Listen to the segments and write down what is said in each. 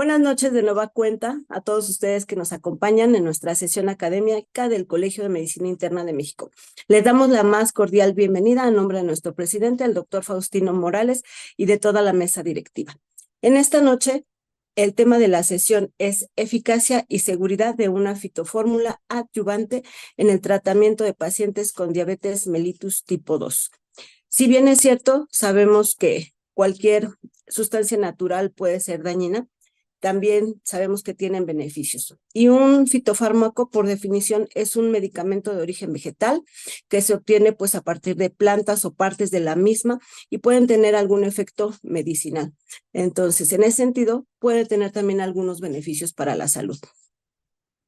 Buenas noches de nueva cuenta a todos ustedes que nos acompañan en nuestra sesión académica del Colegio de Medicina Interna de México. Les damos la más cordial bienvenida a nombre de nuestro presidente, el doctor Faustino Morales, y de toda la mesa directiva. En esta noche, el tema de la sesión es eficacia y seguridad de una fitofórmula adyuvante en el tratamiento de pacientes con diabetes mellitus tipo 2. Si bien es cierto, sabemos que cualquier sustancia natural puede ser dañina, también sabemos que tienen beneficios. Y un fitofármaco, por definición, es un medicamento de origen vegetal que se obtiene pues a partir de plantas o partes de la misma y pueden tener algún efecto medicinal. Entonces, en ese sentido, puede tener también algunos beneficios para la salud.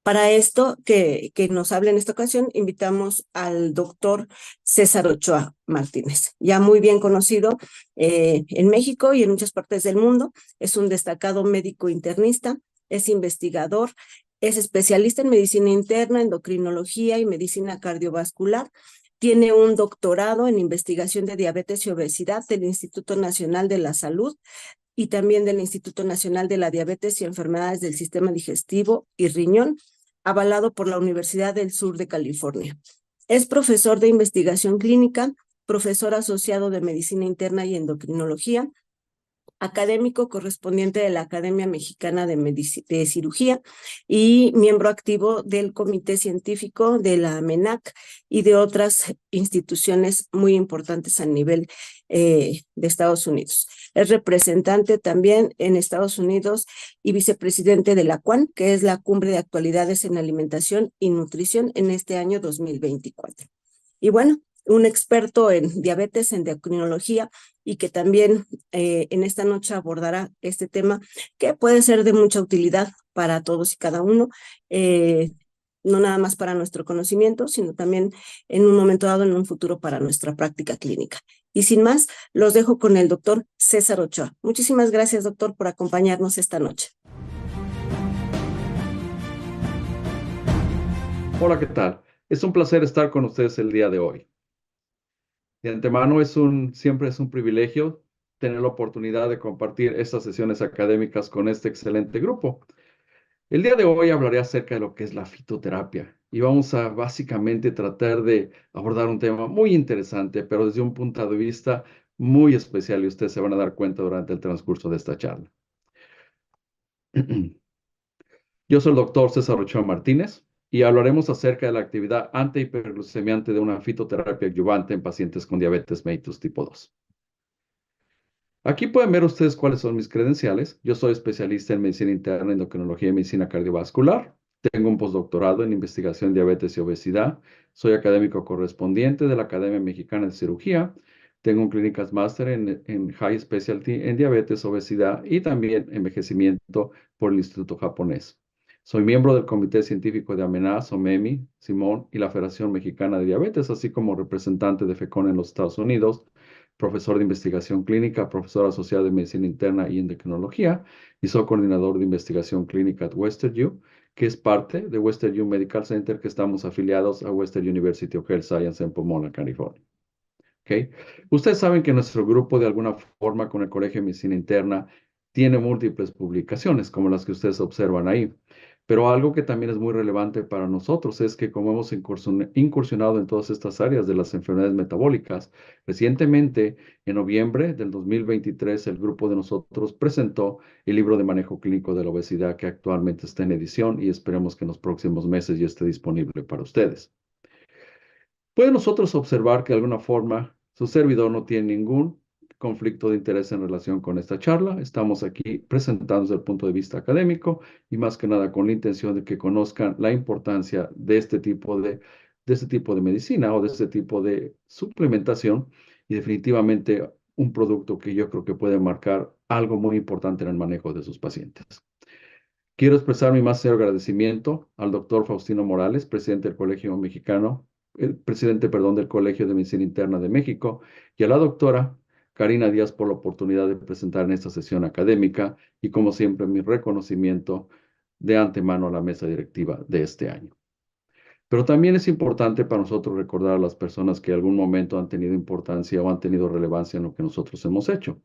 Para esto, que nos hable en esta ocasión, invitamos al doctor César Ochoa Martínez, ya muy bien conocido en México y en muchas partes del mundo. Es un destacado médico internista, es investigador, es especialista en medicina interna, endocrinología y medicina cardiovascular. Tiene un doctorado en investigación de diabetes y obesidad del Instituto Nacional de la Salud y también del Instituto Nacional de la Diabetes y Enfermedades del Sistema Digestivo y Riñón, avalado por la Universidad del Sur de California. Es profesor de investigación clínica, profesor asociado de medicina interna y endocrinología, académico correspondiente de la Academia Mexicana de Cirugía y miembro activo del Comité Científico de la MENAC y de otras instituciones muy importantes a nivel de Estados Unidos. Es representante también en Estados Unidos y vicepresidente de la CUAN, que es la Cumbre de Actualidades en Alimentación y Nutrición en este año 2024. Y bueno, un experto en diabetes, endocrinología, y que también en esta noche abordará este tema que puede ser de mucha utilidad para todos y cada uno, no nada más para nuestro conocimiento, sino también en un momento dado, en un futuro, para nuestra práctica clínica. Y sin más, los dejo con el doctor César Ochoa. Muchísimas gracias, doctor, por acompañarnos esta noche. Hola, ¿qué tal? Es un placer estar con ustedes el día de hoy. De antemano siempre es un privilegio tener la oportunidad de compartir estas sesiones académicas con este excelente grupo. El día de hoy hablaré acerca de lo que es la fitoterapia y vamos a básicamente tratar de abordar un tema muy interesante, pero desde un punto de vista muy especial y ustedes se van a dar cuenta durante el transcurso de esta charla. Yo soy el doctor César Ochoa Martínez y hablaremos acerca de la actividad antihiperglucemiante de una fitoterapia adyuvante en pacientes con diabetes mellitus tipo 2. Aquí pueden ver ustedes cuáles son mis credenciales. Yo soy especialista en medicina interna, endocrinología y medicina cardiovascular. Tengo un postdoctorado en investigación en diabetes y obesidad. Soy académico correspondiente de la Academia Mexicana de Cirugía. Tengo un Clínicas Máster en High Specialty en diabetes, obesidad y también envejecimiento por el Instituto Japonés. Soy miembro del Comité Científico de Amenaz, OMEMI, Simón y la Federación Mexicana de Diabetes, así como representante de FECON en los Estados Unidos, profesor de investigación clínica, profesor asociado de medicina interna y endocrinología, y soy coordinador de investigación clínica at Western U, que es parte de Western U Medical Center, que estamos afiliados a Western University of Health Science en Pomona, California. ¿Okay? Ustedes saben que nuestro grupo, de alguna forma, con el Colegio de Medicina Interna, tiene múltiples publicaciones, como las que ustedes observan ahí. Pero algo que también es muy relevante para nosotros es que como hemos incursionado en todas estas áreas de las enfermedades metabólicas, recientemente, en noviembre del 2023, el grupo de nosotros presentó el libro de manejo clínico de la obesidad que actualmente está en edición y esperemos que en los próximos meses ya esté disponible para ustedes. Pueden nosotros observar que de alguna forma su servidor no tiene ningún conflicto de interés en relación con esta charla. Estamos aquí presentando desde el punto de vista académico y más que nada con la intención de que conozcan la importancia de este tipo de medicina o de este tipo de suplementación y definitivamente un producto que yo creo que puede marcar algo muy importante en el manejo de sus pacientes. Quiero expresar mi más sincero agradecimiento al doctor Faustino Morales, presidente del Colegio Mexicano, presidente, perdón, del Colegio de Medicina Interna de México, y a la doctora Karina Díaz por la oportunidad de presentar en esta sesión académica y, como siempre, mi reconocimiento de antemano a la mesa directiva de este año. Pero también es importante para nosotros recordar a las personas que en algún momento han tenido importancia o han tenido relevancia en lo que nosotros hemos hecho.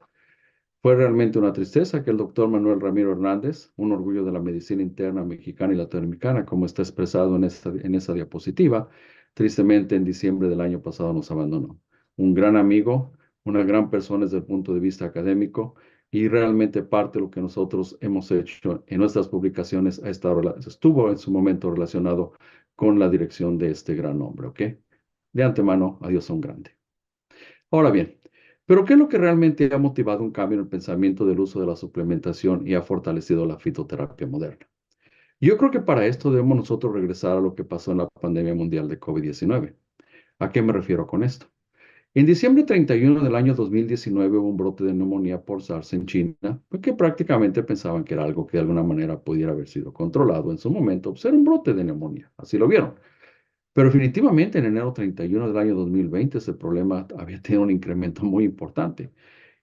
Fue realmente una tristeza que el doctor Manuel Ramiro Hernández, un orgullo de la medicina interna mexicana y latinoamericana, como está expresado en esa diapositiva, tristemente en diciembre del año pasado nos abandonó. Un gran amigo, una gran persona desde el punto de vista académico y realmente parte de lo que nosotros hemos hecho en nuestras publicaciones estuvo en su momento relacionado con la dirección de este gran hombre, ¿ok? De antemano, adiós a un grande. Ahora bien, ¿pero qué es lo que realmente ha motivado un cambio en el pensamiento del uso de la suplementación y ha fortalecido la fitoterapia moderna? Yo creo que para esto debemos nosotros regresar a lo que pasó en la pandemia mundial de COVID-19. ¿A qué me refiero con esto? En diciembre 31 del año 2019 hubo un brote de neumonía por SARS en China, porque prácticamente pensaban que era algo que de alguna manera pudiera haber sido controlado en su momento, pues era un brote de neumonía, así lo vieron. Pero definitivamente en enero 31 del año 2020 ese problema había tenido un incremento muy importante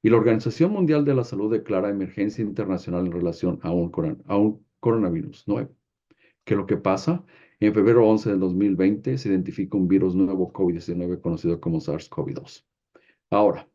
y la Organización Mundial de la Salud declara emergencia internacional en relación a un coronavirus nuevo. ¿Qué es lo que pasa? En febrero 11 del 2020 se identifica un virus nuevo COVID-19 conocido como SARS-CoV-2. Ahora,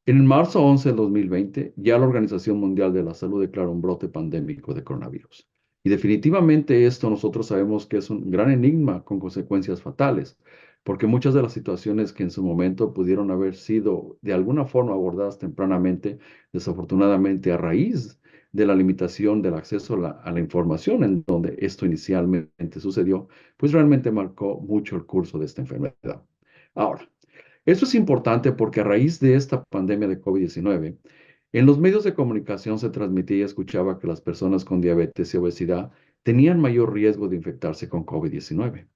en marzo 11 del 2020, ya la Organización Mundial de la Salud declaró un brote pandémico de coronavirus. Y definitivamente esto nosotros sabemos que es un gran enigma con consecuencias fatales, porque muchas de las situaciones que en su momento pudieron haber sido de alguna forma abordadas tempranamente, desafortunadamente a raíz de la limitación del acceso a la información en donde esto inicialmente sucedió, pues realmente marcó mucho el curso de esta enfermedad. Ahora, esto es importante porque a raíz de esta pandemia de COVID-19, en los medios de comunicación se transmitía y escuchaba que las personas con diabetes y obesidad tenían mayor riesgo de infectarse con COVID-19.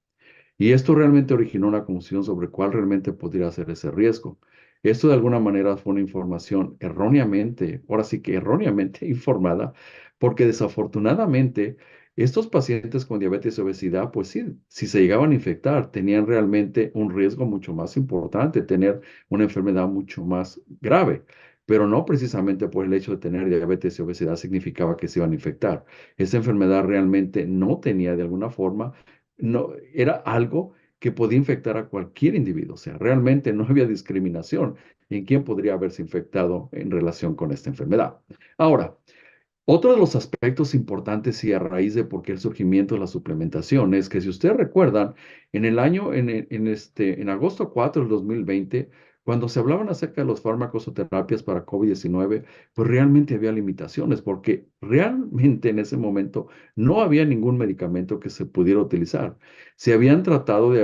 Y esto realmente originó una confusión sobre cuál realmente podría ser ese riesgo. Esto de alguna manera fue una información erróneamente, ahora sí que erróneamente informada, porque desafortunadamente estos pacientes con diabetes y obesidad, pues sí, si se llegaban a infectar, tenían realmente un riesgo mucho más importante, tener una enfermedad mucho más grave. Pero no precisamente por el hecho de tener diabetes y obesidad significaba que se iban a infectar. Esa enfermedad realmente no tenía de alguna forma no, era algo que podía infectar a cualquier individuo. O sea, realmente no había discriminación en quién podría haberse infectado en relación con esta enfermedad. Ahora, otro de los aspectos importantes y a raíz de por qué el surgimiento de la suplementación es que si ustedes recuerdan, en el año, en agosto 4 del 2020, cuando se hablaban acerca de los fármacos o terapias para COVID-19, pues realmente había limitaciones porque realmente en ese momento no había ningún medicamento que se pudiera utilizar. Se habían tratado,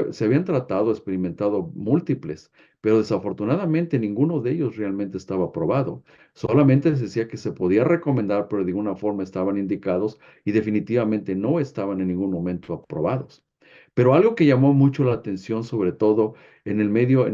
experimentado múltiples, pero desafortunadamente ninguno de ellos realmente estaba aprobado. Solamente se decía que se podía recomendar, pero de alguna forma estaban indicados y definitivamente no estaban en ningún momento aprobados. Pero algo que llamó mucho la atención, sobre todo en el medio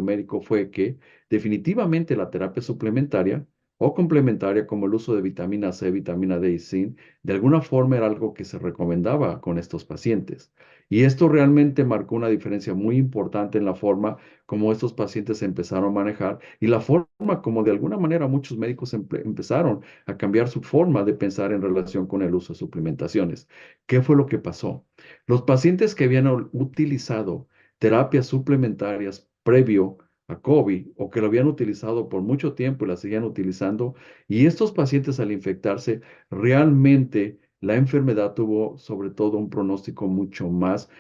médico, fue que definitivamente la terapia suplementaria o complementaria, como el uso de vitamina C, vitamina D y zinc, de alguna forma era algo que se recomendaba con estos pacientes. Y esto realmente marcó una diferencia muy importante en la forma como estos pacientes se empezaron a manejar y la forma como de alguna manera muchos médicos empezaron a cambiar su forma de pensar en relación con el uso de suplementaciones. ¿Qué fue lo que pasó? Los pacientes que habían utilizado terapias suplementarias previo a COVID o que lo habían utilizado por mucho tiempo y la seguían utilizando, y estos pacientes al infectarse, realmente la enfermedad tuvo sobre todo un pronóstico mucho más,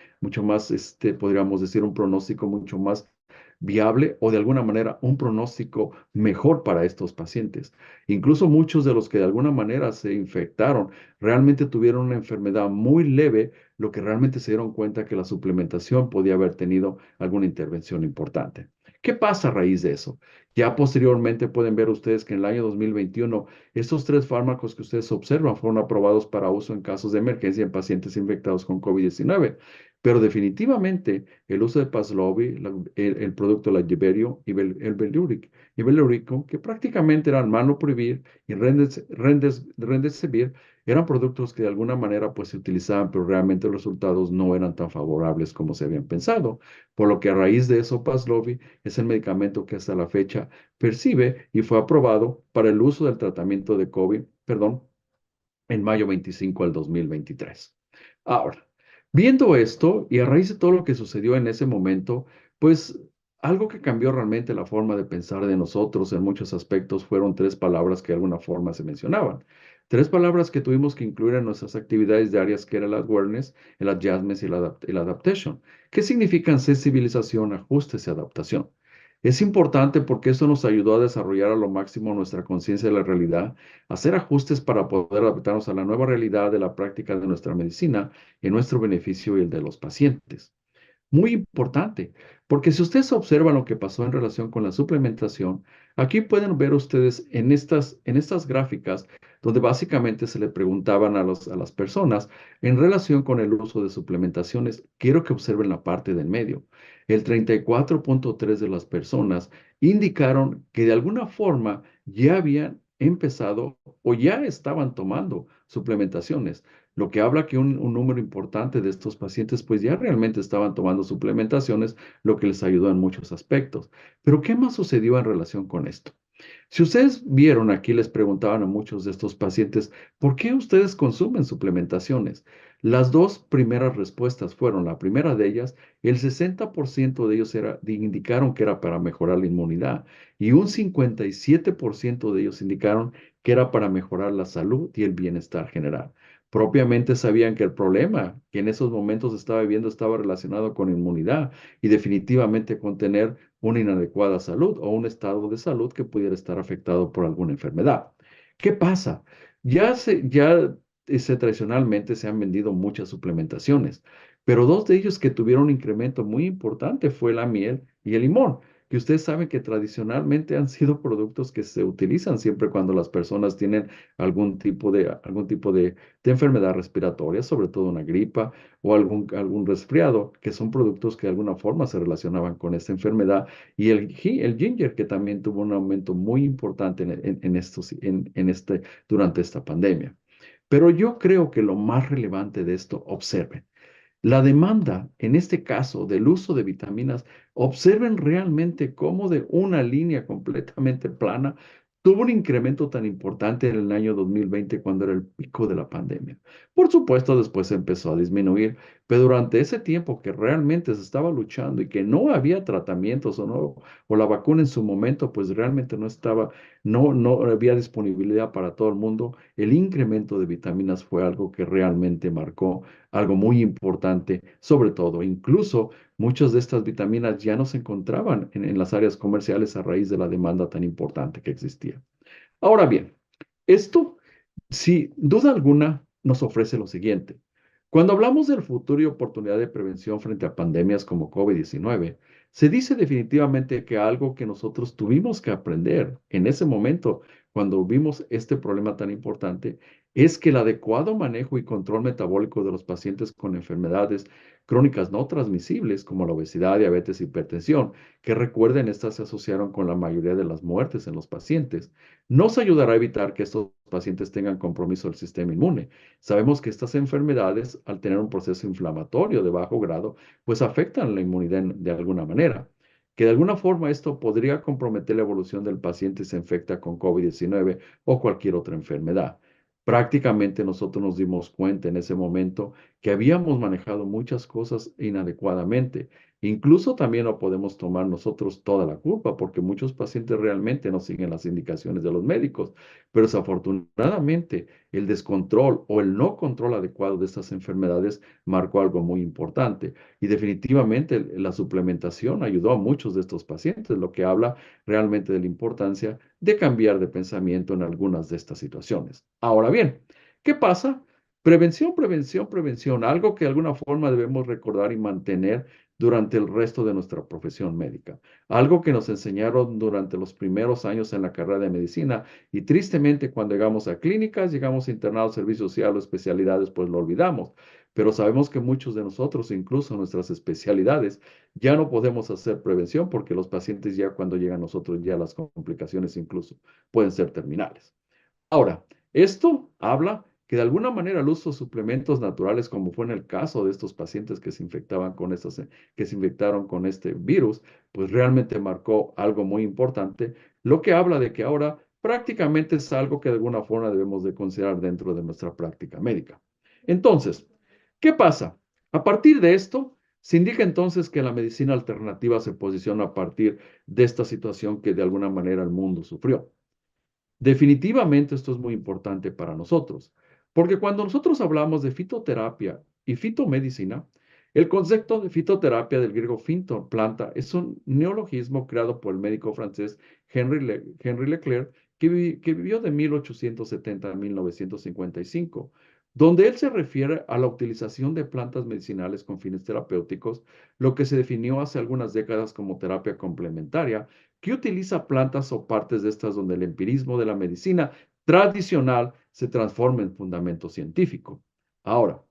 podríamos decir, un pronóstico mucho más viable o de alguna manera un pronóstico mejor para estos pacientes. Incluso muchos de los que de alguna manera se infectaron realmente tuvieron una enfermedad muy leve, lo que realmente se dieron cuenta que la suplementación podía haber tenido alguna intervención importante. ¿Qué pasa a raíz de eso? Ya posteriormente pueden ver ustedes que en el año 2021 estos tres fármacos que ustedes observan fueron aprobados para uso en casos de emergencia en pacientes infectados con COVID-19. Pero definitivamente el uso de Paxlovid, el producto Lagevrio y el Belurico, que prácticamente eran Malnoprevir y Remdesivir, eran productos que de alguna manera pues se utilizaban, pero realmente los resultados no eran tan favorables como se habían pensado. Por lo que a raíz de eso, Paxlovid es el medicamento que hasta la fecha percibe y fue aprobado para el uso del tratamiento de COVID, perdón, en mayo 25 del 2023. Ahora, viendo esto y a raíz de todo lo que sucedió en ese momento, pues Algo que cambió realmente la forma de pensar de nosotros en muchos aspectos fueron tres palabras que de alguna forma se mencionaban. Tres palabras que tuvimos que incluir en nuestras actividades diarias, que era el awareness, el adjustment y el adaptation, que significan sensibilización, ajustes y adaptación. Es importante porque eso nos ayudó a desarrollar a lo máximo nuestra conciencia de la realidad, hacer ajustes para poder adaptarnos a la nueva realidad de la práctica de nuestra medicina en nuestro beneficio y el de los pacientes. Muy importante, porque si ustedes observan lo que pasó en relación con la suplementación, aquí pueden ver ustedes en estas gráficas donde básicamente se le preguntaban a las personas en relación con el uso de suplementaciones. Quiero que observen la parte del medio. El 34.3 de las personas indicaron que de alguna forma ya habían empezado o ya estaban tomando suplementaciones, lo que habla que un número importante de estos pacientes pues ya realmente estaban tomando suplementaciones, lo que les ayudó en muchos aspectos. Pero ¿qué más sucedió en relación con esto? Si ustedes vieron aquí, les preguntaban a muchos de estos pacientes, ¿por qué ustedes consumen suplementaciones? Las dos primeras respuestas fueron, la primera de ellas, el 60% de ellos indicaron que era para mejorar la inmunidad y un 57% de ellos indicaron que era para mejorar la salud y el bienestar general. Propiamente sabían que el problema que en esos momentos estaba viviendo estaba relacionado con inmunidad y definitivamente con tener una inadecuada salud o un estado de salud que pudiera estar afectado por alguna enfermedad. ¿Qué pasa? Tradicionalmente se han vendido muchas suplementaciones, pero dos de ellos que tuvieron un incremento muy importante fue la miel y el limón, que ustedes saben que tradicionalmente han sido productos que se utilizan siempre cuando las personas tienen algún tipo de enfermedad respiratoria, sobre todo una gripa o algún resfriado, que son productos que de alguna forma se relacionaban con esta enfermedad, y el ginger, que también tuvo un aumento muy importante durante esta pandemia. Pero yo creo que lo más relevante de esto, observen, la demanda, en este caso, del uso de vitaminas, observen realmente cómo de una línea completamente plana tuvo un incremento tan importante en el año 2020 cuando era el pico de la pandemia. Por supuesto, después empezó a disminuir, pero durante ese tiempo que realmente se estaba luchando y que no había tratamientos o la vacuna en su momento, pues realmente no había disponibilidad para todo el mundo, el incremento de vitaminas fue algo que realmente marcó algo muy importante, sobre todo, incluso muchas de estas vitaminas ya no se encontraban en las áreas comerciales a raíz de la demanda tan importante que existía. Ahora bien, esto, sin duda alguna, nos ofrece lo siguiente. Cuando hablamos del futuro y oportunidad de prevención frente a pandemias como COVID-19, se dice definitivamente que algo que nosotros tuvimos que aprender en ese momento, cuando vimos este problema tan importante, es que el adecuado manejo y control metabólico de los pacientes con enfermedades crónicas no transmisibles como la obesidad, diabetes, hipertensión, que recuerden, estas se asociaron con la mayoría de las muertes en los pacientes, nos ayudará a evitar que estos pacientes tengan compromiso del sistema inmune. Sabemos que estas enfermedades, al tener un proceso inflamatorio de bajo grado, pues afectan la inmunidad de alguna manera. Que de alguna forma esto podría comprometer la evolución del paciente si se infecta con COVID-19 o cualquier otra enfermedad. Prácticamente nosotros nos dimos cuenta en ese momento que habíamos manejado muchas cosas inadecuadamente. Incluso también no podemos tomar nosotros toda la culpa porque muchos pacientes realmente no siguen las indicaciones de los médicos, pero desafortunadamente el descontrol o el no control adecuado de estas enfermedades marcó algo muy importante, y definitivamente la suplementación ayudó a muchos de estos pacientes, lo que habla realmente de la importancia de cambiar de pensamiento en algunas de estas situaciones. Ahora bien, ¿qué pasa? Prevención, prevención, prevención, algo que de alguna forma debemos recordar y mantener durante el resto de nuestra profesión médica, algo que nos enseñaron durante los primeros años en la carrera de medicina, y tristemente cuando llegamos a clínicas, llegamos a internados, servicio social o especialidades, pues lo olvidamos. Pero sabemos que muchos de nosotros, incluso en nuestras especialidades, ya no podemos hacer prevención porque los pacientes ya cuando llegan a nosotros ya las complicaciones incluso pueden ser terminales. Ahora, esto habla que de alguna manera el uso de suplementos naturales, como fue en el caso de estos pacientes que se que se infectaron con este virus, pues realmente marcó algo muy importante, lo que habla de que ahora prácticamente es algo que de alguna forma debemos de considerar dentro de nuestra práctica médica. Entonces, ¿qué pasa? A partir de esto, Se indica entonces que la medicina alternativa se posiciona a partir de esta situación que de alguna manera el mundo sufrió. Definitivamente esto es muy importante para nosotros, porque cuando nosotros hablamos de fitoterapia y fitomedicina, el concepto de fitoterapia del griego finto, planta, es un neologismo creado por el médico francés Henri Leclerc, que vivió de 1870 a 1955, donde él se refiere a la utilización de plantas medicinales con fines terapéuticos, lo que se definió hace algunas décadas como terapia complementaria, que utiliza plantas o partes de estas donde el empirismo de la medicina tradicional se transforma en fundamento científico. Ahora,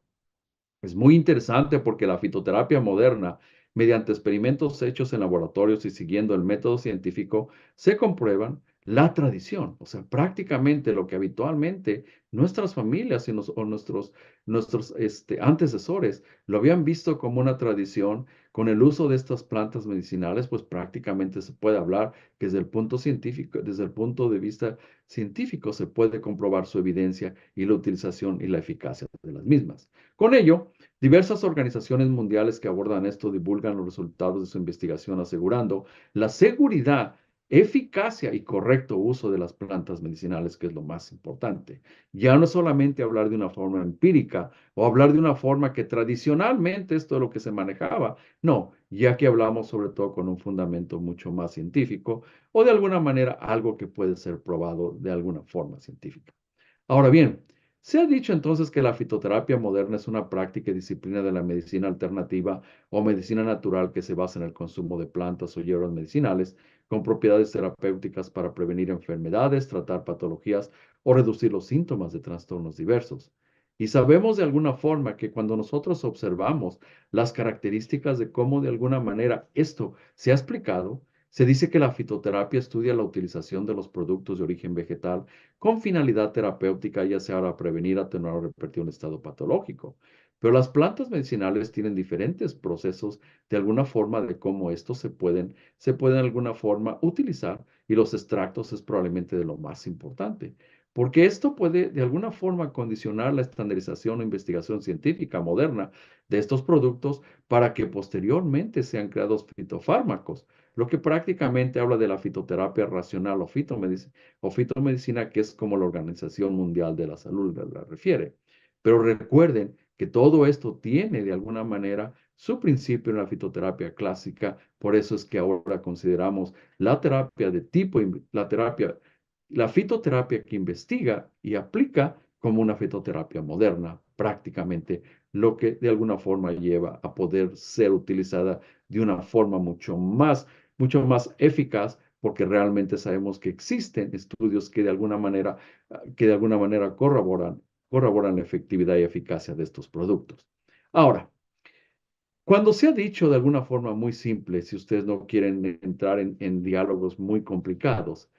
es muy interesante porque la fitoterapia moderna, mediante experimentos hechos en laboratorios y siguiendo el método científico, se comprueban la tradición, o sea, prácticamente lo que habitualmente nuestras familias o nuestros antecesores lo habían visto como una tradición. Con el uso de estas plantas medicinales, pues prácticamente se puede hablar que desde el punto científico, desde el punto de vista científico, se puede comprobar su evidencia y la utilización y la eficacia de las mismas. Con ello, diversas organizaciones mundiales que abordan esto divulgan los resultados de su investigación asegurando la seguridad, eficacia y correcto uso de las plantas medicinales, que es lo más importante. Ya no es solamente hablar de una forma empírica o hablar de una forma que tradicionalmente esto es lo que se manejaba. No, ya que hablamos sobre todo con un fundamento mucho más científico o de alguna manera algo que puede ser probado de alguna forma científica. Ahora bien, se ha dicho entonces que la fitoterapia moderna es una práctica y disciplina de la medicina alternativa o medicina natural que se basa en el consumo de plantas o hierbas medicinales con propiedades terapéuticas para prevenir enfermedades, tratar patologías o reducir los síntomas de trastornos diversos. Y sabemos de alguna forma que cuando nosotros observamos las características de cómo de alguna manera esto se ha explicado, se dice que la fitoterapia estudia la utilización de los productos de origen vegetal con finalidad terapéutica, ya sea para prevenir, atenuar o revertir un estado patológico. Pero las plantas medicinales tienen diferentes procesos de alguna forma de cómo estos se pueden de alguna forma utilizar, y los extractos es probablemente de lo más importante, porque esto puede de alguna forma condicionar la estandarización o investigación científica moderna de estos productos para que posteriormente sean creados fitofármacos, lo que prácticamente habla de la fitoterapia racional o fitomedicina, que es como la Organización Mundial de la Salud la refiere. Pero recuerden que todo esto tiene de alguna manera su principio en la fitoterapia clásica, por eso es que ahora consideramos la terapia de tipo, la fitoterapia que investiga y aplica como una fitoterapia moderna, prácticamente lo que de alguna forma lleva a poder ser utilizada de una forma mucho más eficaz, porque realmente sabemos que existen estudios que de alguna manera corroboran la efectividad y eficacia de estos productos. Ahora, cuando se ha dicho de alguna forma muy simple, si ustedes no quieren entrar en diálogos muy complicados,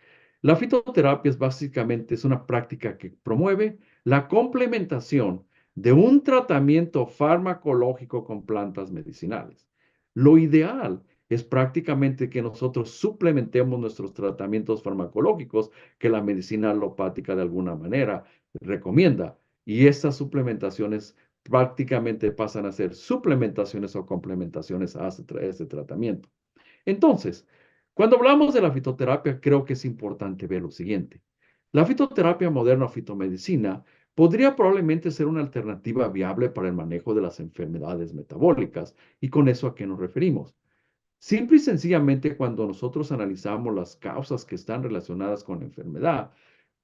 la fitoterapia es una práctica que promueve la complementación de un tratamiento farmacológico con plantas medicinales. Lo ideal es prácticamente que nosotros suplementemos nuestros tratamientos farmacológicos que la medicina alopática de alguna manera recomienda. Y estas suplementaciones prácticamente pasan a ser suplementaciones o complementaciones a este tratamiento. Entonces, cuando hablamos de la fitoterapia, creo que es importante ver lo siguiente. La fitoterapia moderna o fitomedicina podría probablemente ser una alternativa viable para el manejo de las enfermedades metabólicas. ¿Y con eso a qué nos referimos? Simple y sencillamente, cuando nosotros analizamos las causas que están relacionadas con la enfermedad,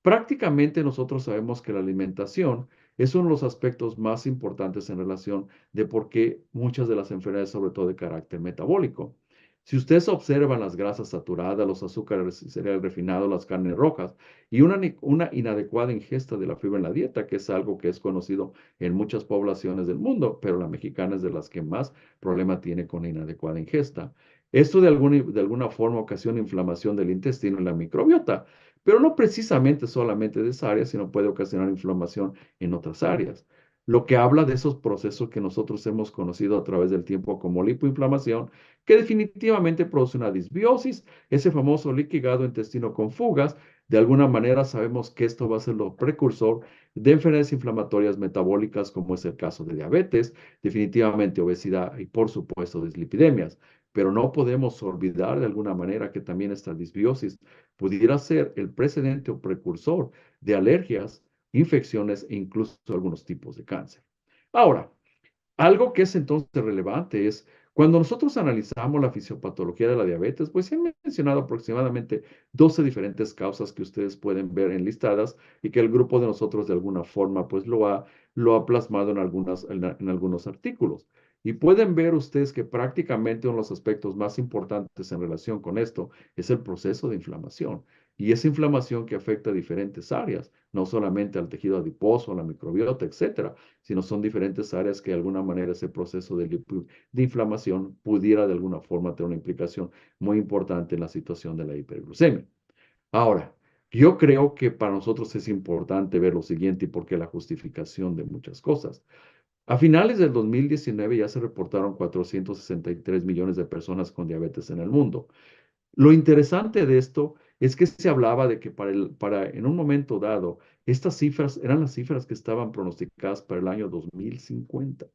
prácticamente nosotros sabemos que la alimentación es uno de los aspectos más importantes en relación de por qué muchas de las enfermedades, sobre todo de carácter metabólico. Si ustedes observan las grasas saturadas, los azúcares cereales refinados, las carnes rojas y una inadecuada ingesta de la fibra en la dieta, que es algo que es conocido en muchas poblaciones del mundo, pero la mexicana es de las que más problema tiene con la inadecuada ingesta. Esto de alguna forma ocasiona inflamación del intestino y la microbiota, pero no precisamente solamente de esa área, sino puede ocasionar inflamación en otras áreas. lo que habla de esos procesos que nosotros hemos conocido a través del tiempo como lipoinflamación, que definitivamente produce una disbiosis, ese famoso liquigado intestino con fugas. De alguna manera sabemos que esto va a ser lo precursor de enfermedades inflamatorias metabólicas, como es el caso de diabetes, definitivamente obesidad y por supuesto dislipidemias. Pero no podemos olvidar de alguna manera que también esta disbiosis pudiera ser el precedente o precursor de alergias, infecciones e incluso algunos tipos de cáncer. Ahora, algo que es entonces relevante es cuando nosotros analizamos la fisiopatología de la diabetes, pues se han mencionado aproximadamente 12 diferentes causas que ustedes pueden ver enlistadas y que el grupo de nosotros de alguna forma pues lo ha plasmado en algunos artículos. Y pueden ver ustedes que prácticamente uno de los aspectos más importantes en relación con esto es el proceso de inflamación. Y esa inflamación que afecta a diferentes áreas, no solamente al tejido adiposo, a la microbiota, etcétera, sino son diferentes áreas que de alguna manera ese proceso de inflamación pudiera de alguna forma tener una implicación muy importante en la situación de la hiperglucemia. Ahora, yo creo que para nosotros es importante ver lo siguiente y por qué la justificación de muchas cosas. A finales del 2019 ya se reportaron 463 millones de personas con diabetes en el mundo. Lo interesante de esto es que se hablaba de que en un momento dado, estas cifras eran las cifras que estaban pronosticadas para el año 2050.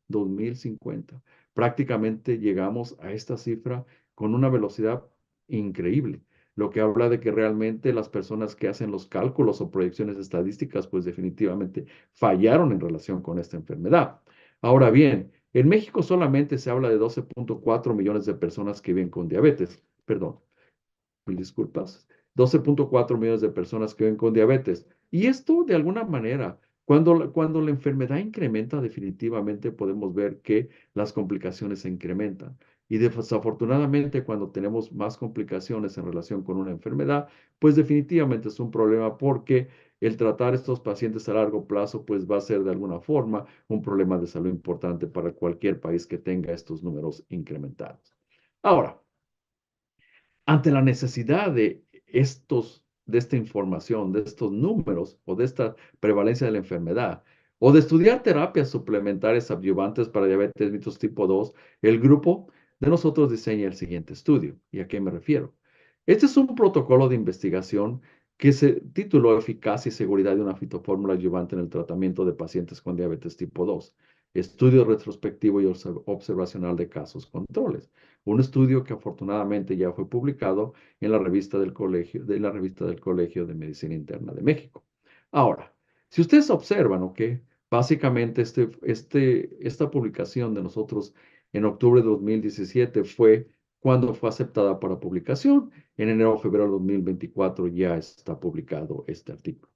2050. Prácticamente llegamos a esta cifra con una velocidad increíble, lo que habla de que realmente las personas que hacen los cálculos o proyecciones estadísticas, pues definitivamente fallaron en relación con esta enfermedad. Ahora bien, en México solamente se habla de 12.4 millones de personas que viven con diabetes, perdón, mil disculpas, 12.4 millones de personas que viven con diabetes. Y esto, de alguna manera, cuando la enfermedad incrementa, definitivamente podemos ver que las complicaciones se incrementan. Y desafortunadamente, cuando tenemos más complicaciones en relación con una enfermedad, pues definitivamente es un problema porque el tratar estos pacientes a largo plazo, pues va a ser de alguna forma un problema de salud importante para cualquier país que tenga estos números incrementados. Ahora, ante la necesidad de esta información, de estos números o de esta prevalencia de la enfermedad, o de estudiar terapias suplementarias adyuvantes para diabetes mellitus tipo 2, el grupo de nosotros diseña el siguiente estudio. ¿Y a qué me refiero? Este es un protocolo de investigación que se tituló Eficacia y seguridad de una fitofórmula adyuvante en el tratamiento de pacientes con diabetes tipo 2. Estudio retrospectivo y observacional de casos controles. Un estudio que afortunadamente ya fue publicado en la revista del Colegio de Medicina Interna de México. Ahora, si ustedes observan, ¿ok? Básicamente esta publicación de nosotros en octubre de 2017 fue cuando fue aceptada para publicación. En enero o febrero de 2024 ya está publicado este artículo.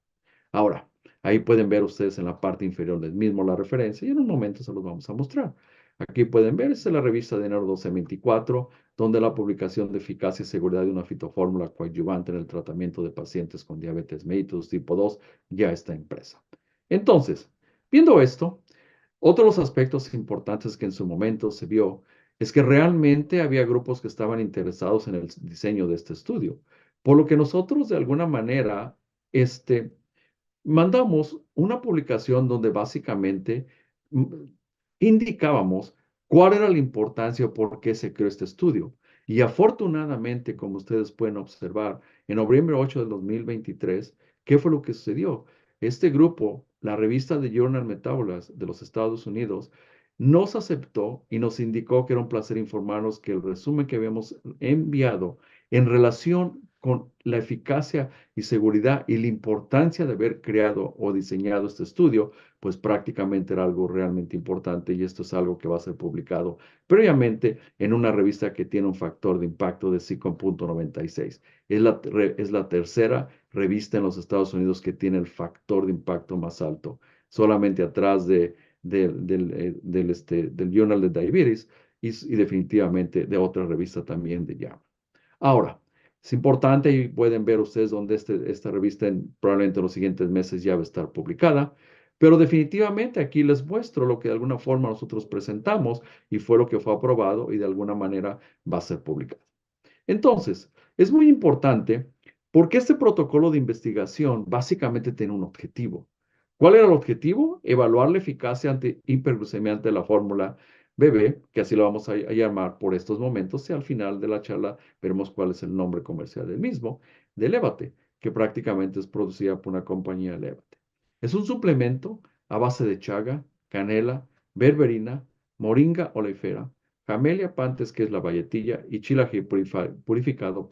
Ahora, ahí pueden ver ustedes en la parte inferior del mismo la referencia y en un momento se los vamos a mostrar. Aquí pueden ver, esta es la revista de enero 1224, donde la publicación de eficacia y seguridad de una fitofórmula coadyuvante en el tratamiento de pacientes con diabetes mellitus tipo 2 ya está impresa. Entonces, viendo esto, otro de los aspectos importantes que en su momento se vio es que realmente había grupos que estaban interesados en el diseño de este estudio, por lo que nosotros de alguna manera, mandamos una publicación donde básicamente mm, indicábamos cuál era la importancia o por qué se creó este estudio. Y afortunadamente, como ustedes pueden observar, en noviembre 8 del 2023, ¿qué fue lo que sucedió? Este grupo, la revista de Journal Metabolas de los Estados Unidos, nos aceptó y nos indicó que era un placer informarnos que el resumen que habíamos enviado en relación con la eficacia y seguridad y la importancia de haber creado o diseñado este estudio, pues prácticamente era algo realmente importante y esto es algo que va a ser publicado previamente en una revista que tiene un factor de impacto de 5.96. Es la tercera revista en los Estados Unidos que tiene el factor de impacto más alto, solamente atrás del Journal de Diabetes y definitivamente de otra revista también de JAMA. Ahora, es importante y pueden ver ustedes donde esta revista probablemente en los siguientes meses ya va a estar publicada, pero definitivamente aquí les muestro lo que de alguna forma nosotros presentamos y fue lo que fue aprobado y de alguna manera va a ser publicado. Entonces, es muy importante porque este protocolo de investigación básicamente tiene un objetivo. ¿Cuál era el objetivo? Evaluar la eficacia antihiperglucemia de la fórmula BB, que así lo vamos a llamar por estos momentos, y al final de la charla veremos cuál es el nombre comercial del mismo, de Levate, que prácticamente es producida por una compañía Levate. Es un suplemento a base de chaga, canela, berberina, moringa oleifera, camellia pantes, que es la valletilla, y chilají purificado,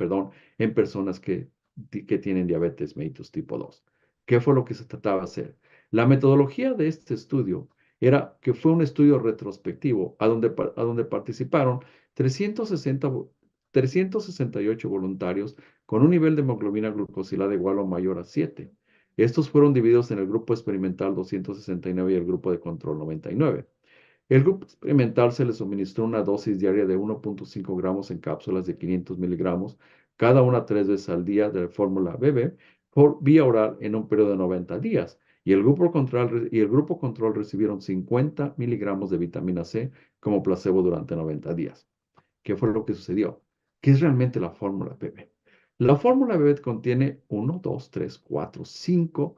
en personas que tienen diabetes mellitus tipo 2. ¿Qué fue lo que se trataba de hacer? La metodología de este estudio era que fue un estudio retrospectivo a donde participaron 368 voluntarios con un nivel de hemoglobina glucosilada igual o mayor a 7. Estos fueron divididos en el grupo experimental 269 y el grupo de control 99. El grupo experimental se le suministró una dosis diaria de 1.5 gramos en cápsulas de 500 miligramos, cada una 3 veces al día de fórmula BB, por vía oral en un periodo de 90 días. Y el grupo control recibieron 50 miligramos de vitamina C como placebo durante 90 días. ¿Qué fue lo que sucedió? ¿Qué es realmente la fórmula BB? La fórmula BB contiene 1, 2, 3, 4, 5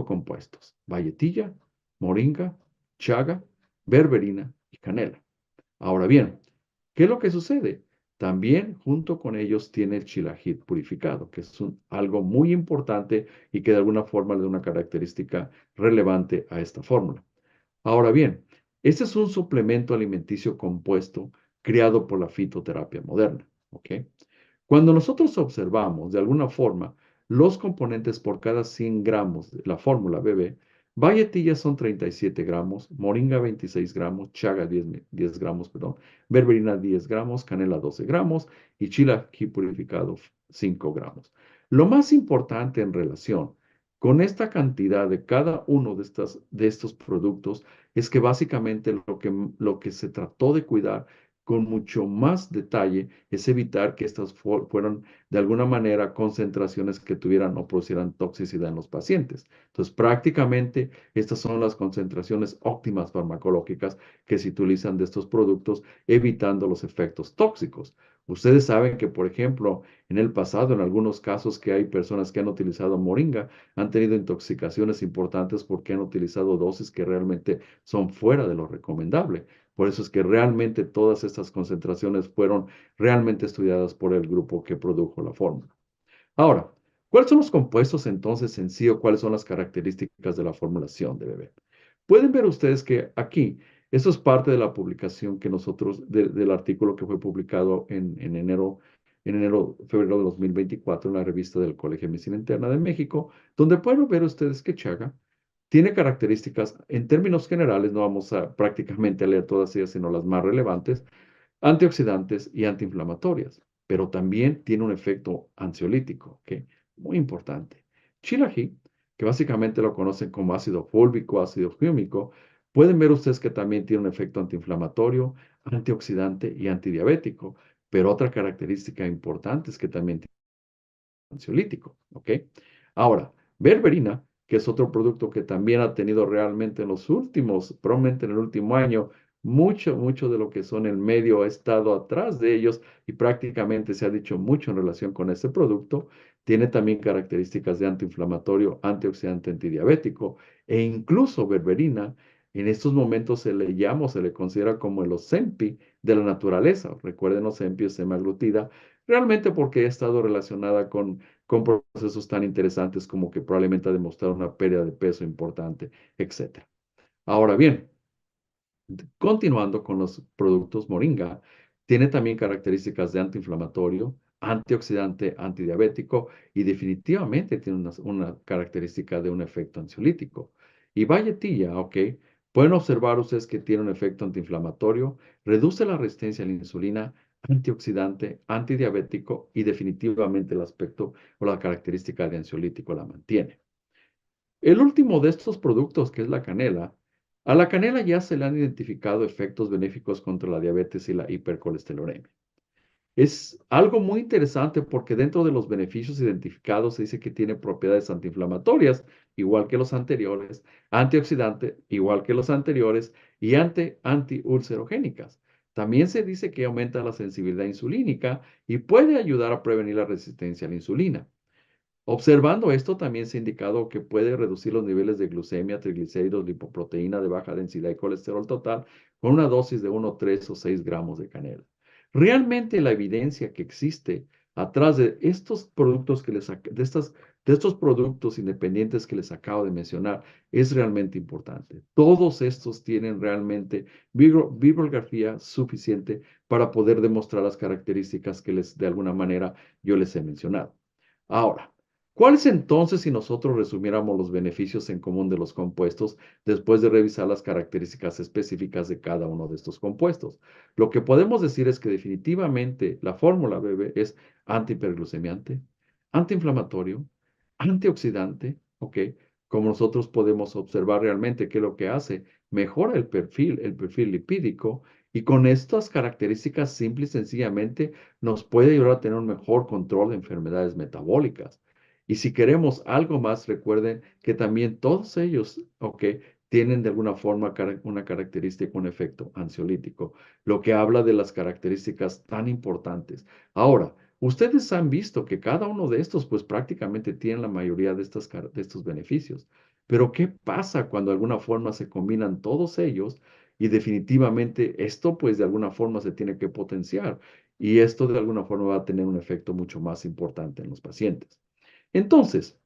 compuestos. Valletilla, moringa, chaga, berberina y canela. Ahora bien, ¿qué es lo que sucede? También junto con ellos tiene el chilajit purificado, que es algo muy importante y que de alguna forma le da una característica relevante a esta fórmula. Ahora bien, este es un suplemento alimenticio compuesto creado por la fitoterapia moderna, ¿ok? Cuando nosotros observamos de alguna forma los componentes por cada 100 gramos de la fórmula BB, valletillas son 37 gramos, moringa 26 gramos, chaga 10 gramos, berberina 10 gramos, canela 12 gramos y chilaquí purificado 5 gramos. Lo más importante en relación con esta cantidad de cada uno de estos productos es que básicamente lo que se trató de cuidar con mucho más detalle es evitar que estas fueran de alguna manera concentraciones que tuvieran o producieran toxicidad en los pacientes. Entonces, prácticamente estas son las concentraciones óptimas farmacológicas que se utilizan de estos productos, evitando los efectos tóxicos. Ustedes saben que, por ejemplo, en el pasado, en algunos casos que hay personas que han utilizado moringa, han tenido intoxicaciones importantes porque han utilizado dosis que realmente son fuera de lo recomendable. Por eso es que realmente todas estas concentraciones fueron realmente estudiadas por el grupo que produjo la fórmula. Ahora, ¿cuáles son los compuestos entonces en sí o cuáles son las características de la formulación de bebé? Pueden ver ustedes que aquí, esto es parte de la publicación que nosotros, del artículo que fue publicado febrero de 2024 en la revista del Colegio de Medicina Interna de México, donde pueden ver ustedes que Chaga tiene características, en términos generales, no vamos a prácticamente a leer todas ellas, sino las más relevantes, antioxidantes y antiinflamatorias, pero también tiene un efecto ansiolítico, que muy importante. Chilají, que básicamente lo conocen como ácido fúlvico, ácido humico, pueden ver ustedes que también tiene un efecto antiinflamatorio, antioxidante y antidiabético, pero otra característica importante es que también tiene ansiolítico, ¿ok? Ahora, berberina, que es otro producto que también ha tenido realmente en los últimos, probablemente en el último año, mucho de lo que son el medio ha estado atrás de ellos y prácticamente se ha dicho mucho en relación con este producto. Tiene también características de antiinflamatorio, antioxidante, antidiabético e incluso berberina. En estos momentos se le considera como el Ozempic de la naturaleza. Recuerden, Ozempic es semaglutida, realmente porque ha estado relacionada con procesos tan interesantes como que probablemente ha demostrado una pérdida de peso importante, etcétera. Ahora bien, continuando con los productos moringa, tiene también características de antiinflamatorio, antioxidante, antidiabético y definitivamente tiene una característica de un efecto ansiolítico. Y valletilla, ok, pueden observar ustedes que tiene un efecto antiinflamatorio, reduce la resistencia a la insulina, antioxidante, antidiabético y definitivamente el aspecto o la característica de ansiolítico la mantiene. El último de estos productos, que es la canela, a la canela ya se le han identificado efectos benéficos contra la diabetes y la hipercolesterolemia. Es algo muy interesante porque dentro de los beneficios identificados se dice que tiene propiedades antiinflamatorias, igual que los anteriores, antioxidante, igual que los anteriores, y antiulcerogénicas. También se dice que aumenta la sensibilidad insulínica y puede ayudar a prevenir la resistencia a la insulina. Observando esto, también se ha indicado que puede reducir los niveles de glucemia, triglicéridos, lipoproteína de baja densidad y colesterol total con una dosis de 1, 3 o 6 gramos de canela. Realmente la evidencia que existe atrás de estos productos de estos productos independientes que les acabo de mencionar es realmente importante. Todos estos tienen realmente bibliografía suficiente para poder demostrar las características que de alguna manera yo les he mencionado. Ahora, ¿cuáles entonces si nosotros resumiéramos los beneficios en común de los compuestos después de revisar las características específicas de cada uno de estos compuestos? Lo que podemos decir es que definitivamente la fórmula BB es antihiperglucemiante, antiinflamatorio, antioxidante, ¿ok? Como nosotros podemos observar realmente que lo que hace, mejora el perfil lipídico, y con estas características simple y sencillamente nos puede ayudar a tener un mejor control de enfermedades metabólicas. Y si queremos algo más, recuerden que también todos ellos, ¿ok? Tienen de alguna forma una característica, un efecto ansiolítico, lo que habla de las características tan importantes. Ahora, ustedes han visto que cada uno de estos, pues prácticamente tienen la mayoría de estos beneficios. Pero ¿qué pasa cuando de alguna forma se combinan todos ellos? Y definitivamente esto, pues de alguna forma se tiene que potenciar. Y esto de alguna forma va a tener un efecto mucho más importante en los pacientes. Entonces,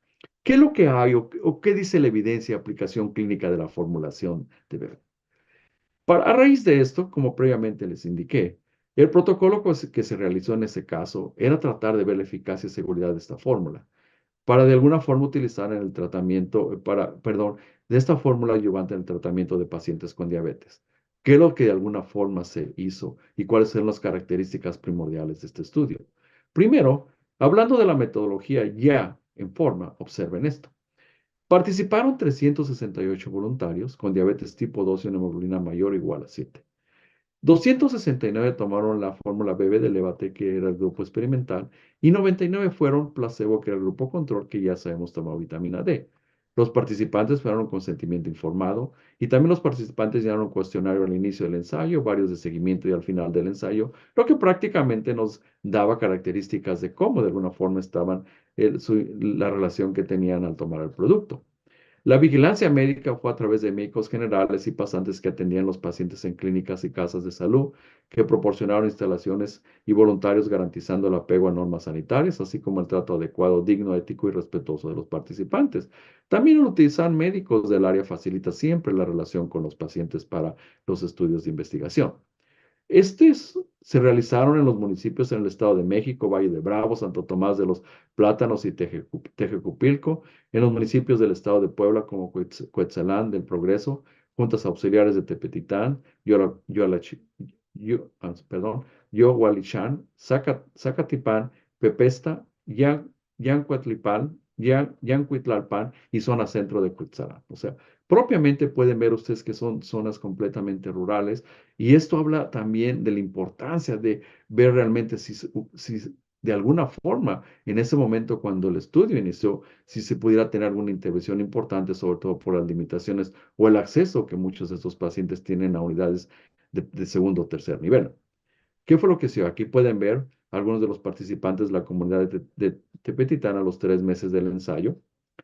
¿qué es lo que hay o qué dice la evidencia de aplicación clínica de la formulación de BEV? A raíz de esto, como previamente les indiqué, el protocolo que se realizó en ese caso era tratar de ver la eficacia y seguridad de esta fórmula, para de alguna forma utilizar en el tratamiento, perdón, de esta fórmula ayudante en el tratamiento de pacientes con diabetes. ¿Qué es lo que de alguna forma se hizo y cuáles son las características primordiales de este estudio? Primero, hablando de la metodología ya en forma, observen esto. Participaron 368 voluntarios con diabetes tipo 2 y una hemoglobina mayor o igual a 7. 269 tomaron la fórmula BB de Levate, que era el grupo experimental, y 99 fueron placebo, que era el grupo control, que ya sabemos tomaba vitamina D. Los participantes fueron con consentimiento informado y también los participantes llenaron un cuestionario al inicio del ensayo, varios de seguimiento y al final del ensayo, lo que prácticamente nos daba características de cómo de alguna forma estaban la relación que tenían al tomar el producto. La vigilancia médica fue a través de médicos generales y pasantes que atendían los pacientes en clínicas y casas de salud, que proporcionaron instalaciones y voluntarios garantizando el apego a normas sanitarias, así como el trato adecuado, digno, ético y respetuoso de los participantes. También utilizan médicos del área facilita siempre la relación con los pacientes para los estudios de investigación. Se realizaron en los municipios en el Estado de México, Valle de Bravo, Santo Tomás de los Plátanos y Tejecupilco, en los municipios del Estado de Puebla como Cuetzalán del Progreso, juntas auxiliares de Tepetitán, Yohualichán, Zacatipán, Pepesta, Yancuatlipán, Yancuitlalpan y zona centro de Cuetzalán. O sea, propiamente pueden ver ustedes que son zonas completamente rurales, y esto habla también de la importancia de ver realmente si de alguna forma en ese momento cuando el estudio inició, si se pudiera tener alguna intervención importante, sobre todo por las limitaciones o el acceso que muchos de estos pacientes tienen a unidades de segundo o tercer nivel. ¿Qué fue lo que se dio? Aquí pueden ver algunos de los participantes de la comunidad de Tepetitán a los 3 meses del ensayo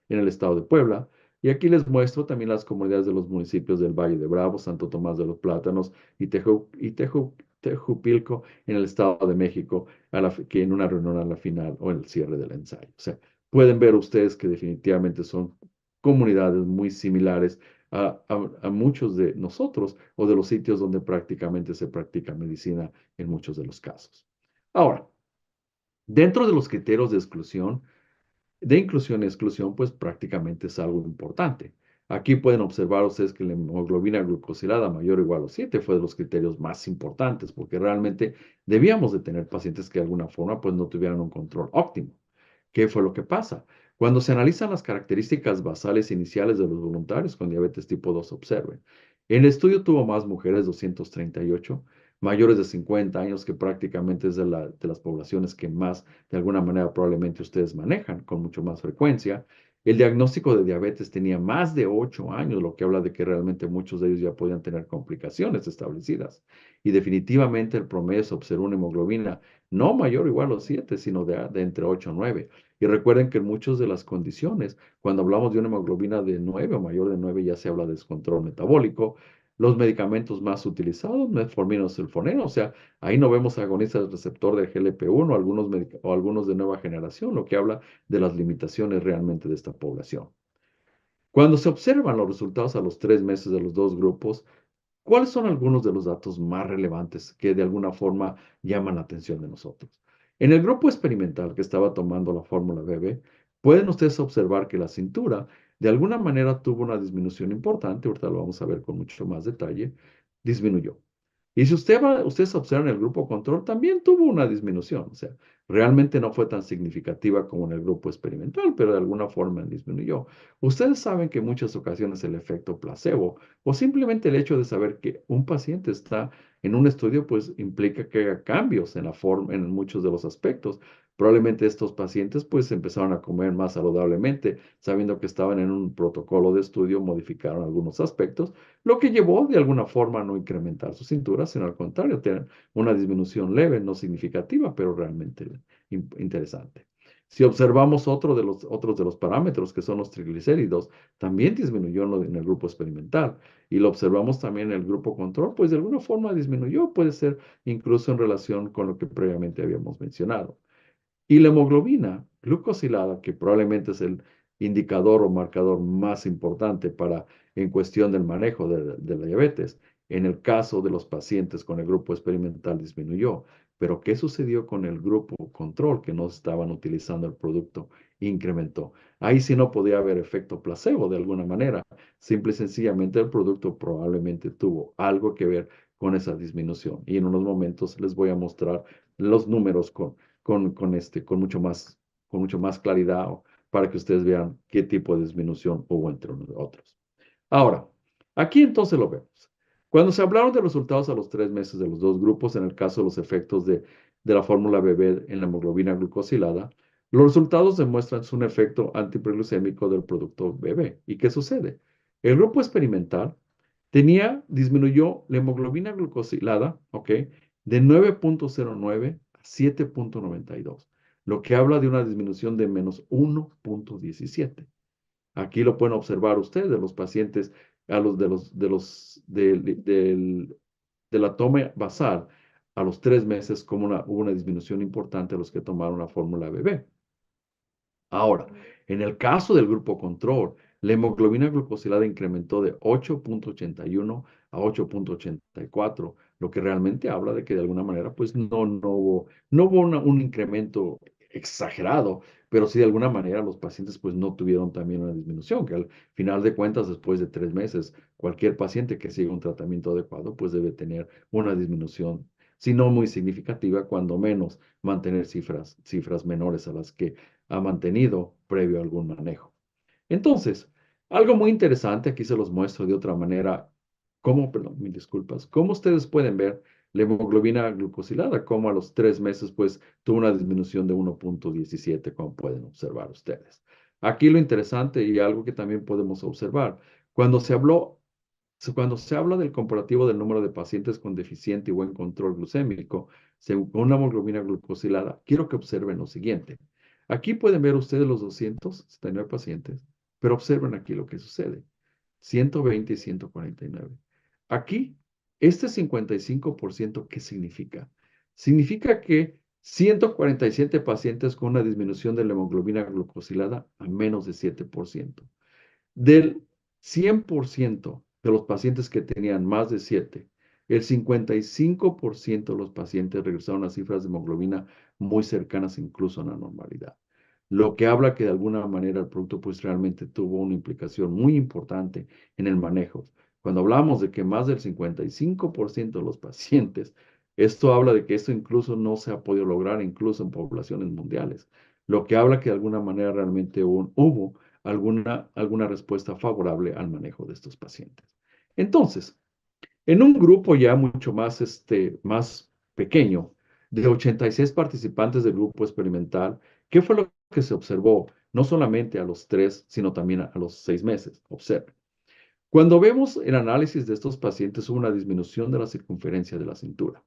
en el estado de Puebla. Y aquí les muestro también las comunidades de los municipios del Valle de Bravo, Santo Tomás de los Plátanos y Tejupilco en el Estado de México, que en una reunión a la final o en el cierre del ensayo. O sea, pueden ver ustedes que definitivamente son comunidades muy similares a muchos de nosotros o de los sitios donde prácticamente se practica medicina en muchos de los casos. Ahora, dentro de los criterios de inclusión y exclusión, pues prácticamente es algo importante. Aquí pueden observar ustedes que la hemoglobina glucosilada mayor o igual a 7 fue de los criterios más importantes, porque realmente debíamos de tener pacientes que de alguna forma pues no tuvieran un control óptimo. ¿Qué fue lo que pasa? Cuando se analizan las características basales iniciales de los voluntarios con diabetes tipo 2, observen. El estudio tuvo más mujeres, 238, mayores de 50 años, que prácticamente es de las poblaciones que más, de alguna manera, probablemente ustedes manejan con mucho más frecuencia. El diagnóstico de diabetes tenía más de 8 años, lo que habla de que realmente muchos de ellos ya podían tener complicaciones establecidas. Y definitivamente el promedio se observó una hemoglobina no mayor o igual a 7, sino de entre 8 a 9. Y recuerden que en muchas de las condiciones, cuando hablamos de una hemoglobina de 9 o mayor de 9, ya se habla de descontrol metabólico. Los medicamentos más utilizados, metformina o sulfoneno, o sea, ahí no vemos agonistas del receptor de GLP-1 o algunos de nueva generación, lo que habla de las limitaciones realmente de esta población. Cuando se observan los resultados a los 3 meses de los dos grupos, ¿cuáles son algunos de los datos más relevantes que de alguna forma llaman la atención de nosotros? En el grupo experimental que estaba tomando la fórmula BB, pueden ustedes observar que la cintura de alguna manera tuvo una disminución importante, ahorita lo vamos a ver con mucho más detalle, disminuyó. Y si ustedes observan el grupo control, también tuvo una disminución, o sea, realmente no fue tan significativa como en el grupo experimental, pero de alguna forma disminuyó. Ustedes saben que en muchas ocasiones el efecto placebo o simplemente el hecho de saber que un paciente está en un estudio, pues implica que haga cambios en la forma, en muchos de los aspectos. Probablemente estos pacientes pues empezaron a comer más saludablemente, sabiendo que estaban en un protocolo de estudio, modificaron algunos aspectos, lo que llevó de alguna forma a no incrementar su cintura, sino al contrario, tener una disminución leve, no significativa, pero realmente interesante. Si observamos otros de los parámetros, que son los triglicéridos, también disminuyó en el grupo experimental y lo observamos también en el grupo control, pues de alguna forma disminuyó, puede ser incluso en relación con lo que previamente habíamos mencionado. Y la hemoglobina glucosilada, que probablemente es el indicador o marcador más importante en cuestión del manejo de la diabetes, en el caso de los pacientes con el grupo experimental disminuyó. Pero ¿qué sucedió con el grupo control que no estaban utilizando el producto? Incrementó. Ahí sí no podía haber efecto placebo de alguna manera. Simple y sencillamente el producto probablemente tuvo algo que ver con esa disminución. Y en unos momentos les voy a mostrar los números con mucho más claridad para que ustedes vean qué tipo de disminución hubo entre unos y otros. Ahora, aquí entonces lo vemos. Cuando se hablaron de resultados a los 3 meses de los dos grupos, en el caso de los efectos de la fórmula BB en la hemoglobina glucosilada, los resultados demuestran un efecto antihiperglucémico del producto BB. ¿Y qué sucede? El grupo experimental disminuyó la hemoglobina glucosilada, ¿ok? De 9,09 a 7,92, lo que habla de una disminución de menos 1,17. Aquí lo pueden observar ustedes de los pacientes a los de la toma basal a los 3 meses, como hubo una disminución importante a los que tomaron la fórmula BB. Ahora, en el caso del grupo control, la hemoglobina glucosilada incrementó de 8,81 a 8,84, lo que realmente habla de que de alguna manera, pues no hubo un incremento exagerado, pero sí de alguna manera los pacientes pues no tuvieron también una disminución, que al final de cuentas, después de 3 meses, cualquier paciente que siga un tratamiento adecuado pues debe tener una disminución, si no muy significativa, cuando menos mantener cifras menores a las que ha mantenido previo a algún manejo. Entonces, algo muy interesante, aquí se los muestro de otra manera, perdón, mil disculpas, cómo ustedes pueden ver la hemoglobina glucosilada, como a los 3 meses, pues tuvo una disminución de 1,17, como pueden observar ustedes. Aquí lo interesante y algo que también podemos observar, cuando se habló cuando se habla del comparativo del número de pacientes con deficiente y buen control glucémico, según una hemoglobina glucosilada, quiero que observen lo siguiente. Aquí pueden ver ustedes los 279 pacientes, pero observen aquí lo que sucede. 120 y 149. Aquí, este 55%, ¿qué significa? Significa que 147 pacientes con una disminución de la hemoglobina glucosilada a menos de 7%. Del 100% de los pacientes que tenían más de 7, el 55% de los pacientes regresaron a cifras de hemoglobina muy cercanas incluso a la normalidad. Lo que habla que de alguna manera el producto pues realmente tuvo una implicación muy importante en el manejo. Cuando hablamos de que más del 55% de los pacientes, esto habla de que esto incluso no se ha podido lograr incluso en poblaciones mundiales. Lo que habla que de alguna manera realmente hubo alguna respuesta favorable al manejo de estos pacientes. Entonces, en un grupo ya mucho más pequeño, de 86 participantes del grupo experimental, ¿qué fue lo que se observó? No solamente a los 3, sino también a los 6 meses. Observen. Cuando vemos el análisis de estos pacientes, hubo una disminución de la circunferencia de la cintura.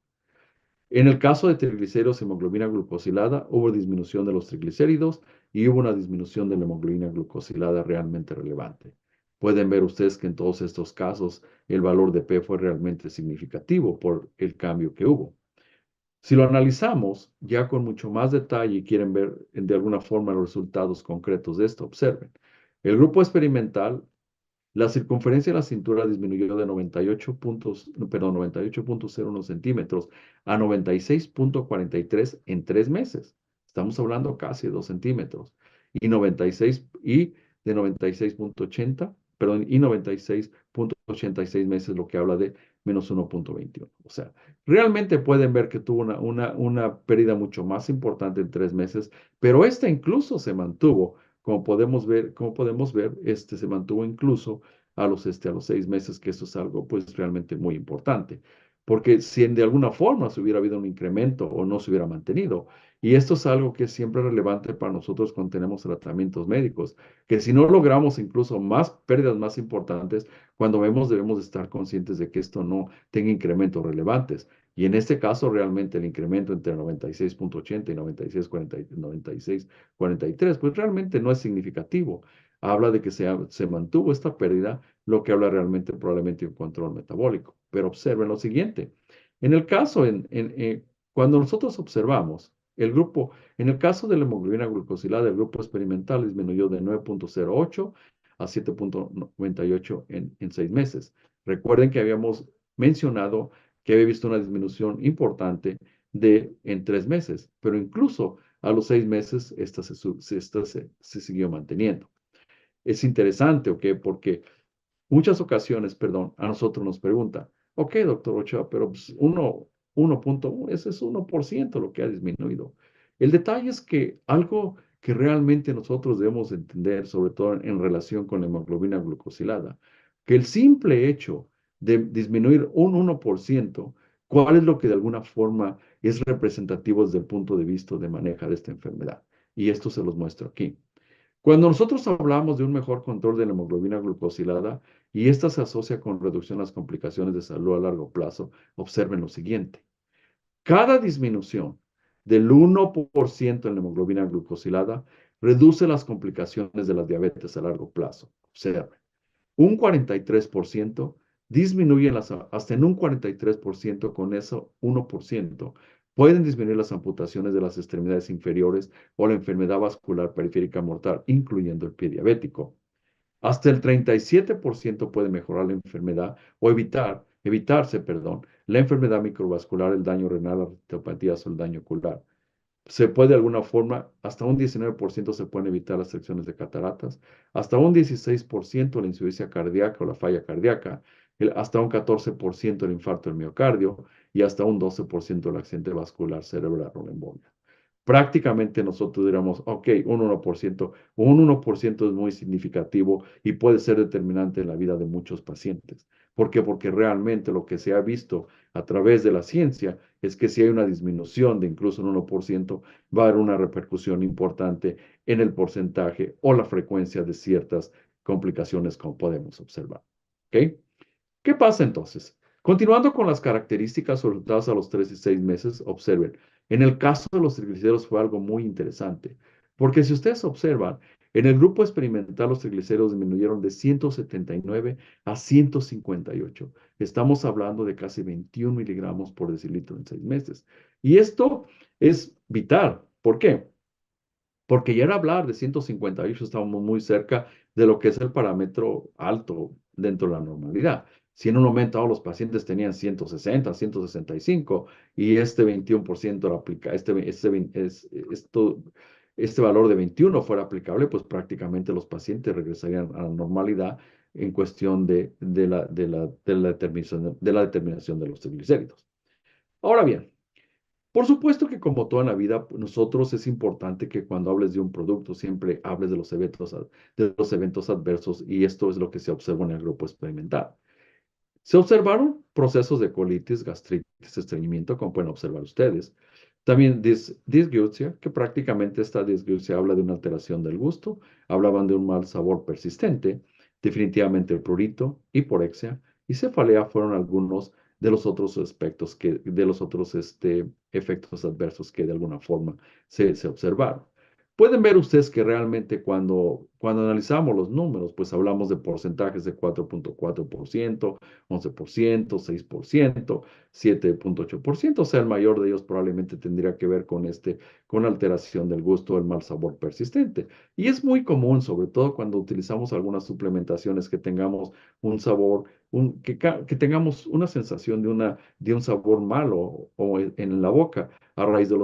En el caso de triglicéridos y hemoglobina glucosilada, hubo disminución de los triglicéridos y hubo una disminución de la hemoglobina glucosilada realmente relevante. Pueden ver ustedes que en todos estos casos el valor de P fue realmente significativo por el cambio que hubo. Si lo analizamos ya con mucho más detalle y quieren ver de alguna forma los resultados concretos de esto, observen. El grupo experimental, la circunferencia de la cintura disminuyó de 98.01 centímetros a 96.43 en 3 meses. Estamos hablando casi de 2 centímetros. Y 96 y de 96.80, perdón, y 96.86 meses, lo que habla de menos 1.21. O sea, realmente pueden ver que tuvo una pérdida mucho más importante en 3 meses, pero esta incluso se mantuvo. Como podemos ver, se mantuvo incluso a los 6 meses, que esto es algo pues realmente muy importante. Porque si de alguna forma se hubiera habido un incremento o no se hubiera mantenido, y esto es algo que es siempre relevante para nosotros cuando tenemos tratamientos médicos, que si no logramos incluso más pérdidas más importantes, cuando vemos debemos estar conscientes de que esto no tenga incrementos relevantes. Y en este caso, realmente el incremento entre 96.80 y 96.43, pues realmente no es significativo. Habla de que se mantuvo esta pérdida, lo que habla realmente probablemente de un control metabólico. Pero observen lo siguiente. En el caso, cuando nosotros observamos el grupo, en el caso de la hemoglobina glucosilada, el grupo experimental disminuyó de 9.08 a 7.98 en 6 meses. Recuerden que habíamos mencionado que había visto una disminución importante en 3 meses, pero incluso a los 6 meses esta se siguió manteniendo. Es interesante, ¿ok? Porque muchas ocasiones, perdón, a nosotros nos preguntan, ok, doctor Ochoa, pero pues 1.1, ese es 1% lo que ha disminuido. El detalle es que algo que realmente nosotros debemos entender, sobre todo en relación con la hemoglobina glucosilada, que el simple hecho de disminuir un 1%, ¿cuál es lo que de alguna forma es representativo desde el punto de vista de manejo de esta enfermedad? Y esto se los muestro aquí. Cuando nosotros hablamos de un mejor control de la hemoglobina glucosilada y esta se asocia con reducción de las complicaciones de salud a largo plazo, observen lo siguiente. Cada disminución del 1% en la hemoglobina glucosilada reduce las complicaciones de la diabetes a largo plazo. Observen. Un 43% disminuye hasta en un 43% con eso 1%. Pueden disminuir las amputaciones de las extremidades inferiores o la enfermedad vascular periférica mortal, incluyendo el pie diabético. Hasta el 37% puede mejorar la enfermedad o evitarse, perdón, la enfermedad microvascular, el daño renal, las retinopatías o el daño ocular. Se puede de alguna forma, hasta un 19% se pueden evitar las secciones de cataratas, hasta un 16% la insuficiencia cardíaca o la falla cardíaca, hasta un 14% el infarto del miocardio y hasta un 12% el accidente vascular cerebral o la embolia. Prácticamente nosotros diríamos, ok, un 1% es muy significativo y puede ser determinante en la vida de muchos pacientes. ¿Por qué? Porque realmente lo que se ha visto a través de la ciencia es que si hay una disminución de incluso un 1%, va a haber una repercusión importante en el porcentaje o la frecuencia de ciertas complicaciones como podemos observar. ¿Ok? ¿Qué pasa entonces? Continuando con las características resultadas a los 3 y 6 meses, observen, en el caso de los triglicéridos fue algo muy interesante, porque si ustedes observan, en el grupo experimental los triglicéridos disminuyeron de 179 a 158. Estamos hablando de casi 21 miligramos por decilitro en 6 meses. Y esto es vital. ¿Por qué? Porque ya era hablar de 158, estábamos muy cerca de lo que es el parámetro alto dentro de la normalidad. Si en un momento todos los pacientes tenían 160, 165 y este 21% era este valor de 21 fuera aplicable, pues prácticamente los pacientes regresarían a la normalidad en cuestión de la determinación de los triglicéridos. Ahora bien, por supuesto que como toda la vida, nosotros es importante que cuando hables de un producto siempre hables de los eventos adversos y esto es lo que se observó en el grupo experimental. Se observaron procesos de colitis, gastritis, estreñimiento, como pueden observar ustedes. También disgeusia, que prácticamente esta disgeusia habla de una alteración del gusto, hablaban de un mal sabor persistente, definitivamente el prurito, hiporexia y cefalea fueron algunos de los otros efectos adversos que de alguna forma se observaron. pueden ver ustedes que realmente cuando analizamos los números, pues hablamos de porcentajes de 4.4%, 11%, 6%, 7.8%. O sea, el mayor de ellos probablemente tendría que ver con alteración del gusto o el mal sabor persistente. Y es muy común, sobre todo cuando utilizamos algunas suplementaciones, que tengamos un sabor, que tengamos una sensación de un sabor malo o en la boca a raíz de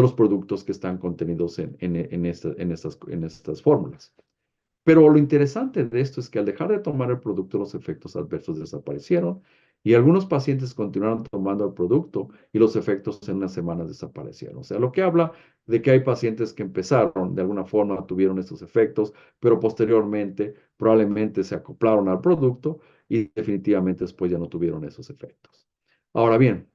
los productos que están contenidos en estas fórmulas. Pero lo interesante de esto es que al dejar de tomar el producto, los efectos adversos desaparecieron y algunos pacientes continuaron tomando el producto y los efectos en unas semanas desaparecieron. O sea, lo que habla de que hay pacientes que empezaron, de alguna forma tuvieron estos efectos, pero posteriormente probablemente se acoplaron al producto y definitivamente después ya no tuvieron esos efectos. Ahora bien,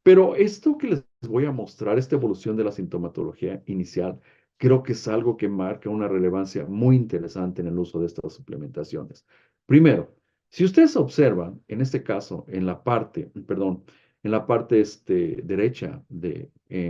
pero esto que les voy a mostrar, esta evolución de la sintomatología inicial, creo que es algo que marca una relevancia muy interesante en el uso de estas suplementaciones. Primero, si ustedes observan, en este caso, en la parte derecha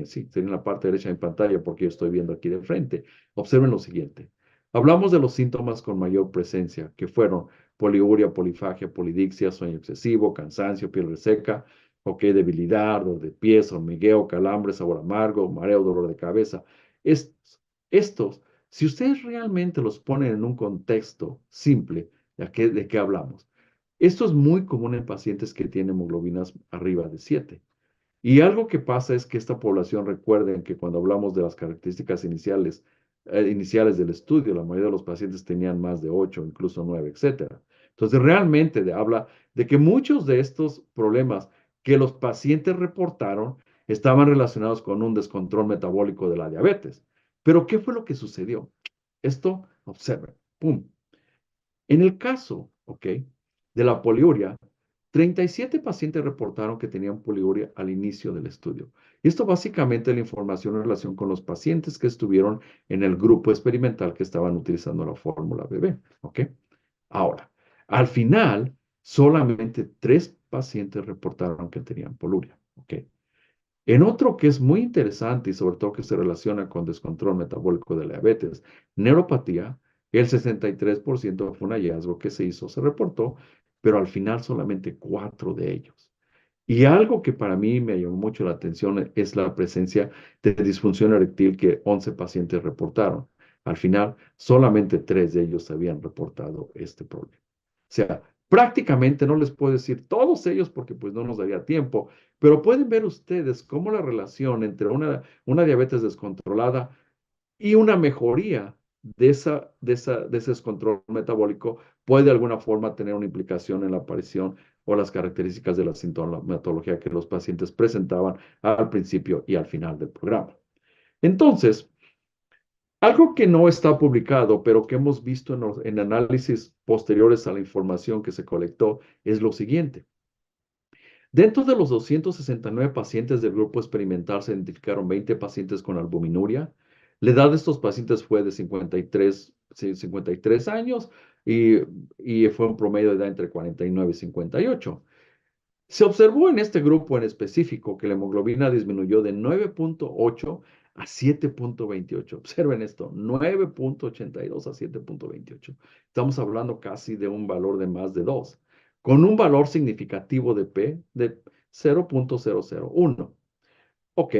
sí, sería en la parte derecha de pantalla, porque yo estoy viendo aquí de frente, observen lo siguiente. Hablamos de los síntomas con mayor presencia, que fueron poliuria, polifagia, polidixia, sueño excesivo, cansancio, piel reseca, ok, debilidad, dolor de pies, hormigueo, calambre, sabor amargo, mareo, dolor de cabeza. Estos, si ustedes realmente los ponen en un contexto simple, ¿de qué hablamos? Esto es muy común en pacientes que tienen hemoglobinas arriba de 7. Y algo que pasa es que esta población, recuerden que cuando hablamos de las características iniciales del estudio, la mayoría de los pacientes tenían más de 8, incluso 9, etcétera. Entonces, realmente habla de que muchos de estos problemas que los pacientes reportaron estaban relacionados con un descontrol metabólico de la diabetes. Pero, ¿qué fue lo que sucedió? Esto, observen, ¡pum! En el caso, ¿ok?, de la poliuria, 37 pacientes reportaron que tenían poliuria al inicio del estudio. Y esto básicamente es la información en relación con los pacientes que estuvieron en el grupo experimental que estaban utilizando la fórmula BB. ¿Ok? Ahora, al final, solamente 3 pacientes reportaron que tenían poliuria. ¿Ok? En otro que es muy interesante y sobre todo que se relaciona con descontrol metabólico de la diabetes, neuropatía, el 63% fue un hallazgo que se reportó, pero al final solamente 4 de ellos. Y algo que para mí me llamó mucho la atención es la presencia de disfunción eréctil que 11 pacientes reportaron. Al final, solamente 3 de ellos habían reportado este problema. O sea, prácticamente no les puedo decir todos ellos porque pues no nos daría tiempo, pero pueden ver ustedes cómo la relación entre una diabetes descontrolada y una mejoría de ese descontrol metabólico puede de alguna forma tener una implicación en la aparición o las características de la sintomatología que los pacientes presentaban al principio y al final del programa. Entonces, algo que no está publicado, pero que hemos visto en análisis posteriores a la información que se colectó, es lo siguiente. Dentro de los 269 pacientes del grupo experimental se identificaron 20 pacientes con albuminuria. La edad de estos pacientes fue de 53 años y fue un promedio de edad entre 49 y 58. Se observó en este grupo en específico que la hemoglobina disminuyó de 9.8 a 7.28. Observen esto, 9.82 a 7.28. Estamos hablando casi de un valor de más de 2, con un valor significativo de P de 0.001. Ok,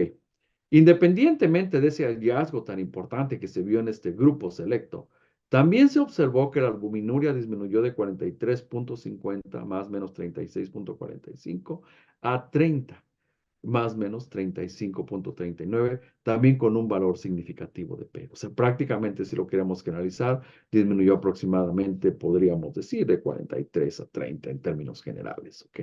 independientemente de ese hallazgo tan importante que se vio en este grupo selecto, también se observó que la albuminuria disminuyó de 43.50 más menos 36.45 a 30 más menos 35.39, también con un valor significativo de P. O sea, prácticamente si lo queremos generalizar, disminuyó aproximadamente, podríamos decir, de 43 a 30 en términos generales. ¿Ok?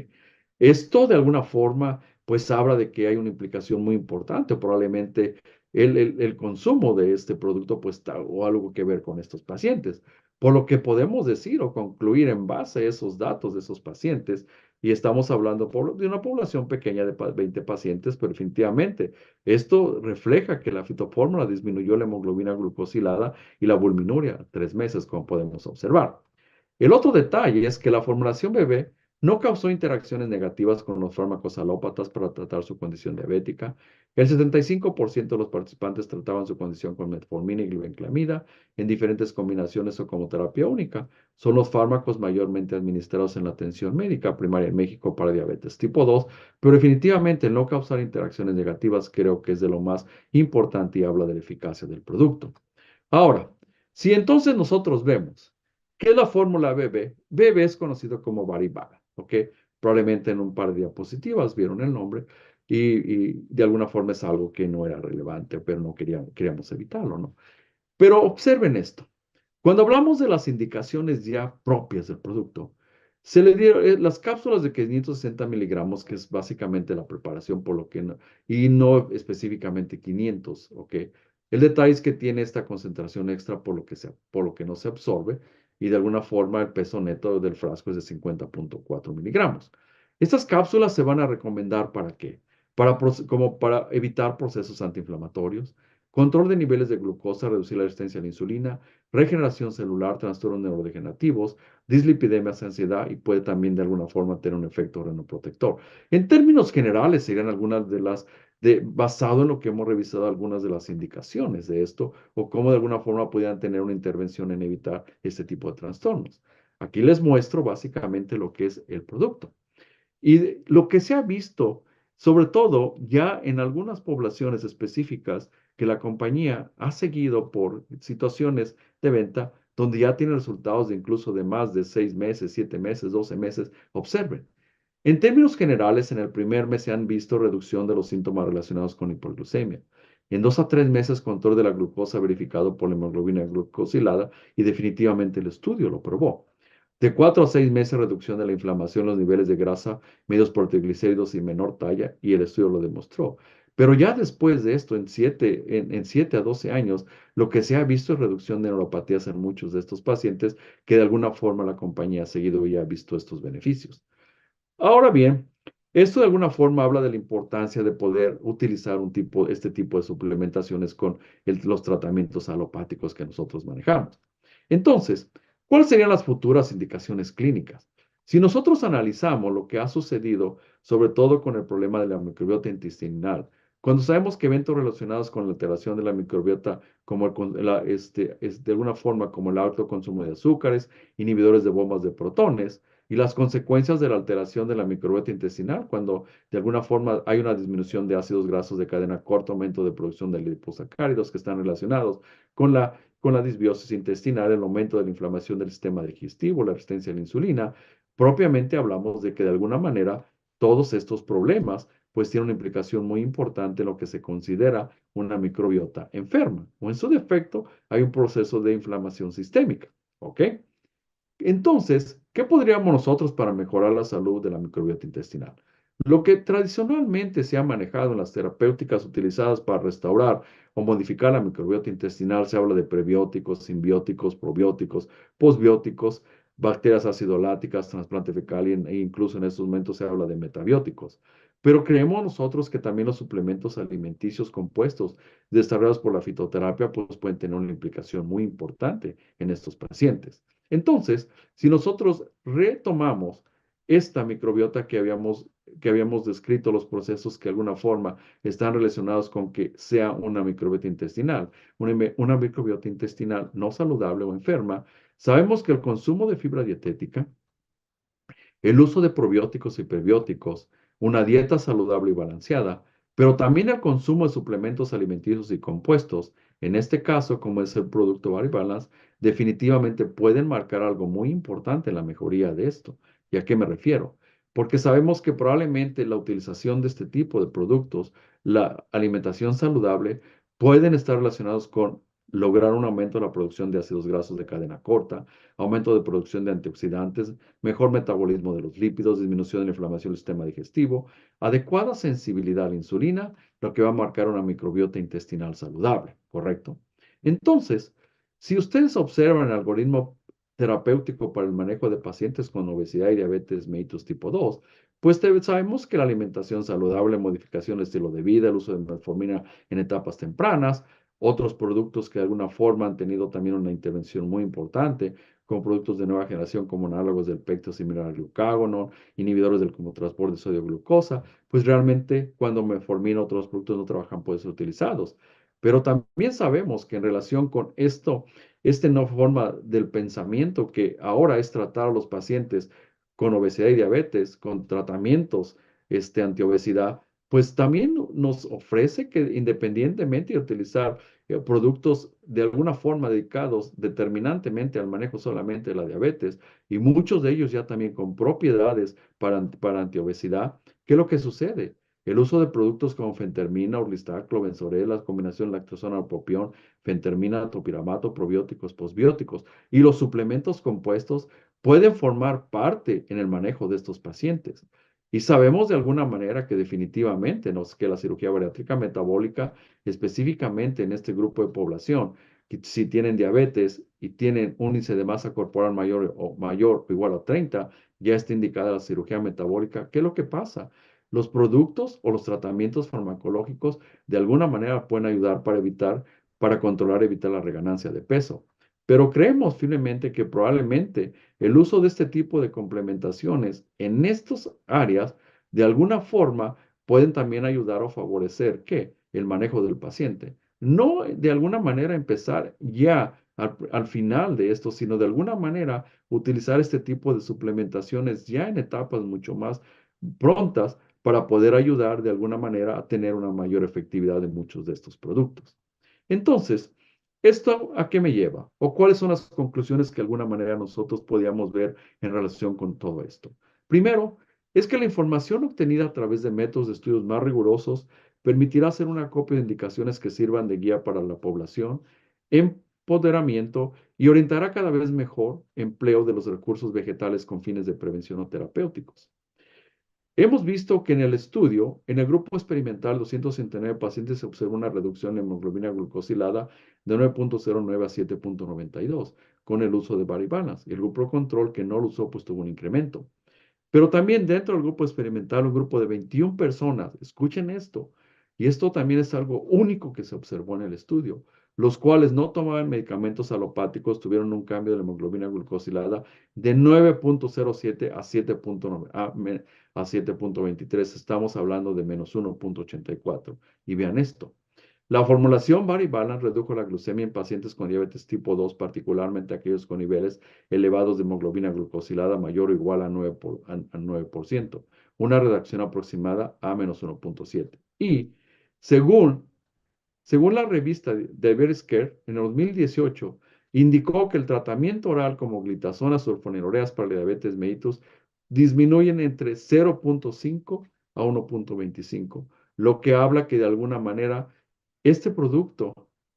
Esto de alguna forma pues habla de que hay una implicación muy importante, probablemente el consumo de este producto pues o algo que ver con estos pacientes. Por lo que podemos decir o concluir en base a esos datos de esos pacientes, y estamos hablando de una población pequeña de 20 pacientes, pero definitivamente esto refleja que la fitofórmula disminuyó la hemoglobina glucosilada y la bulminuria 3 meses, como podemos observar. El otro detalle es que la formulación bebé No causó interacciones negativas con los fármacos alópatas para tratar su condición diabética. El 75% de los participantes trataban su condición con metformina y glibenclamida en diferentes combinaciones o como terapia única. Son los fármacos mayormente administrados en la atención médica primaria en México para diabetes tipo 2, pero definitivamente el no causar interacciones negativas creo que es de lo más importante y habla de la eficacia del producto. Ahora, si entonces nosotros vemos ¿qué es la fórmula BB? BB es conocido como Varivaga, ¿ok? Probablemente en un par de diapositivas vieron el nombre y de alguna forma es algo que no era relevante, pero no queríamos evitarlo, ¿no? Pero observen esto. Cuando hablamos de las indicaciones ya propias del producto, se le dieron las cápsulas de 560 miligramos, que es básicamente la preparación por lo que no, y no específicamente 500, ¿ok? El detalle es que tiene esta concentración extra por lo que no se absorbe y de alguna forma el peso neto del frasco es de 50,4 miligramos. Estas cápsulas se van a recomendar ¿para qué? Como para evitar procesos antiinflamatorios, control de niveles de glucosa, reducir la resistencia a la insulina, regeneración celular, trastornos neurodegenerativos, dislipidemias, ansiedad y puede también de alguna forma tener un efecto renoprotector. En términos generales, serían algunas de basado en lo que hemos revisado, algunas de las indicaciones de esto o cómo de alguna forma pudieran tener una intervención en evitar este tipo de trastornos. Aquí les muestro básicamente lo que es el producto. Y lo que se ha visto, sobre todo ya en algunas poblaciones específicas, que la compañía ha seguido por situaciones de venta donde ya tiene resultados de incluso de más de 6 meses, 7 meses, 12 meses. Observen. En términos generales, en el primer mes se han visto reducción de los síntomas relacionados con hipoglucemia. En 2 a 3 meses, control de la glucosa verificado por la hemoglobina glucosilada y definitivamente el estudio lo probó. De 4 a 6 meses, reducción de la inflamación, los niveles de grasa, medios por triglicéridos y menor talla, y el estudio lo demostró. Pero ya después de esto, en 7 a 12 años, lo que se ha visto es reducción de neuropatías en muchos de estos pacientes que de alguna forma la compañía ha seguido y ha visto estos beneficios. Ahora bien, esto de alguna forma habla de la importancia de poder utilizar este tipo de suplementaciones con los tratamientos alopáticos que nosotros manejamos. Entonces, ¿cuáles serían las futuras indicaciones clínicas? Si nosotros analizamos lo que ha sucedido, sobre todo con el problema de la microbiota intestinal, cuando sabemos que eventos relacionados con la alteración de la microbiota, como de alguna forma como el alto consumo de azúcares, inhibidores de bombas de protones, y las consecuencias de la alteración de la microbiota intestinal, cuando de alguna forma hay una disminución de ácidos grasos de cadena corta, aumento de producción de liposacáridos que están relacionados con la disbiosis intestinal, el aumento de la inflamación del sistema digestivo, la resistencia a la insulina, propiamente hablamos de que de alguna manera todos estos problemas pues tienen una implicación muy importante en lo que se considera una microbiota enferma o en su defecto hay un proceso de inflamación sistémica, ¿ok? Entonces, ¿qué podríamos nosotros para mejorar la salud de la microbiota intestinal? Lo que tradicionalmente se ha manejado en las terapéuticas utilizadas para restaurar o modificar la microbiota intestinal, se habla de prebióticos, simbióticos, probióticos, posbióticos, bacterias acidoláticas, trasplante fecal e incluso en estos momentos se habla de metabióticos. Pero creemos nosotros que también los suplementos alimenticios compuestos desarrollados por la fitoterapia pues, pueden tener una implicación muy importante en estos pacientes. Entonces, si nosotros retomamos esta microbiota que habíamos descrito, los procesos que de alguna forma están relacionados con que sea una microbiota intestinal, una microbiota intestinal no saludable o enferma, sabemos que el consumo de fibra dietética, el uso de probióticos y prebióticos, una dieta saludable y balanceada, pero también el consumo de suplementos alimenticios y compuestos, en este caso como es el producto Body Balance, definitivamente pueden marcar algo muy importante en la mejoría de esto. ¿Y a qué me refiero? Porque sabemos que probablemente la utilización de este tipo de productos, la alimentación saludable, pueden estar relacionados con lograr un aumento de la producción de ácidos grasos de cadena corta, aumento de producción de antioxidantes, mejor metabolismo de los lípidos, disminución de la inflamación del sistema digestivo, adecuada sensibilidad a la insulina, lo que va a marcar una microbiota intestinal saludable, ¿correcto? Entonces, si ustedes observan el algoritmo terapéutico para el manejo de pacientes con obesidad y diabetes mellitus tipo 2, pues sabemos que la alimentación saludable, modificación del estilo de vida, el uso de metformina en etapas tempranas, otros productos que de alguna forma han tenido también una intervención muy importante, con productos de nueva generación como análogos del pecto similar al glucágono, inhibidores del transporte de sodio-glucosa, pues realmente cuando metformina otros productos no trabajan, pueden ser utilizados. Pero también sabemos que en relación con esto, esta nueva forma del pensamiento que ahora es tratar a los pacientes con obesidad y diabetes, con tratamientos antiobesidad, pues también nos ofrece que independientemente de utilizar productos de alguna forma dedicados determinantemente al manejo solamente de la diabetes, y muchos de ellos ya también con propiedades para antiobesidad, ¿qué es lo que sucede? El uso de productos como fentermina, orlistat, clobensorel, la combinación lactosana, propión, fentermina, topiramato, probióticos, posbióticos y los suplementos compuestos pueden formar parte en el manejo de estos pacientes. Y sabemos de alguna manera que definitivamente que la cirugía bariátrica metabólica, específicamente en este grupo de población, que si tienen diabetes y tienen un índice de masa corporal mayor o igual a 30, ya está indicada la cirugía metabólica. ¿Qué es lo que pasa? Los productos o los tratamientos farmacológicos de alguna manera pueden ayudar para controlar, evitar la reganancia de peso. Pero creemos firmemente que probablemente el uso de este tipo de complementaciones en estas áreas, de alguna forma, pueden también ayudar o favorecer ¿qué? El manejo del paciente. No de alguna manera empezar ya al final de esto, sino de alguna manera utilizar este tipo de suplementaciones ya en etapas mucho más prontas para poder ayudar de alguna manera a tener una mayor efectividad de muchos de estos productos. Entonces, ¿esto a qué me lleva? ¿O cuáles son las conclusiones que de alguna manera nosotros podíamos ver en relación con todo esto? Primero, es que la información obtenida a través de métodos de estudios más rigurosos permitirá hacer una copia de indicaciones que sirvan de guía para la población, empoderamiento y orientará cada vez mejor empleo de los recursos vegetales con fines de prevención o terapéuticos. Hemos visto que en el estudio, en el grupo experimental, 269 pacientes se observó una reducción en hemoglobina glucosilada de 9.09 a 7.92 con el uso de varibanas. Y el grupo control que no lo usó, pues tuvo un incremento. Pero también dentro del grupo experimental, un grupo de 21 personas, escuchen esto, y esto también es algo único que se observó en el estudio, los cuales no tomaban medicamentos alopáticos, tuvieron un cambio de la hemoglobina glucosilada de 9.07 a 7.9, a 7.23, estamos hablando de menos 1.84. Y vean esto. La formulación Varibalan redujo la glucemia en pacientes con diabetes tipo 2, particularmente aquellos con niveles elevados de hemoglobina glucosilada mayor o igual a 9%, una reducción aproximada a menos 1.7. Y según, según la revista Diabetes Care, en el 2018, indicó que el tratamiento oral como glitazona, sulfonilureas para la diabetes mellitus disminuyen entre 0.5 a 1.25, lo que habla que de alguna manera este producto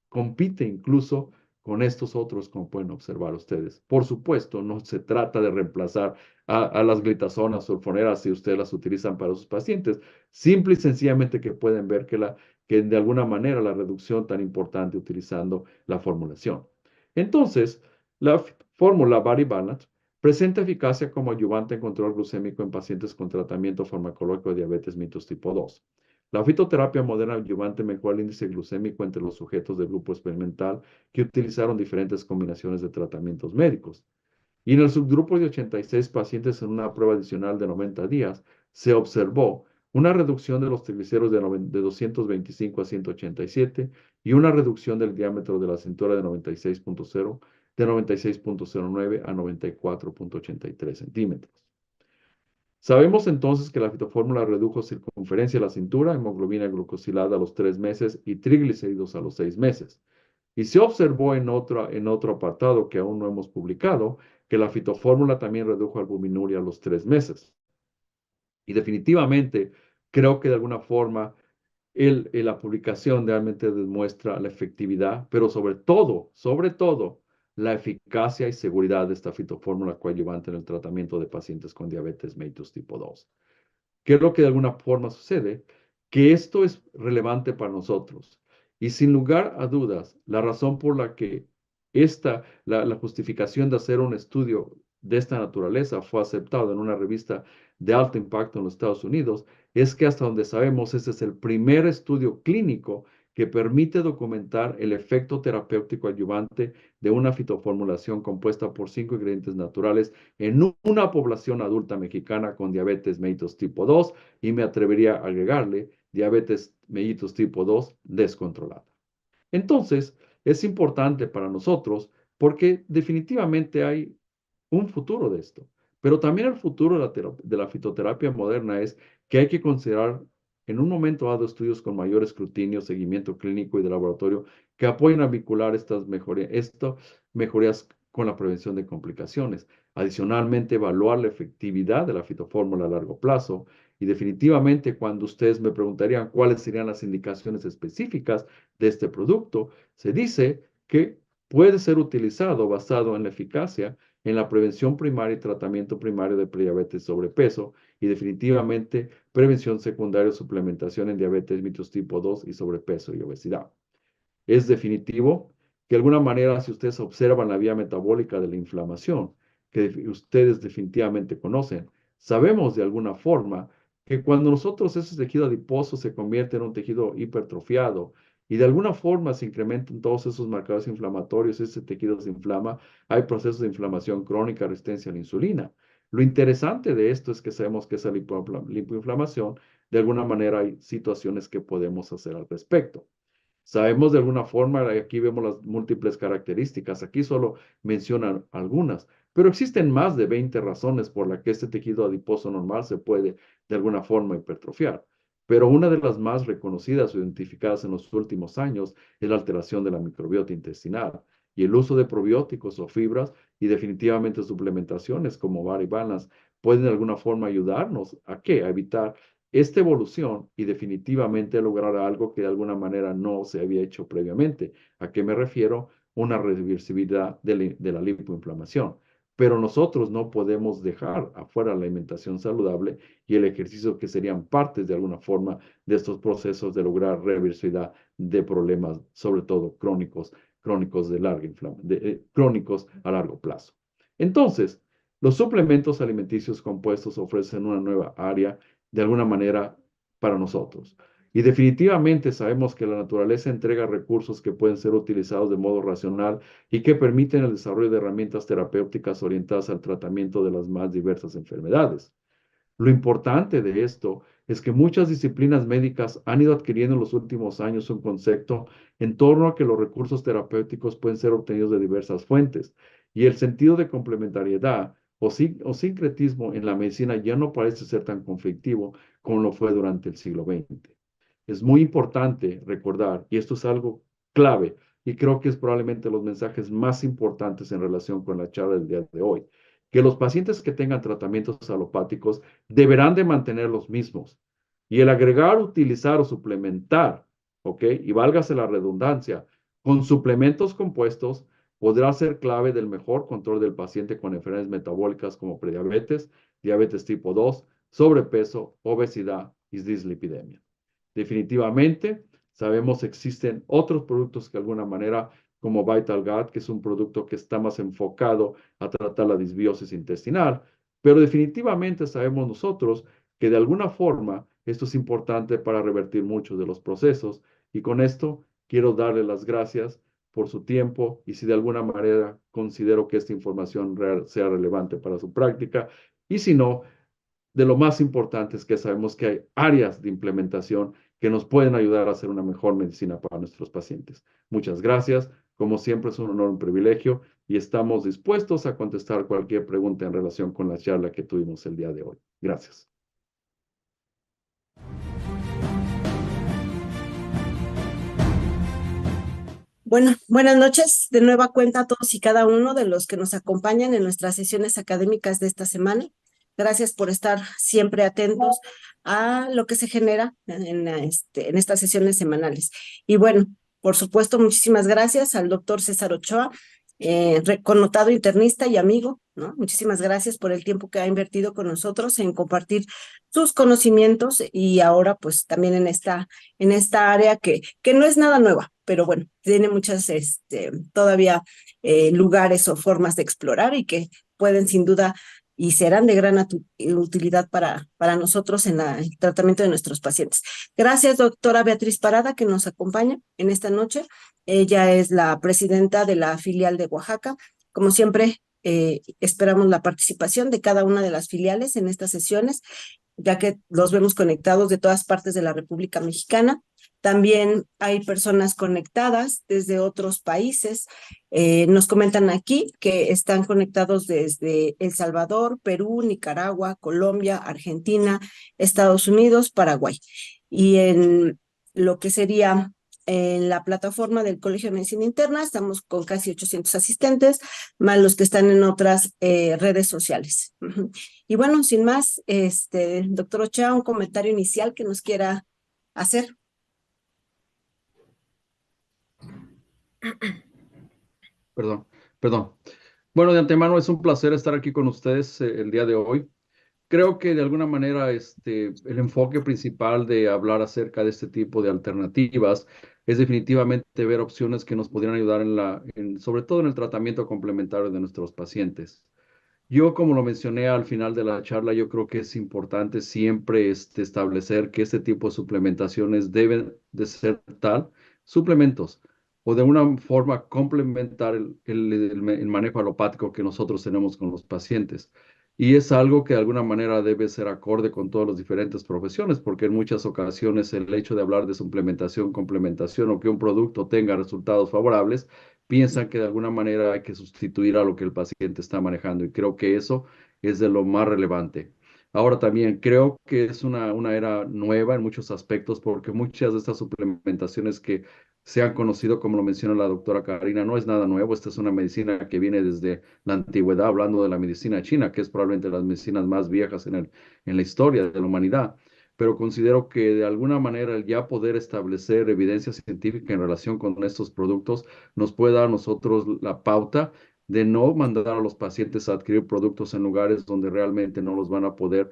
compite incluso con estos otros, como pueden observar ustedes. Por supuesto, no se trata de reemplazar a las glitazonas sulfoneras si ustedes las utilizan para sus pacientes. Simple y sencillamente que pueden ver que de alguna manera la reducción tan importante utilizando la formulación. Entonces, la fórmula Varibalant presenta eficacia como ayudante en control glucémico en pacientes con tratamiento farmacológico de diabetes mellitus tipo 2. La fitoterapia moderna ayudante mejoró el índice glucémico entre los sujetos del grupo experimental que utilizaron diferentes combinaciones de tratamientos médicos. Y en el subgrupo de 86 pacientes en una prueba adicional de 90 días, se observó una reducción de los triglicéridos de 225 a 187 y una reducción del diámetro de la cintura de 96.09 a 94.83 centímetros. Sabemos entonces que la fitofórmula redujo circunferencia de la cintura, hemoglobina glucosilada a los 3 meses y triglicéridos a los 6 meses. Y se observó en otro apartado que aún no hemos publicado, que la fitofórmula también redujo albuminuria a los 3 meses. Y definitivamente creo que de alguna forma la publicación realmente demuestra la efectividad, pero sobre todo, la eficacia y seguridad de esta fitofórmula coadyuvante en el tratamiento de pacientes con diabetes mellitus tipo 2. ¿Qué es lo que de alguna forma sucede? Que esto es relevante para nosotros. Y sin lugar a dudas, la razón por la que la justificación de hacer un estudio de esta naturaleza fue aceptado en una revista de alto impacto en los Estados Unidos es que hasta donde sabemos, este es el primer estudio clínico que permite documentar el efecto terapéutico adyuvante de una fitoformulación compuesta por 5 ingredientes naturales en una población adulta mexicana con diabetes mellitus tipo 2 y me atrevería a agregarle diabetes mellitus tipo 2 descontrolada. Entonces, es importante para nosotros porque definitivamente hay un futuro de esto. Pero también el futuro de la fitoterapia moderna es que hay que considerar en un momento dado estudios con mayor escrutinio, seguimiento clínico y de laboratorio que apoyen a vincular estas mejorías con la prevención de complicaciones. Adicionalmente, evaluar la efectividad de la fitofórmula a largo plazo. Y definitivamente, cuando ustedes me preguntarían cuáles serían las indicaciones específicas de este producto, se dice que puede ser utilizado basado en la eficacia en la prevención primaria y tratamiento primario de prediabetes y sobrepeso y definitivamente prevención secundaria o suplementación en diabetes mellitus tipo 2 y sobrepeso y obesidad. Es definitivo que de alguna manera, si ustedes observan la vía metabólica de la inflamación, que ustedes definitivamente conocen, sabemos de alguna forma que cuando nosotros ese tejido adiposo se convierte en un tejido hipertrofiado y de alguna forma se incrementan todos esos marcadores inflamatorios, ese tejido se inflama, hay procesos de inflamación crónica, resistencia a la insulina. Lo interesante de esto es que sabemos que esa lipoinflamación, de alguna manera hay situaciones que podemos hacer al respecto. Sabemos de alguna forma, aquí vemos las múltiples características, aquí solo mencionan algunas, pero existen más de 20 razones por las que este tejido adiposo normal se puede de alguna forma hipertrofiar. Pero una de las más reconocidas o identificadas en los últimos años es la alteración de la microbiota intestinal y el uso de probióticos o fibras y definitivamente suplementaciones como Body Balance pueden de alguna forma ayudarnos a ¿qué? A evitar esta evolución y definitivamente lograr algo que de alguna manera no se había hecho previamente. ¿A qué me refiero? Una reversibilidad de la lipoinflamación. Pero nosotros no podemos dejar afuera la alimentación saludable y el ejercicio que serían partes de alguna forma de estos procesos de lograr reversibilidad de problemas, sobre todo crónicos crónicos a largo plazo. Entonces, los suplementos alimenticios compuestos ofrecen una nueva área de alguna manera para nosotros. Y definitivamente sabemos que la naturaleza entrega recursos que pueden ser utilizados de modo racional y que permiten el desarrollo de herramientas terapéuticas orientadas al tratamiento de las más diversas enfermedades. Lo importante de esto es que muchas disciplinas médicas han ido adquiriendo en los últimos años un concepto en torno a que los recursos terapéuticos pueden ser obtenidos de diversas fuentes y el sentido de complementariedad o sincretismo en la medicina ya no parece ser tan conflictivo como lo fue durante el siglo XX. Es muy importante recordar, y esto es algo clave, y creo que es probablemente los mensajes más importantes en relación con la charla del día de hoy, que los pacientes que tengan tratamientos alopáticos deberán de mantener los mismos. Y el agregar, utilizar o suplementar, ¿ok? Y válgase la redundancia, con suplementos compuestos podrá ser clave del mejor control del paciente con enfermedades metabólicas como prediabetes, diabetes tipo 2, sobrepeso, obesidad y dislipidemia. Definitivamente, sabemos que existen otros productos que de alguna manera, como Vital Gut, que es un producto que está más enfocado a tratar la disbiosis intestinal, pero definitivamente sabemos nosotros que de alguna forma esto es importante para revertir muchos de los procesos y con esto quiero darle las gracias por su tiempo y si de alguna manera considero que esta información sea relevante para su práctica y si no, de lo más importante es que sabemos que hay áreas de implementación que nos pueden ayudar a hacer una mejor medicina para nuestros pacientes. Muchas gracias. Como siempre es un honor, un privilegio y estamos dispuestos a contestar cualquier pregunta en relación con la charla que tuvimos el día de hoy. Gracias. Bueno, buenas noches de nueva cuenta a todos y cada uno de los que nos acompañan en nuestras sesiones académicas de esta semana. Gracias por estar siempre atentos a lo que se genera en estas sesiones semanales. Y bueno, por supuesto, muchísimas gracias al doctor César Ochoa, connotado internista y amigo, ¿no? Muchísimas gracias por el tiempo que ha invertido con nosotros en compartir sus conocimientos y ahora pues también en esta área que no es nada nueva, pero bueno, tiene muchas todavía lugares o formas de explorar y que pueden sin duda y serán de gran utilidad para nosotros en el tratamiento de nuestros pacientes. Gracias, doctora Beatriz Parada, que nos acompaña en esta noche. Ella es la presidenta de la filial de Oaxaca. Como siempre, esperamos la participación de cada una de las filiales en estas sesiones, ya que los vemos conectados de todas partes de la República Mexicana. También hay personas conectadas desde otros países. Nos comentan aquí que están conectados desde El Salvador, Perú, Nicaragua, Colombia, Argentina, Estados Unidos, Paraguay. Y en lo que sería en la plataforma del Colegio de Medicina Interna, estamos con casi 800 asistentes, más los que están en otras redes sociales. Y bueno, sin más, doctor Ochoa, un comentario inicial que nos quiera hacer. Perdón. Bueno, de antemano es un placer estar aquí con ustedes el día de hoy. Creo que de alguna manera el enfoque principal de hablar acerca de este tipo de alternativas es definitivamente ver opciones que nos pudieran ayudar sobre todo en el tratamiento complementario de nuestros pacientes. Yo, como lo mencioné al final de la charla, yo creo que es importante siempre establecer que este tipo de suplementaciones deben de ser suplementos, o de una forma complementar el manejo alopático que nosotros tenemos con los pacientes. Y es algo que de alguna manera debe ser acorde con todas las diferentes profesiones, porque en muchas ocasiones el hecho de hablar de suplementación, complementación o que un producto tenga resultados favorables, piensan que de alguna manera hay que sustituir a lo que el paciente está manejando, y creo que eso es de lo más relevante. Ahora también creo que es una era nueva en muchos aspectos, porque muchas de estas suplementaciones que se han conocido, como lo menciona la doctora Karina, no es nada nuevo. Esta es una medicina que viene desde la antigüedad, hablando de la medicina china, que es probablemente de las medicinas más viejas en la historia de la humanidad. Pero considero que de alguna manera el ya poder establecer evidencia científica en relación con estos productos nos puede dar a nosotros la pauta de no mandar a los pacientes a adquirir productos en lugares donde realmente no van a poder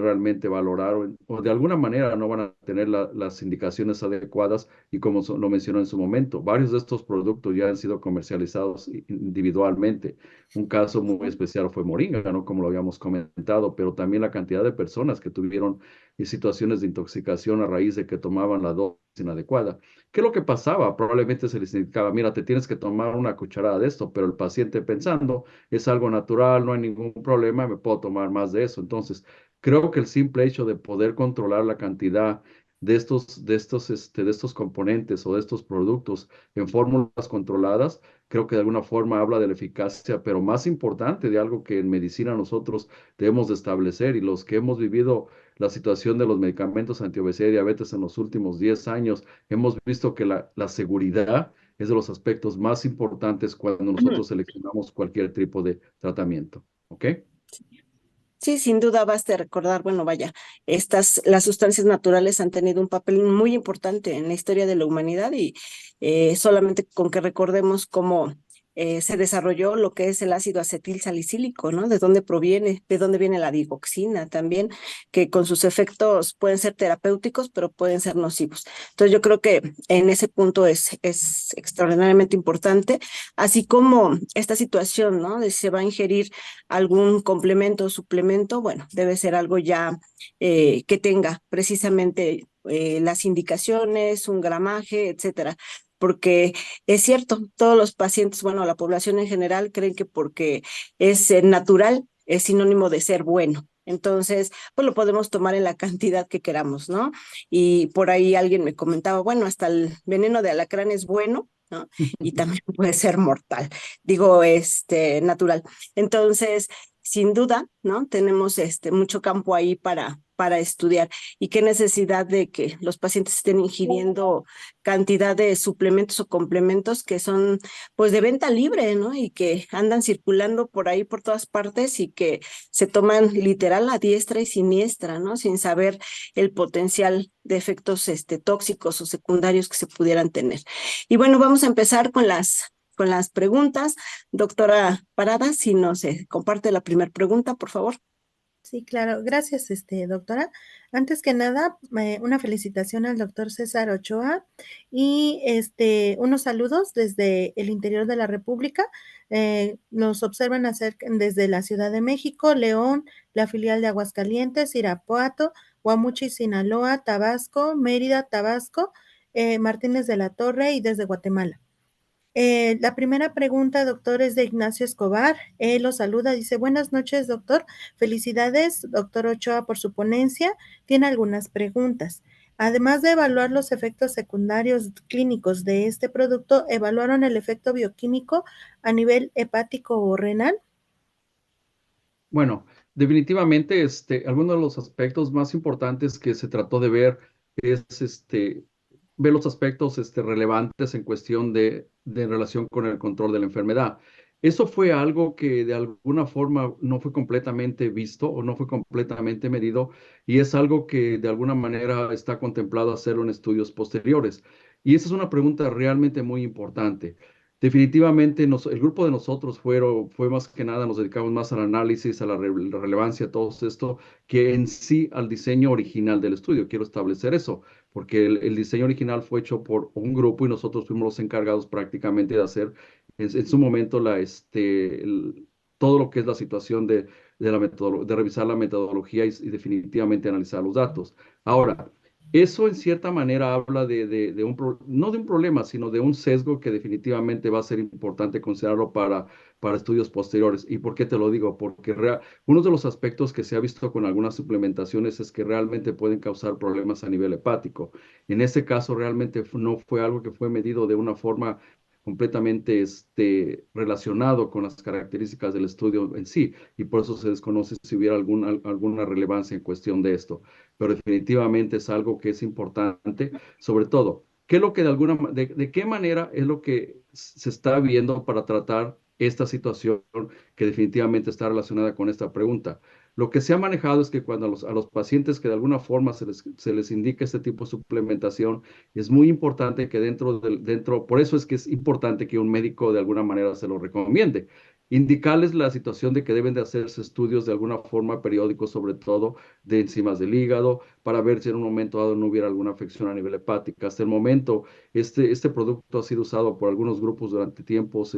realmente valorar, o de alguna manera no van a tener las indicaciones adecuadas. Y como lo mencionó en su momento, varios de estos productos ya han sido comercializados individualmente. Un caso muy especial fue Moringa, ¿no? Como lo habíamos comentado, pero también la cantidad de personas que tuvieron situaciones de intoxicación a raíz de que tomaban la dosis inadecuada. ¿Qué es lo que pasaba? Probablemente se les indicaba, mira, te tienes que tomar una cucharada de esto, pero el paciente pensando, es algo natural, no hay ningún problema, me puedo tomar más de eso. Entonces, creo que el simple hecho de poder controlar la cantidad de estos componentes o de estos productos en fórmulas controladas, creo que de alguna forma habla de la eficacia, pero más importante, de algo que en medicina nosotros debemos de establecer, y los que hemos vivido la situación de los medicamentos antiobesidad y diabetes en los últimos 10 años, hemos visto que la seguridad es de los aspectos más importantes cuando nosotros seleccionamos cualquier tipo de tratamiento. ¿Ok? Sí, sin duda basta recordar, bueno, vaya, las sustancias naturales han tenido un papel muy importante en la historia de la humanidad y solamente con que recordemos cómo se desarrolló lo que es el ácido acetil salicílico, ¿no? De dónde proviene, de dónde viene la digoxina también, que con sus efectos pueden ser terapéuticos, pero pueden ser nocivos. Entonces yo creo que en ese punto es extraordinariamente importante, así como esta situación, ¿no? De si se va a ingerir algún complemento o suplemento, bueno, debe ser algo ya que tenga precisamente las indicaciones, un gramaje, etcétera. Porque es cierto, todos los pacientes, bueno, la población en general creen que porque es natural es sinónimo de ser bueno. Entonces, pues lo podemos tomar en la cantidad que queramos, ¿no? Y por ahí alguien me comentaba, bueno, hasta el veneno de alacrán es bueno, ¿no? Y también puede ser mortal, digo, natural. Entonces, sin duda, ¿no? Tenemos mucho campo ahí para estudiar, y qué necesidad de que los pacientes estén ingiriendo cantidad de suplementos o complementos que son pues de venta libre, ¿no? Y que andan circulando por ahí por todas partes y que se toman literal a diestra y siniestra, ¿no? Sin saber el potencial de efectos tóxicos o secundarios que se pudieran tener. Y bueno, vamos a empezar con las preguntas. Doctora Parada, si nos comparte la primera pregunta, por favor. Sí, claro. Gracias, doctora. Antes que nada, una felicitación al doctor César Ochoa y unos saludos desde el interior de la República. Nos observan desde la Ciudad de México, León, la filial de Aguascalientes, Irapuato, Guamuchi, Sinaloa, Tabasco, Mérida, Tabasco, Martínez de la Torre y desde Guatemala. La primera pregunta, doctor, es de Ignacio Escobar. Él lo saluda, dice, buenas noches, doctor. Felicidades, doctor Ochoa, por su ponencia. Tiene algunas preguntas. Además de evaluar los efectos secundarios clínicos de este producto, ¿evaluaron el efecto bioquímico a nivel hepático o renal? Bueno, definitivamente, algunos de los aspectos más importantes que se trató de ver es, ver los aspectos, relevantes en cuestión de relación con el control de la enfermedad. Eso fue algo que de alguna forma no fue completamente visto o no fue completamente medido y es algo que de alguna manera está contemplado hacerlo en estudios posteriores. Y esa es una pregunta realmente muy importante. Definitivamente el grupo de nosotros fue más que nada, nos dedicamos más al análisis, a la relevancia de todo esto, que en sí al diseño original del estudio. Quiero establecer eso, porque el diseño original fue hecho por un grupo y nosotros fuimos los encargados prácticamente de hacer en su momento todo lo que es la situación de revisar la metodología y definitivamente analizar los datos. Ahora, eso en cierta manera habla no de un problema, sino de un sesgo que definitivamente va a ser importante considerarlo para estudios posteriores. ¿Y por qué te lo digo? Porque uno de los aspectos que se ha visto con algunas suplementaciones es que realmente pueden causar problemas a nivel hepático. En este caso, realmente no fue algo que fue medido de una forma completamente relacionado con las características del estudio en sí, y por eso se desconoce si hubiera alguna relevancia en cuestión de esto, pero definitivamente es algo que es importante, sobre todo, ¿qué es lo que de qué manera es lo que se está viendo para tratar esta situación que definitivamente está relacionada con esta pregunta? Lo que se ha manejado es que cuando a los pacientes que de alguna forma se les indica este tipo de suplementación, es muy importante que por eso es que es importante que un médico de alguna manera se lo recomiende. Indicarles la situación de que deben de hacerse estudios de alguna forma periódicos, sobre todo de enzimas del hígado, para ver si en un momento dado no hubiera alguna afección a nivel hepático. Hasta el momento, este producto ha sido usado por algunos grupos durante tiempos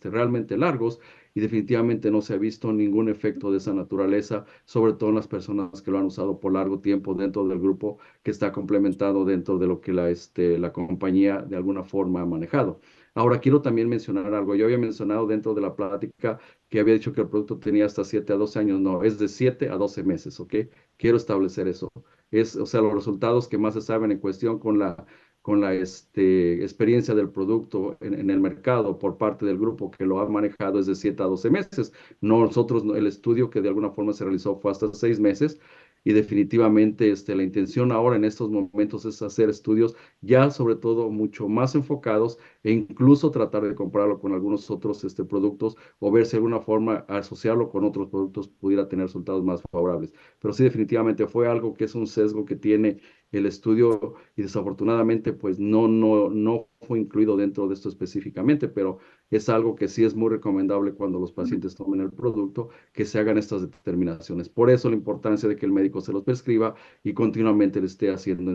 realmente largos y definitivamente no se ha visto ningún efecto de esa naturaleza, sobre todo en las personas que lo han usado por largo tiempo dentro del grupo que está complementado dentro de lo que la compañía de alguna forma ha manejado. Ahora, quiero también mencionar algo. Yo había mencionado dentro de la plática que había dicho que el producto tenía hasta 7 a 12 años. No, es de 7 a 12 meses, ¿ok? Quiero establecer eso. O sea, los resultados que más se saben en cuestión con la experiencia del producto en el mercado por parte del grupo que lo ha manejado es de 7 a 12 meses. Nosotros, el estudio que de alguna forma se realizó fue hasta 6 meses y definitivamente la intención ahora en estos momentos es hacer estudios ya sobre todo mucho más enfocados e incluso tratar de compararlo con algunos otros productos o ver si de alguna forma asociarlo con otros productos pudiera tener resultados más favorables. Pero sí, definitivamente fue algo que es un sesgo que tiene el estudio y desafortunadamente pues no fue incluido dentro de esto específicamente, pero es algo que sí es muy recomendable cuando los pacientes tomen el producto, que se hagan estas determinaciones. Por eso la importancia de que el médico se los prescriba y continuamente le esté haciendo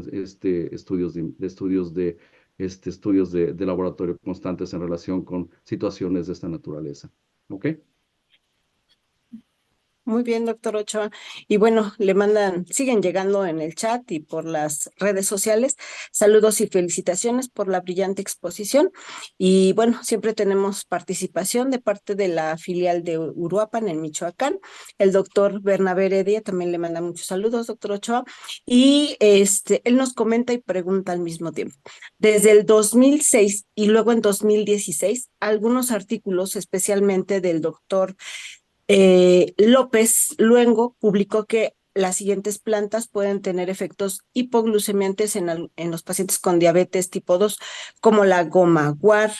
estudios de laboratorio constantes en relación con situaciones de esta naturaleza. ¿Ok? Muy bien, doctor Ochoa. Y bueno, siguen llegando en el chat y por las redes sociales. Saludos y felicitaciones por la brillante exposición. Y bueno, siempre tenemos participación de parte de la filial de Uruapan en Michoacán. El doctor Bernabé Heredia también le manda muchos saludos, doctor Ochoa. Y él nos comenta y pregunta al mismo tiempo. Desde el 2006 y luego en 2016, algunos artículos, especialmente del doctor López Luengo publicó que las siguientes plantas pueden tener efectos hipoglucemiantes en los pacientes con diabetes tipo 2, como la goma guar,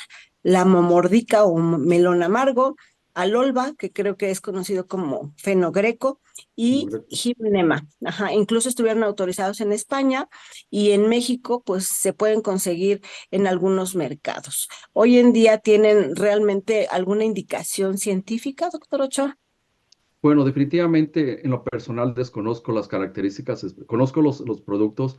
la momordica o melón amargo, alolva, que creo que es conocido como fenogreco, y gimnema. Ajá, incluso estuvieron autorizados en España y en México, pues se pueden conseguir en algunos mercados. Hoy en día, ¿tienen realmente alguna indicación científica, doctor Ochoa? Bueno, definitivamente en lo personal desconozco las características, conozco los productos,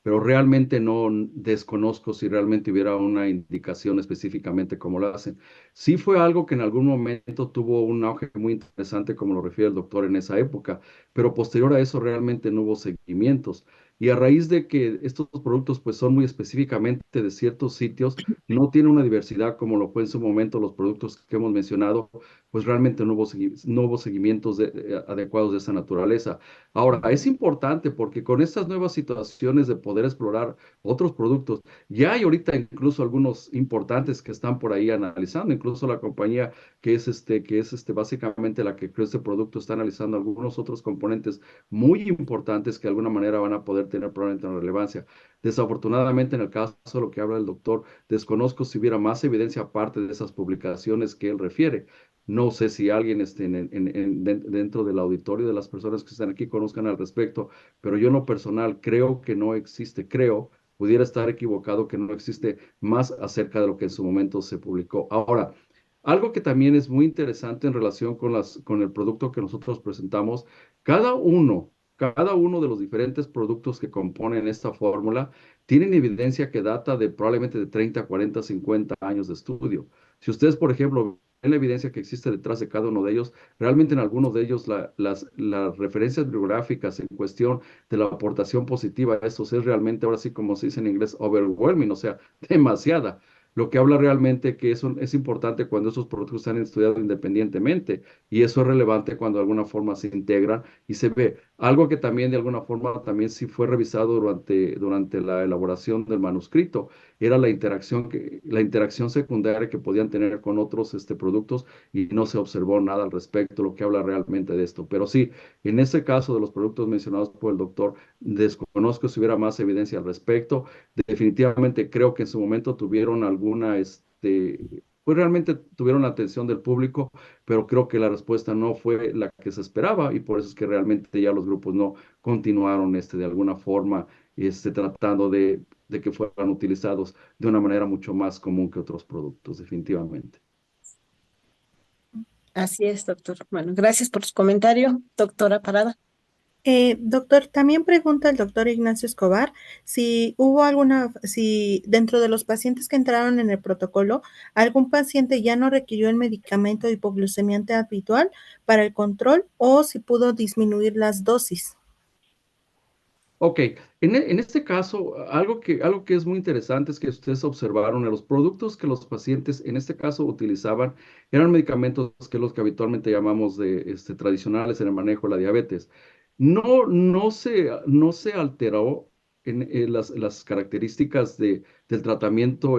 pero realmente no desconozco si realmente hubiera una indicación específicamente cómo lo hacen. Sí fue algo que en algún momento tuvo un auge muy interesante, como lo refiere el doctor en esa época, pero posterior a eso realmente no hubo seguimientos. Y a raíz de que estos productos pues son muy específicamente de ciertos sitios, no tiene una diversidad como lo fue en su momento los productos que hemos mencionado, pues realmente no hubo seguimientos adecuados de esa naturaleza. Ahora, es importante porque con estas nuevas situaciones de poder explorar otros productos, ya hay ahorita incluso algunos importantes que están por ahí analizando, incluso la compañía que es básicamente la que creó este producto, está analizando algunos otros componentes muy importantes que de alguna manera van a poder tener probablemente una relevancia. Desafortunadamente, en el caso de lo que habla el doctor, desconozco si hubiera más evidencia aparte de esas publicaciones que él refiere. No sé si alguien dentro del auditorio de las personas que están aquí conozcan al respecto, pero yo en lo personal creo que no existe, pudiera estar equivocado, que no existe más acerca de lo que en su momento se publicó. Ahora, algo que también es muy interesante en relación con el producto que nosotros presentamos, cada uno de los diferentes productos que componen esta fórmula tienen evidencia que data de probablemente de 30, 40, 50 años de estudio. Si ustedes, por ejemplo, ven la evidencia que existe detrás de cada uno de ellos, realmente en algunos de ellos las referencias bibliográficas en cuestión de la aportación positiva a estos es realmente, ahora sí como se dice en inglés, overwhelming, o sea, demasiada. Lo que habla realmente que eso es importante cuando esos productos están estudiados independientemente y eso es relevante cuando de alguna forma se integran y se ve. Algo que también de alguna forma también sí fue revisado durante la elaboración del manuscrito era la interacción secundaria que podían tener con otros productos y no se observó nada al respecto, lo que habla realmente de esto. Pero sí, en ese caso de los productos mencionados por el doctor, desconozco si hubiera más evidencia al respecto. Definitivamente creo que en su momento tuvieron pues realmente tuvieron la atención del público, pero creo que la respuesta no fue la que se esperaba y por eso es que realmente ya los grupos no continuaron de alguna forma tratando de que fueran utilizados de una manera mucho más común que otros productos, definitivamente. Así es, doctor. Bueno, gracias por su comentario, doctora Parada. Doctor, también pregunta el doctor Ignacio Escobar si si dentro de los pacientes que entraron en el protocolo, algún paciente ya no requirió el medicamento hipoglucemiante habitual para el control o si pudo disminuir las dosis. Ok, en este caso, algo que es muy interesante es que ustedes observaron en los productos que los pacientes en este caso utilizaban, eran medicamentos que los que habitualmente llamamos tradicionales en el manejo de la diabetes. No se alteró en las características del tratamiento,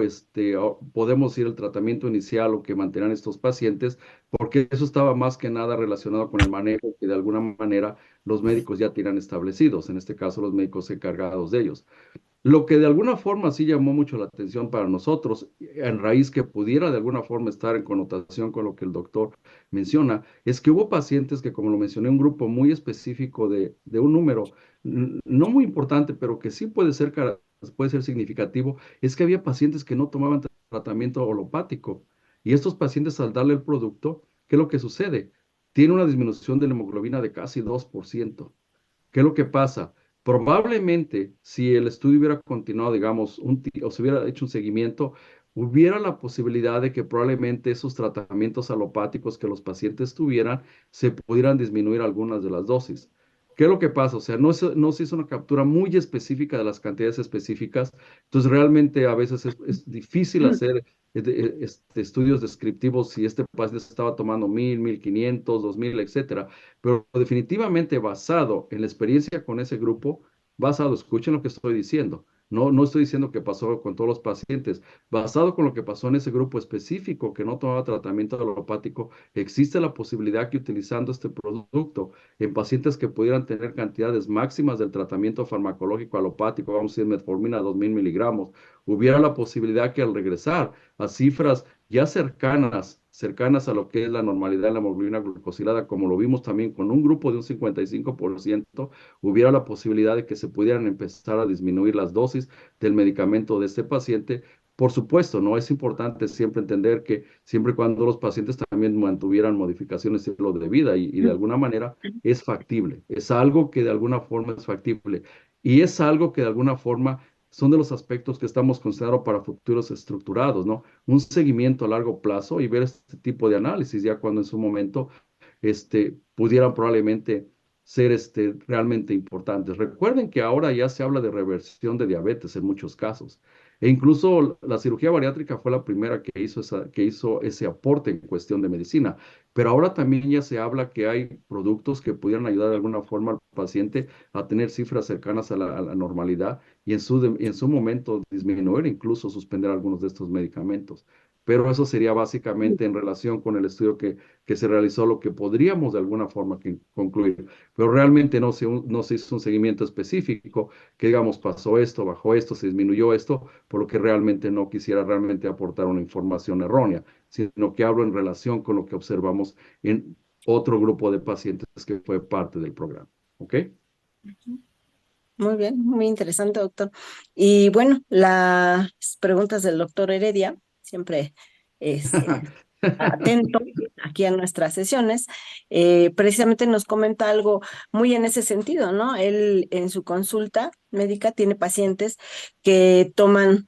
podemos decir el tratamiento inicial o que mantenían estos pacientes, porque eso estaba más que nada relacionado con el manejo que de alguna manera los médicos ya tienen establecidos, en este caso los médicos encargados de ellos. Lo que de alguna forma sí llamó mucho la atención para nosotros, en raíz que pudiera de alguna forma estar en connotación con lo que el doctor menciona, es que hubo pacientes que, como lo mencioné, un grupo muy específico de un número, no muy importante, pero que sí puede ser significativo, es que había pacientes que no tomaban tratamiento holopático. Y estos pacientes, al darle el producto, ¿qué es lo que sucede? Tiene una disminución de la hemoglobina de casi 2%. ¿Qué es lo que pasa? Probablemente, si el estudio hubiera continuado, digamos, o se hubiera hecho un seguimiento, hubiera la posibilidad de que probablemente esos tratamientos alopáticos que los pacientes tuvieran se pudieran disminuir algunas de las dosis. ¿Qué es lo que pasa? O sea, no se hizo una captura muy específica de las cantidades específicas, entonces realmente a veces es difícil hacer estudios descriptivos si este paciente estaba tomando 1000, 1500, 2000, etcétera, pero definitivamente basado en la experiencia con ese grupo, escuchen lo que estoy diciendo. No estoy diciendo que pasó con todos los pacientes. Basado con lo que pasó en ese grupo específico que no tomaba tratamiento alopático, existe la posibilidad que utilizando este producto en pacientes que pudieran tener cantidades máximas del tratamiento farmacológico alopático, vamos a decir metformina 2000 miligramos, hubiera la posibilidad que al regresar a cifras ya cercanas a lo que es la normalidad de la hemoglobina glucosilada, como lo vimos también con un grupo de un 55%, hubiera la posibilidad de que se pudieran empezar a disminuir las dosis del medicamento de este paciente Por supuesto, ¿no? Es importante siempre entender que siempre y cuando los pacientes también mantuvieran modificaciones de estilo de vida y de alguna manera es factible, es algo que de alguna forma es factible y es algo que de alguna forma son de los aspectos que estamos considerando para futuros estructurados, ¿no? Un seguimiento a largo plazo y ver este tipo de análisis ya cuando en su momento pudieran probablemente ser realmente importantes. Recuerden que ahora ya se habla de reversión de diabetes en muchos casos. E incluso la cirugía bariátrica fue la primera que hizo ese aporte en cuestión de medicina. Pero ahora también ya se habla que hay productos que pudieran ayudar de alguna forma al paciente a tener cifras cercanas a la normalidad y en su momento disminuir, incluso suspender algunos de estos medicamentos. Pero eso sería básicamente en relación con el estudio que se realizó, lo que podríamos de alguna forma concluir. Pero realmente no se hizo un seguimiento específico, que digamos, pasó esto, bajó esto, se disminuyó esto, por lo que realmente no quisiera realmente aportar una información errónea, sino que hablo en relación con lo que observamos en otro grupo de pacientes que fue parte del programa. ¿Ok? Muy bien, muy interesante, doctor. Y bueno, las preguntas del doctor Heredia, siempre atento aquí a nuestras sesiones, precisamente nos comenta algo muy en ese sentido, ¿no? Él en su consulta médica tiene pacientes que toman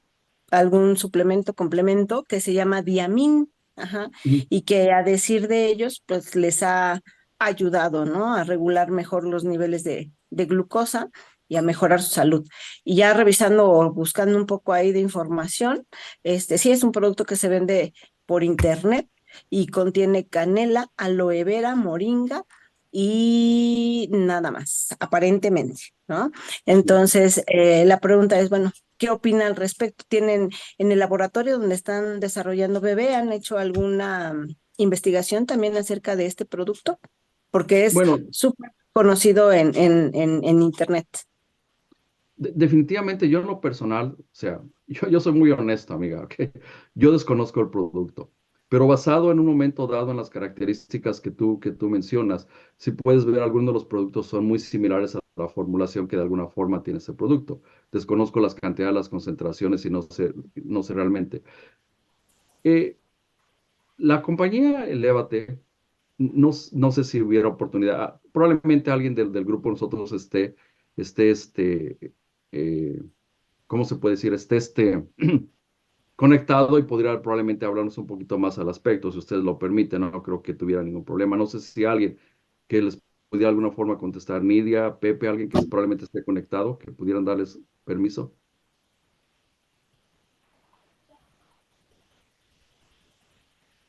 algún suplemento, complemento que se llama Diamin, ajá, y que a decir de ellos, pues les ha ayudado, ¿no? A regular mejor los niveles de glucosa y a mejorar su salud. Y ya revisando o buscando un poco ahí de información, sí es un producto que se vende por internet y contiene canela, aloe vera, moringa y nada más, aparentemente, ¿no? Entonces, la pregunta es, bueno, ¿qué opina al respecto? ¿Tienen en el laboratorio donde están desarrollando bebé, han hecho alguna investigación también acerca de este producto? Porque es Bueno, súper conocido en internet. definitivamente yo en lo personal, o sea, yo soy muy honesto, amiga, ¿ok? Yo desconozco el producto, pero basado en un momento dado en las características que tú mencionas, si puedes ver algunos de los productos son muy similares a la formulación que de alguna forma tiene ese producto. Desconozco las cantidades, las concentraciones y no sé realmente. Eh, la compañía Elevate, no sé si hubiera oportunidad, probablemente alguien del grupo de nosotros esté, eh, ¿cómo se puede decir? Conectado y podría probablemente hablarnos un poquito más al aspecto, si ustedes lo permiten, no creo que tuviera ningún problema. No sé si alguien que les pudiera de alguna forma contestar, Nidia, Pepe, alguien que probablemente esté conectado, que pudieran darles permiso.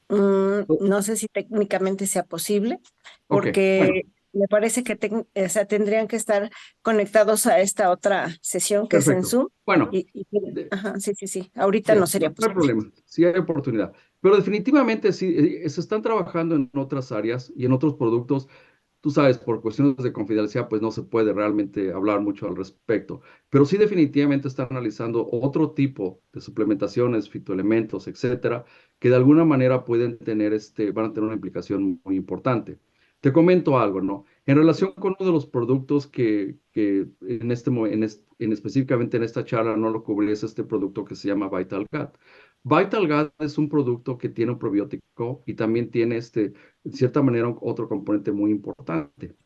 Oh, No sé si técnicamente sea posible, ok, bueno, porque me parece que o sea, tendrían que estar conectados a esta otra sesión que es en perfecto. Zoom. Bueno, Ajá, sí, sí, sí. Ahorita sí, no no, sería no hay posible. problema, sí hay oportunidad. Pero definitivamente sí, se están trabajando en otras áreas y en otros productos. Tú sabes, por cuestiones de confidencialidad, pues no se puede realmente hablar mucho al respecto. Pero sí definitivamente están analizando otro tipo de suplementaciones, fitoelementos, etcétera, que de alguna manera van a tener una implicación muy importante. Te comento algo, ¿no? En relación con uno de los productos que específicamente en esta charla no lo cubrí, es este producto que se llama Vital Gut. Vital Gut es un producto que tiene un probiótico y también tiene de cierta manera otro componente muy importante.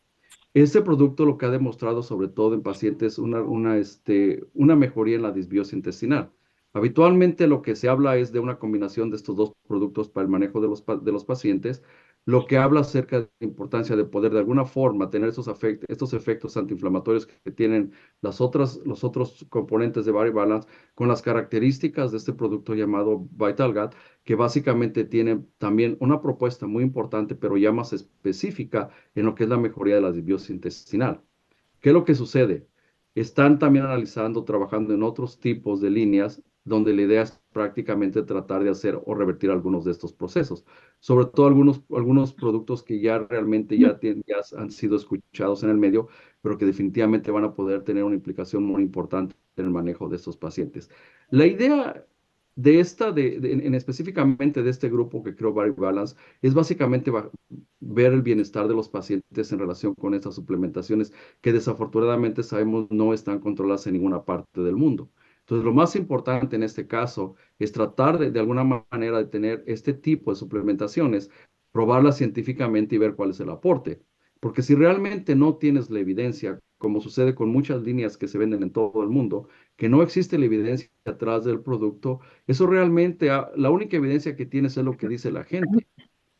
Este producto lo que ha demostrado, sobre todo en pacientes, una mejoría en la disbiosis intestinal. Habitualmente lo que se habla es de una combinación de estos dos productos para el manejo de los pacientes, lo que habla acerca de la importancia de poder de alguna forma tener estos efectos antiinflamatorios que tienen los otros componentes de Body Balance con las características de este producto llamado Vital Gut, que básicamente tiene también una propuesta muy importante, pero ya más específica en lo que es la mejoría de la disbiosis intestinal. ¿Qué es lo que sucede? Están también analizando, trabajando en otros tipos de líneas donde la idea es prácticamente tratar de hacer o revertir algunos de estos procesos. Sobre todo algunos productos que ya realmente ya han sido escuchados en el medio, pero que definitivamente van a poder tener una implicación muy importante en el manejo de estos pacientes. La idea específicamente de este grupo que creó Body Balance es básicamente ver el bienestar de los pacientes en relación con estas suplementaciones que desafortunadamente sabemos no están controladas en ninguna parte del mundo. Entonces, lo más importante en este caso es tratar de alguna manera de tener este tipo de suplementaciones, probarlas científicamente y ver cuál es el aporte. Porque si realmente no tienes la evidencia, como sucede con muchas líneas que se venden en todo el mundo, que no existe la evidencia atrás del producto, eso realmente, la única evidencia que tienes es lo que dice la gente.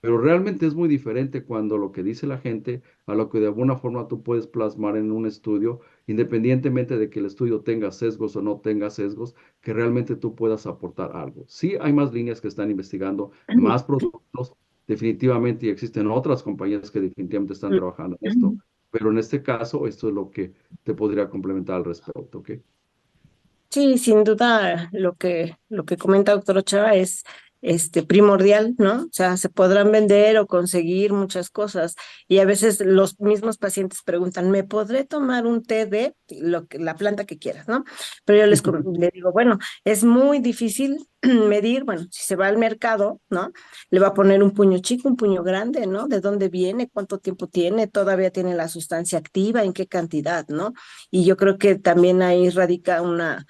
Pero realmente es muy diferente cuando lo que dice la gente a lo que de alguna forma tú puedes plasmar en un estudio, independientemente de que el estudio tenga sesgos o no tenga sesgos, que realmente tú puedas aportar algo. Sí, hay más líneas que están investigando, más productos, definitivamente, y existen otras compañías que definitivamente están trabajando en esto, pero en este caso, esto es lo que te podría complementar al respecto, ¿ok? Sí, sin duda lo que comenta doctor Ochoa es primordial, ¿no? O sea, se podrán vender o conseguir muchas cosas y a veces los mismos pacientes preguntan, ¿me podré tomar un té de la planta que quieras, ¿no? Pero yo les digo, bueno, es muy difícil medir, bueno, si se va al mercado, ¿no? Le va a poner un puño chico, un puño grande, ¿no? ¿De dónde viene? ¿Cuánto tiempo tiene? ¿Todavía tiene la sustancia activa? ¿En qué cantidad, ¿no? Y yo creo que también ahí radica una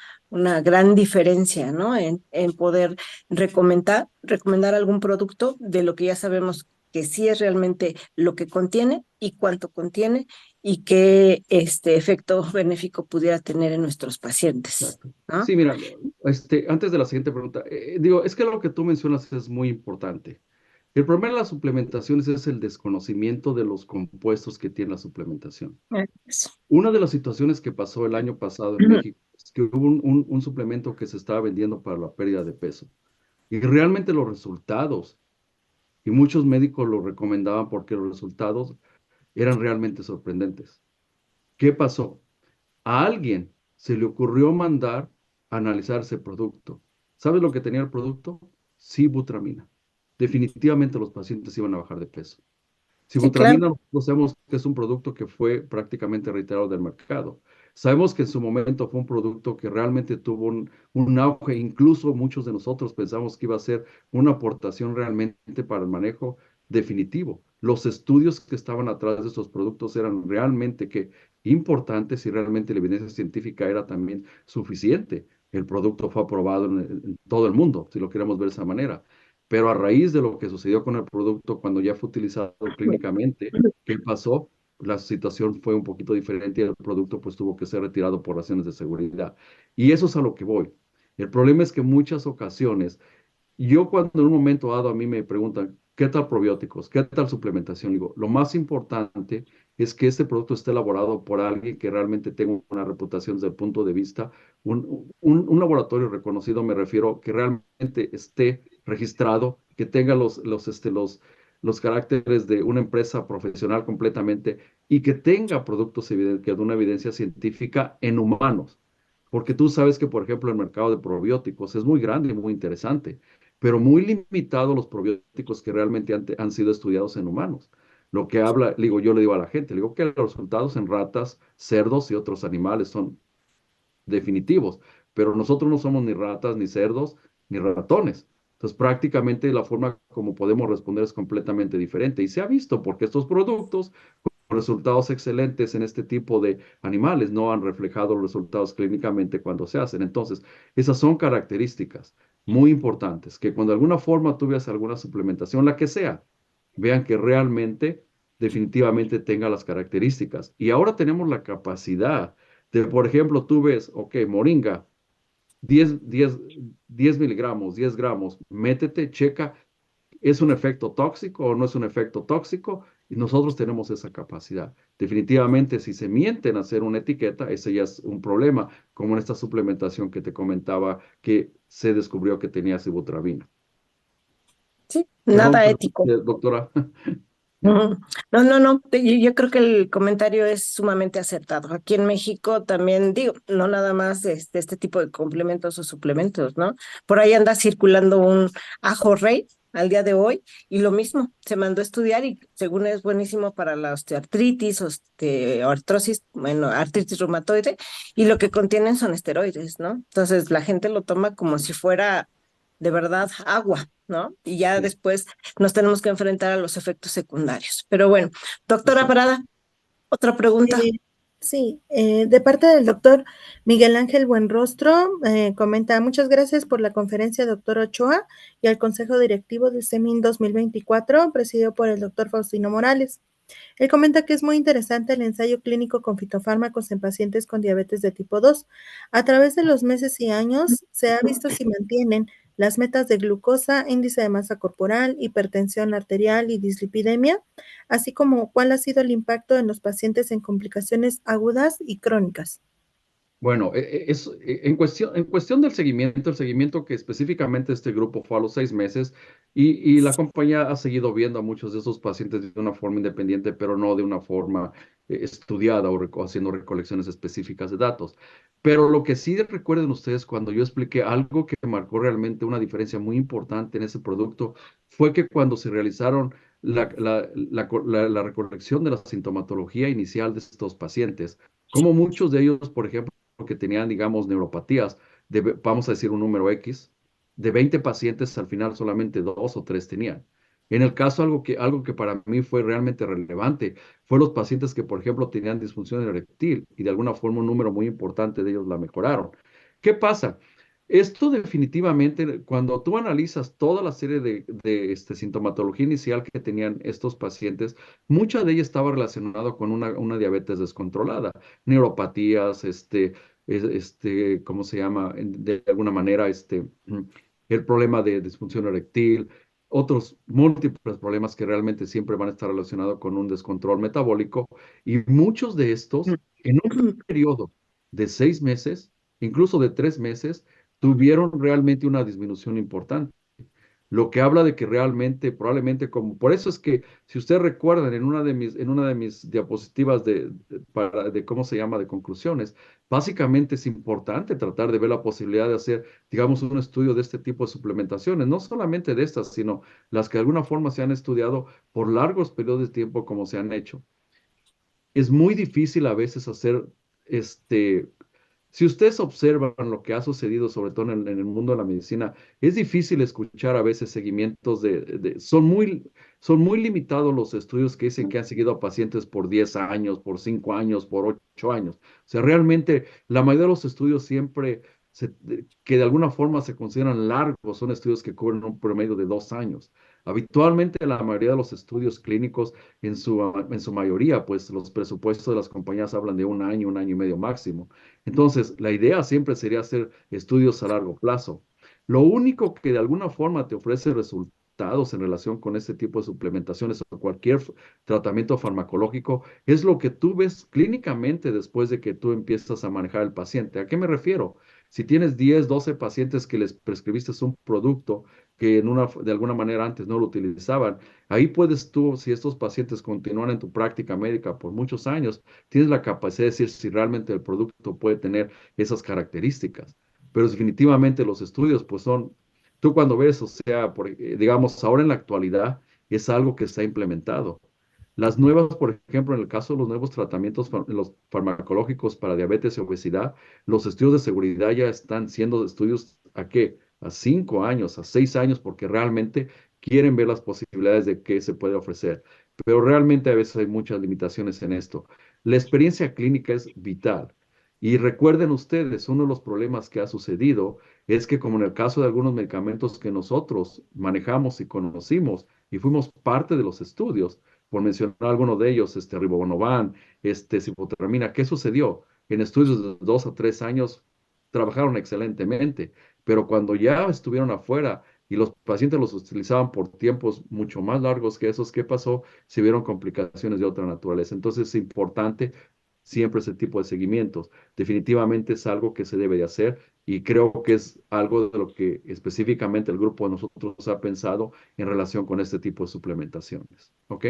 gran diferencia, ¿no? En poder recomendar algún producto de lo que ya sabemos que sí es realmente lo que contiene y cuánto contiene y qué efecto benéfico pudiera tener en nuestros pacientes, Exacto. ¿no? Sí, mira, antes de la siguiente pregunta, digo, es que lo que tú mencionas es muy importante. El problema de las suplementaciones es el desconocimiento de los compuestos que tiene la suplementación. Eso. Una de las situaciones que pasó el año pasado en México es que hubo un suplemento que se estaba vendiendo para la pérdida de peso. Y realmente los resultados, y muchos médicos lo recomendaban porque los resultados eran realmente sorprendentes. ¿Qué pasó? A alguien se le ocurrió mandar a analizar ese producto. ¿Sabes lo que tenía el producto? Sibutramina. Definitivamente los pacientes iban a bajar de peso. Sí, claro. Sibutramina, nosotros sabemos que es un producto que fue prácticamente retirado del mercado. Sabemos que en su momento fue un producto que realmente tuvo un auge, incluso muchos de nosotros pensamos que iba a ser una aportación realmente para el manejo definitivo. Los estudios que estaban atrás de esos productos eran realmente que importantes y realmente la evidencia científica era también suficiente. El producto fue aprobado en todo el mundo, si lo queremos ver de esa manera. Pero a raíz de lo que sucedió con el producto, cuando ya fue utilizado clínicamente, ¿qué pasó? La situación fue un poquito diferente y el producto pues tuvo que ser retirado por razones de seguridad. Y eso es a lo que voy. El problema es que en muchas ocasiones yo cuando en un momento dado a mí me preguntan, ¿qué tal probióticos? ¿Qué tal suplementación? Digo, lo más importante es que este producto esté elaborado por alguien que realmente tenga una reputación desde el punto de vista, un laboratorio reconocido, me refiero, que realmente esté registrado, que tenga los caracteres de una empresa profesional completamente y que tenga productos que de una evidencia científica en humanos. Porque tú sabes que, por ejemplo, el mercado de probióticos es muy grande y muy interesante, pero muy limitado los probióticos que realmente han sido estudiados en humanos. Lo que habla, digo, yo le digo a la gente, le digo que los resultados en ratas, cerdos y otros animales son definitivos, pero nosotros no somos ni ratas, ni cerdos, ni ratones. Entonces, prácticamente la forma como podemos responder es completamente diferente. Y se ha visto porque estos productos con resultados excelentes en este tipo de animales no han reflejado los resultados clínicamente cuando se hacen. Entonces, esas son características muy importantes, que cuando de alguna forma tú veas alguna suplementación, la que sea, vean que realmente, definitivamente tenga las características. Y ahora tenemos la capacidad de, por ejemplo, tú ves, ok, moringa, 10 miligramos, 10 gramos, métete, checa, ¿es un efecto tóxico o no es un efecto tóxico? Y nosotros tenemos esa capacidad. Definitivamente, si se mienten a hacer una etiqueta, ese ya es un problema, como en esta suplementación que te comentaba que se descubrió que tenía sibutramina. Sí, Perdón, nada ético. doctora. Ujú. No, no, no. Yo creo que el comentario es sumamente acertado. Aquí en México también digo, no nada más este tipo de complementos o suplementos, ¿no? Por ahí anda circulando un ajo rey al día de hoy y lo mismo, se mandó a estudiar y según es buenísimo para la osteoartritis, artrosis, bueno, artritis reumatoide y lo que contienen son esteroides, ¿no? Entonces la gente lo toma como si fuera de verdad agua, ¿no? Y ya Sí, después nos tenemos que enfrentar a los efectos secundarios. Pero bueno, doctora exacto. Parada, otra pregunta. Eh, Sí, de parte del doctor Miguel Ángel Buenrostro, comenta, muchas gracias por la conferencia, doctor Ochoa, y al Consejo Directivo del CEMIN 2024, presidido por el doctor Faustino Morales. Él comenta que es muy interesante el ensayo clínico con fitofármacos en pacientes con diabetes de tipo 2. A través de los meses y años se ha visto si mantienen las metas de glucosa, índice de masa corporal, hipertensión arterial y dislipidemia, así como cuál ha sido el impacto en los pacientes en complicaciones agudas y crónicas. Bueno, en cuestión del seguimiento, el seguimiento que específicamente este grupo fue a los 6 meses y la compañía ha seguido viendo a muchos de esos pacientes de una forma independiente, pero no de una forma estudiada o haciendo recolecciones específicas de datos. Pero lo que sí recuerden ustedes cuando yo expliqué algo que marcó realmente una diferencia muy importante en ese producto fue que cuando se realizaron la recolección de la sintomatología inicial de estos pacientes, como muchos de ellos, por ejemplo, que tenían, digamos, neuropatías, vamos a decir un número X, de 20 pacientes al final solamente 2 o 3 tenían. En el caso, algo que para mí fue realmente relevante, fue los pacientes que, por ejemplo, tenían disfunción eréctil y de alguna forma un número muy importante de ellos la mejoraron. ¿Qué pasa? Esto definitivamente, cuando tú analizas toda la serie de sintomatología inicial que tenían estos pacientes, mucha de ella estaba relacionada con una diabetes descontrolada, neuropatías, ¿cómo se llama? De alguna manera, el problema de disfunción eréctil, otros múltiples problemas que realmente siempre van a estar relacionados con un descontrol metabólico y muchos de estos, en un periodo de 6 meses, incluso de 3 meses, tuvieron realmente una disminución importante. Lo que habla de que realmente, probablemente, como, por eso es que, si ustedes recuerdan, en una de mis diapositivas de cómo se llama, de conclusiones, básicamente es importante tratar de ver la posibilidad de hacer, digamos, un estudio de este tipo de suplementaciones, no solamente de estas, sino las que de alguna forma se han estudiado por largos periodos de tiempo como se han hecho. Es muy difícil a veces hacer este si ustedes observan lo que ha sucedido, sobre todo en el mundo de la medicina, es difícil escuchar a veces seguimientos son muy limitados los estudios que dicen que han seguido a pacientes por 10 años, por 5 años, por 8 años. O sea, realmente la mayoría de los estudios siempre que de alguna forma se consideran largos son estudios que cubren un promedio de 2 años. Habitualmente la mayoría de los estudios clínicos, en su mayoría, pues los presupuestos de las compañías hablan de un año y medio máximo. Entonces, la idea siempre sería hacer estudios a largo plazo. Lo único que de alguna forma te ofrece resultados en relación con este tipo de suplementaciones o cualquier tratamiento farmacológico es lo que tú ves clínicamente después de que tú empiezas a manejar al paciente. ¿A qué me refiero? Si tienes 10, 12 pacientes que les prescribiste un producto que de alguna manera antes no lo utilizaban, ahí puedes tú, si estos pacientes continúan en tu práctica médica por muchos años, tienes la capacidad de decir si realmente el producto puede tener esas características. Pero definitivamente los estudios, pues tú cuando ves, o sea, digamos, ahora en la actualidad es algo que está implementado. Las nuevas, por ejemplo, en el caso de los nuevos tratamientos los farmacológicos para diabetes y obesidad, los estudios de seguridad ya están siendo estudios ¿a qué? A 5 años, a 6 años, porque realmente quieren ver las posibilidades de qué se puede ofrecer. Pero realmente a veces hay muchas limitaciones en esto. La experiencia clínica es vital. Y recuerden ustedes, uno de los problemas que ha sucedido es que como en el caso de algunos medicamentos que nosotros manejamos y conocimos y fuimos parte de los estudios, por mencionar algunos de ellos, ribonoban, sibutramina, ¿qué sucedió? En estudios de 2 a 3 años trabajaron excelentemente, pero cuando ya estuvieron afuera y los pacientes los utilizaban por tiempos mucho más largos que esos, ¿qué pasó? Se vieron complicaciones de otra naturaleza. Entonces es importante siempre ese tipo de seguimientos. Definitivamente es algo que se debe de hacer y creo que es algo de lo que específicamente el grupo de nosotros ha pensado en relación con este tipo de suplementaciones. ¿Ok?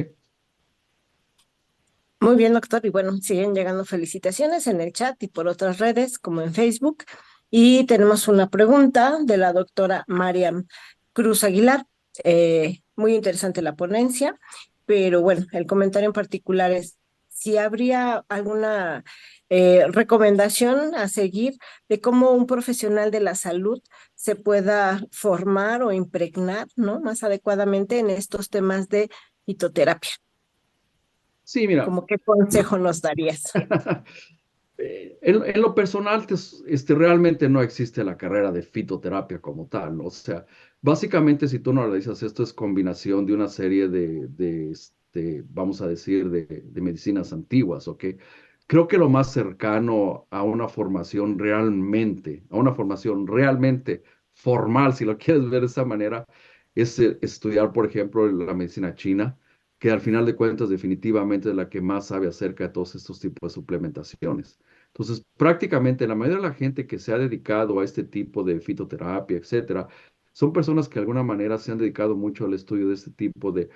Muy bien, doctor. Y bueno, siguen llegando felicitaciones en el chat y por otras redes, como en Facebook. Y tenemos una pregunta de la doctora Mariam Cruz Aguilar. Muy interesante la ponencia, pero bueno, el comentario en particular es si habría alguna recomendación a seguir de cómo un profesional de la salud se pueda formar o impregnar, ¿no? Más adecuadamente en estos temas de fitoterapia. Sí, mira, ¿Cómo qué consejo nos darías? en lo personal, realmente no existe la carrera de fitoterapia como tal, ¿no? O sea, básicamente, si tú no analizas esto, es combinación de una serie vamos a decir, de medicinas antiguas, ¿ok? Creo que lo más cercano a una formación realmente formal, si lo quieres ver de esa manera, es estudiar, por ejemplo, la medicina china, que al final de cuentas definitivamente es la que más sabe acerca de todos estos tipos de suplementaciones. Entonces, prácticamente la mayoría de la gente que se ha dedicado a este tipo de fitoterapia, etcétera, son personas que de alguna manera se han dedicado mucho al estudio de este tipo de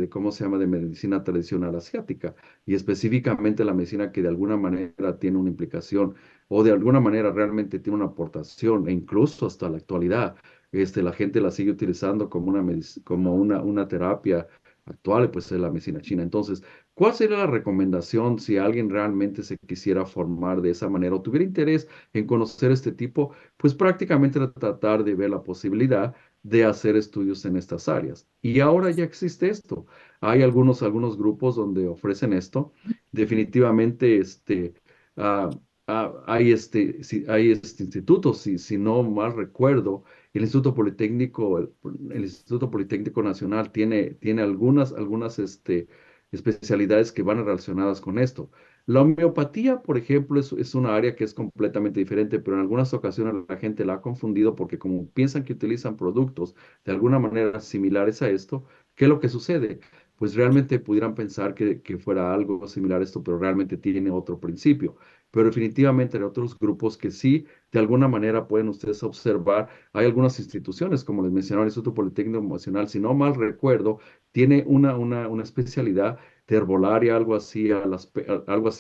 ¿cómo se llama?, de medicina tradicional asiática, y específicamente la medicina que de alguna manera tiene una implicación o de alguna manera realmente tiene una aportación, e incluso hasta la actualidad, la gente la sigue utilizando como una terapia actual, pues es la medicina china. Entonces, ¿cuál sería la recomendación si alguien realmente se quisiera formar de esa manera o tuviera interés en conocer este tipo? Pues prácticamente era tratar de ver la posibilidad de hacer estudios en estas áreas. Y ahora ya existe esto. Hay algunos grupos donde ofrecen esto. Definitivamente, ah, hay institutos, si no mal recuerdo, el Instituto Politécnico Nacional tiene algunas especialidades que van relacionadas con esto. La homeopatía, por ejemplo, es una área que es completamente diferente, pero en algunas ocasiones la gente la ha confundido porque como piensan que utilizan productos de alguna manera similares a esto, ¿qué es lo que sucede? Pues realmente pudieran pensar que fuera algo similar a esto, pero realmente tiene otro principio. Pero definitivamente hay otros grupos que sí, de alguna manera pueden ustedes observar. Hay algunas instituciones, como les mencionaba, el Instituto Politécnico Nacional, si no mal recuerdo, tiene una especialidad de herbolaria, algo así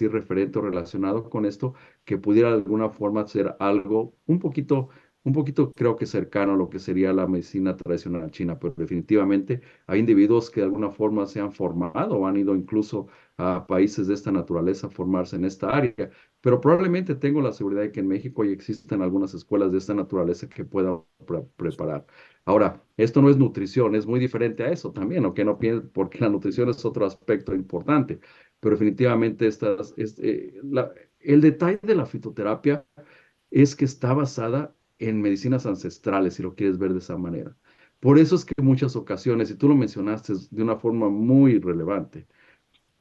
referente o relacionado con esto, que pudiera de alguna forma ser algo un poquito creo que cercano a lo que sería la medicina tradicional china, pero definitivamente hay individuos que de alguna forma se han formado o han ido incluso a países de esta naturaleza a formarse en esta área, pero probablemente tengo la seguridad de que en México ya existen algunas escuelas de esta naturaleza que puedan preparar. Ahora, esto no es nutrición, es muy diferente a eso también, ¿ok? No piensen, porque la nutrición es otro aspecto importante, pero definitivamente el detalle de la fitoterapia es que está basada en medicinas ancestrales, si lo quieres ver de esa manera. Por eso es que en muchas ocasiones, y tú lo mencionaste de una forma muy relevante,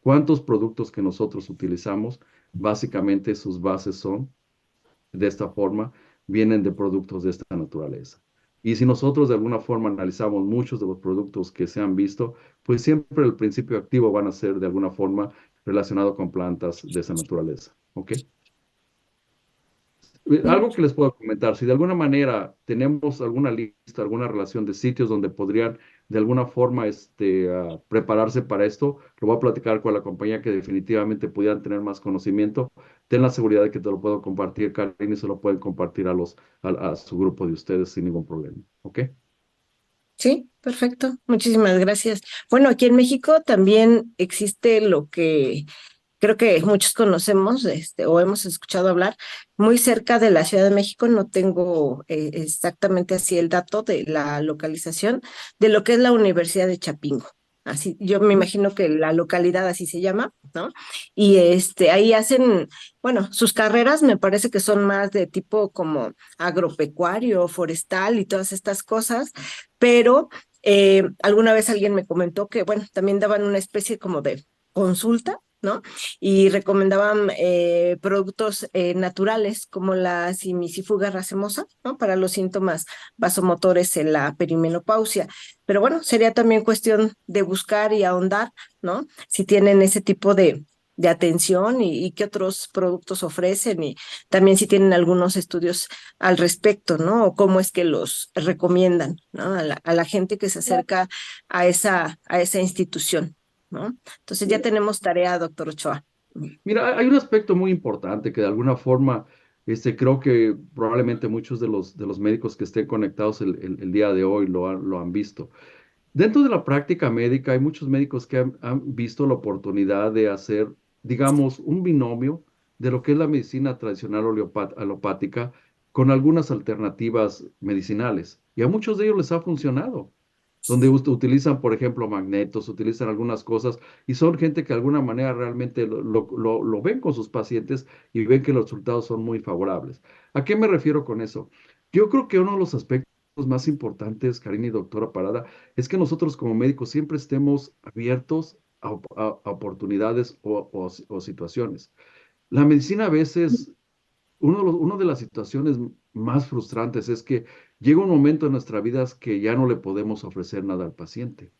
¿cuántos productos que nosotros utilizamos, básicamente sus bases son de esta forma, vienen de productos de esta naturaleza? Y si nosotros de alguna forma analizamos muchos de los productos que se han visto, pues siempre el principio activo van a ser de alguna forma relacionado con plantas de esa naturaleza. ¿Ok? Algo que les puedo comentar, si de alguna manera tenemos alguna lista, alguna relación de sitios donde podrían de alguna forma prepararse para esto, lo voy a platicar con la compañía que definitivamente pudieran tener más conocimiento. Ten la seguridad de que te lo puedo compartir, Karine, y se lo pueden compartir a su grupo de ustedes sin ningún problema. ¿Ok? Sí, perfecto. Muchísimas gracias. Bueno, aquí en México también existe lo que creo que muchos conocemos, o hemos escuchado hablar, muy cerca de la Ciudad de México. No tengo exactamente así el dato de la localización de lo que es la Universidad de Chapingo. Así, yo me imagino que la localidad así se llama, ¿no? Y ahí hacen, bueno, sus carreras me parece que son más de tipo como agropecuario, forestal y todas estas cosas, pero alguna vez alguien me comentó que, bueno, también daban una especie como de consulta, ¿no? Y recomendaban productos naturales como la simicifuga racemosa, ¿no? Para los síntomas vasomotores en la perimenopausia. Pero bueno, sería también cuestión de buscar y ahondar, ¿no? Si tienen ese tipo de atención y qué otros productos ofrecen y también si tienen algunos estudios al respecto, ¿no? O cómo es que los recomiendan, ¿no? A la gente que se acerca a esa institución, ¿no? Entonces ya tenemos tarea, doctor Ochoa. Mira, hay un aspecto muy importante que de alguna forma, creo que probablemente muchos de los médicos que estén conectados el día de hoy lo han visto. Dentro de la práctica médica hay muchos médicos que han visto la oportunidad de hacer, digamos, un binomio de lo que es la medicina tradicional alopática con algunas alternativas medicinales. Y a muchos de ellos les ha funcionado. donde utilizan, por ejemplo, magnetos, utilizan algunas cosas, y son gente que de alguna manera realmente lo ven con sus pacientes y ven que los resultados son muy favorables. ¿A qué me refiero con eso? Yo creo que uno de los aspectos más importantes, Karina y doctora Parada, es que nosotros como médicos siempre estemos abiertos a oportunidades o situaciones. La medicina a veces una de las situaciones más frustrantes es que llega un momento en nuestra vida que ya no le podemos ofrecer nada al paciente.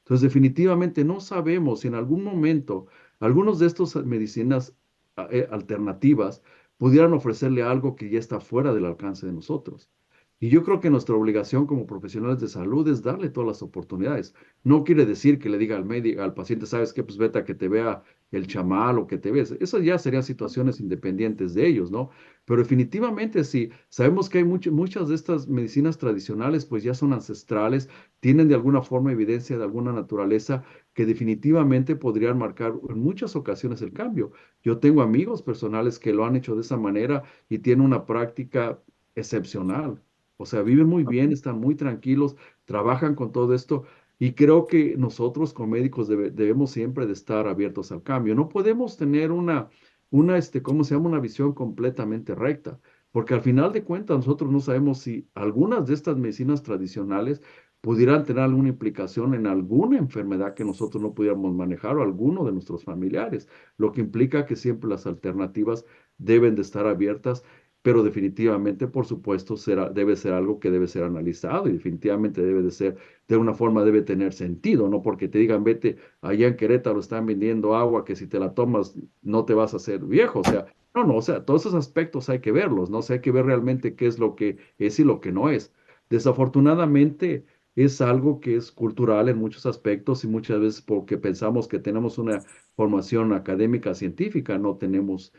Entonces, definitivamente no sabemos si en algún momento algunos de estos medicinas alternativas pudieran ofrecerle algo que ya está fuera del alcance de nosotros. Y yo creo que nuestra obligación como profesionales de salud es darle todas las oportunidades. No quiere decir que le diga al médico, al paciente, ¿sabes qué? Pues vete a que te vea el chamal o que te veas. Esas ya serían situaciones independientes de ellos, ¿no? Pero definitivamente sí, sabemos que hay muchas de estas medicinas tradicionales, pues ya son ancestrales, tienen de alguna forma evidencia de alguna naturaleza que definitivamente podrían marcar en muchas ocasiones el cambio. Yo tengo amigos personales que lo han hecho de esa manera y tienen una práctica excepcional. O sea, viven muy bien, están muy tranquilos, trabajan con todo esto y creo que nosotros como médicos debemos siempre de estar abiertos al cambio. No podemos tener ¿cómo se llama? Una visión completamente recta, porque al final de cuentas nosotros no sabemos si algunas de estas medicinas tradicionales pudieran tener alguna implicación en alguna enfermedad que nosotros no pudiéramos manejar o alguno de nuestros familiares, lo que implica que siempre las alternativas deben de estar abiertas, pero definitivamente, por supuesto, debe ser algo que debe ser analizado y definitivamente debe de ser, de una forma debe tener sentido, no porque te digan, vete, allá en Querétaro están vendiendo agua que si te la tomas no te vas a hacer viejo, o sea, no, o sea, todos esos aspectos hay que verlos, ¿no? O sea, hay que ver realmente qué es lo que es y lo que no es. Desafortunadamente, es algo que es cultural en muchos aspectos y muchas veces porque pensamos que tenemos una formación académica científica, no tenemos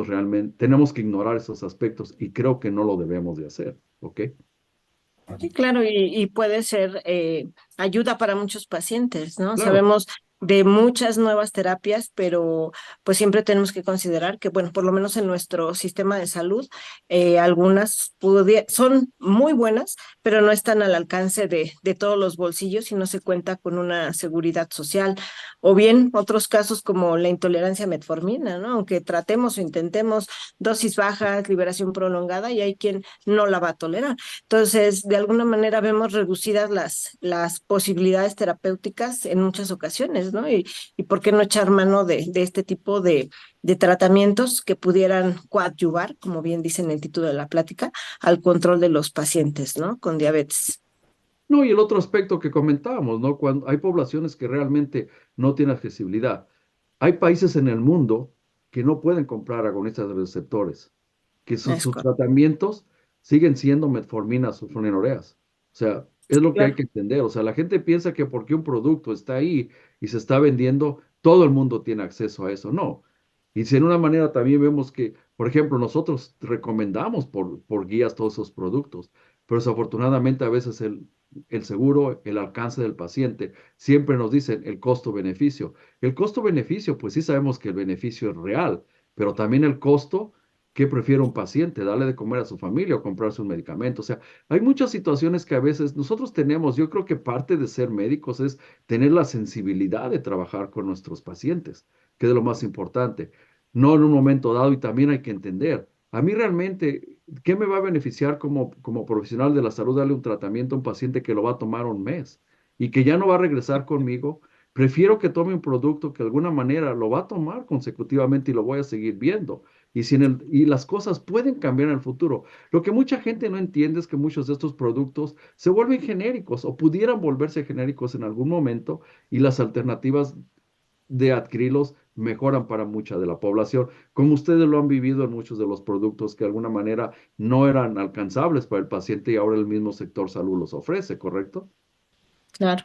realmente, tenemos que ignorar esos aspectos y creo que no lo debemos de hacer, ¿ok? Sí, claro, y puede ser ayuda para muchos pacientes, ¿no? Claro. Sabemos de muchas nuevas terapias, pero pues siempre tenemos que considerar que, bueno, por lo menos en nuestro sistema de salud, algunas son muy buenas, pero no están al alcance de todos los bolsillos y no se cuenta con una seguridad social. O bien otros casos como la intolerancia a metformina, ¿no? Aunque tratemos o intentemos dosis bajas, liberación prolongada, y hay quien no la va a tolerar. Entonces, de alguna manera vemos reducidas las posibilidades terapéuticas en muchas ocasiones, ¿no? Y por qué no echar mano de este tipo de tratamientos que pudieran coadyuvar, como bien dice en el título de la plática, al control de los pacientes, ¿no? Con diabetes. No, y el otro aspecto que comentábamos, ¿no? Cuando hay poblaciones que realmente no tienen accesibilidad. Hay países en el mundo que no pueden comprar agonistas de receptores, que Es sus correcto. tratamientos siguen siendo metforminas o sulfonilureas. O sea, es lo que hay Claro. que entender. O sea, la gente piensa que porque un producto está ahí y se está vendiendo, todo el mundo tiene acceso a eso. No. Y si en una manera también vemos que, por ejemplo, nosotros recomendamos por guías todos esos productos, pero desafortunadamente a veces el seguro, el alcance del paciente, siempre nos dicen el costo-beneficio. El costo-beneficio, pues sí sabemos que el beneficio es real, pero también el costo, ¿qué prefiere un paciente? ¿Darle de comer a su familia o comprarse un medicamento? O sea, hay muchas situaciones que a veces nosotros tenemos, yo creo que parte de ser médicos es tener la sensibilidad de trabajar con nuestros pacientes, que es lo más importante. No en un momento dado y también hay que entender. A mí realmente, ¿qué me va a beneficiar como profesional de la salud darle un tratamiento a un paciente que lo va a tomar un mes y que ya no va a regresar conmigo? Prefiero que tome un producto que de alguna manera lo va a tomar consecutivamente y lo voy a seguir viendo. Y las cosas pueden cambiar en el futuro. Lo que mucha gente no entiende es que muchos de estos productos se vuelven genéricos o pudieran volverse genéricos en algún momento y las alternativas de adquirirlos mejoran para mucha de la población, como ustedes lo han vivido en muchos de los productos que de alguna manera no eran alcanzables para el paciente y ahora el mismo sector salud los ofrece, ¿correcto? Claro.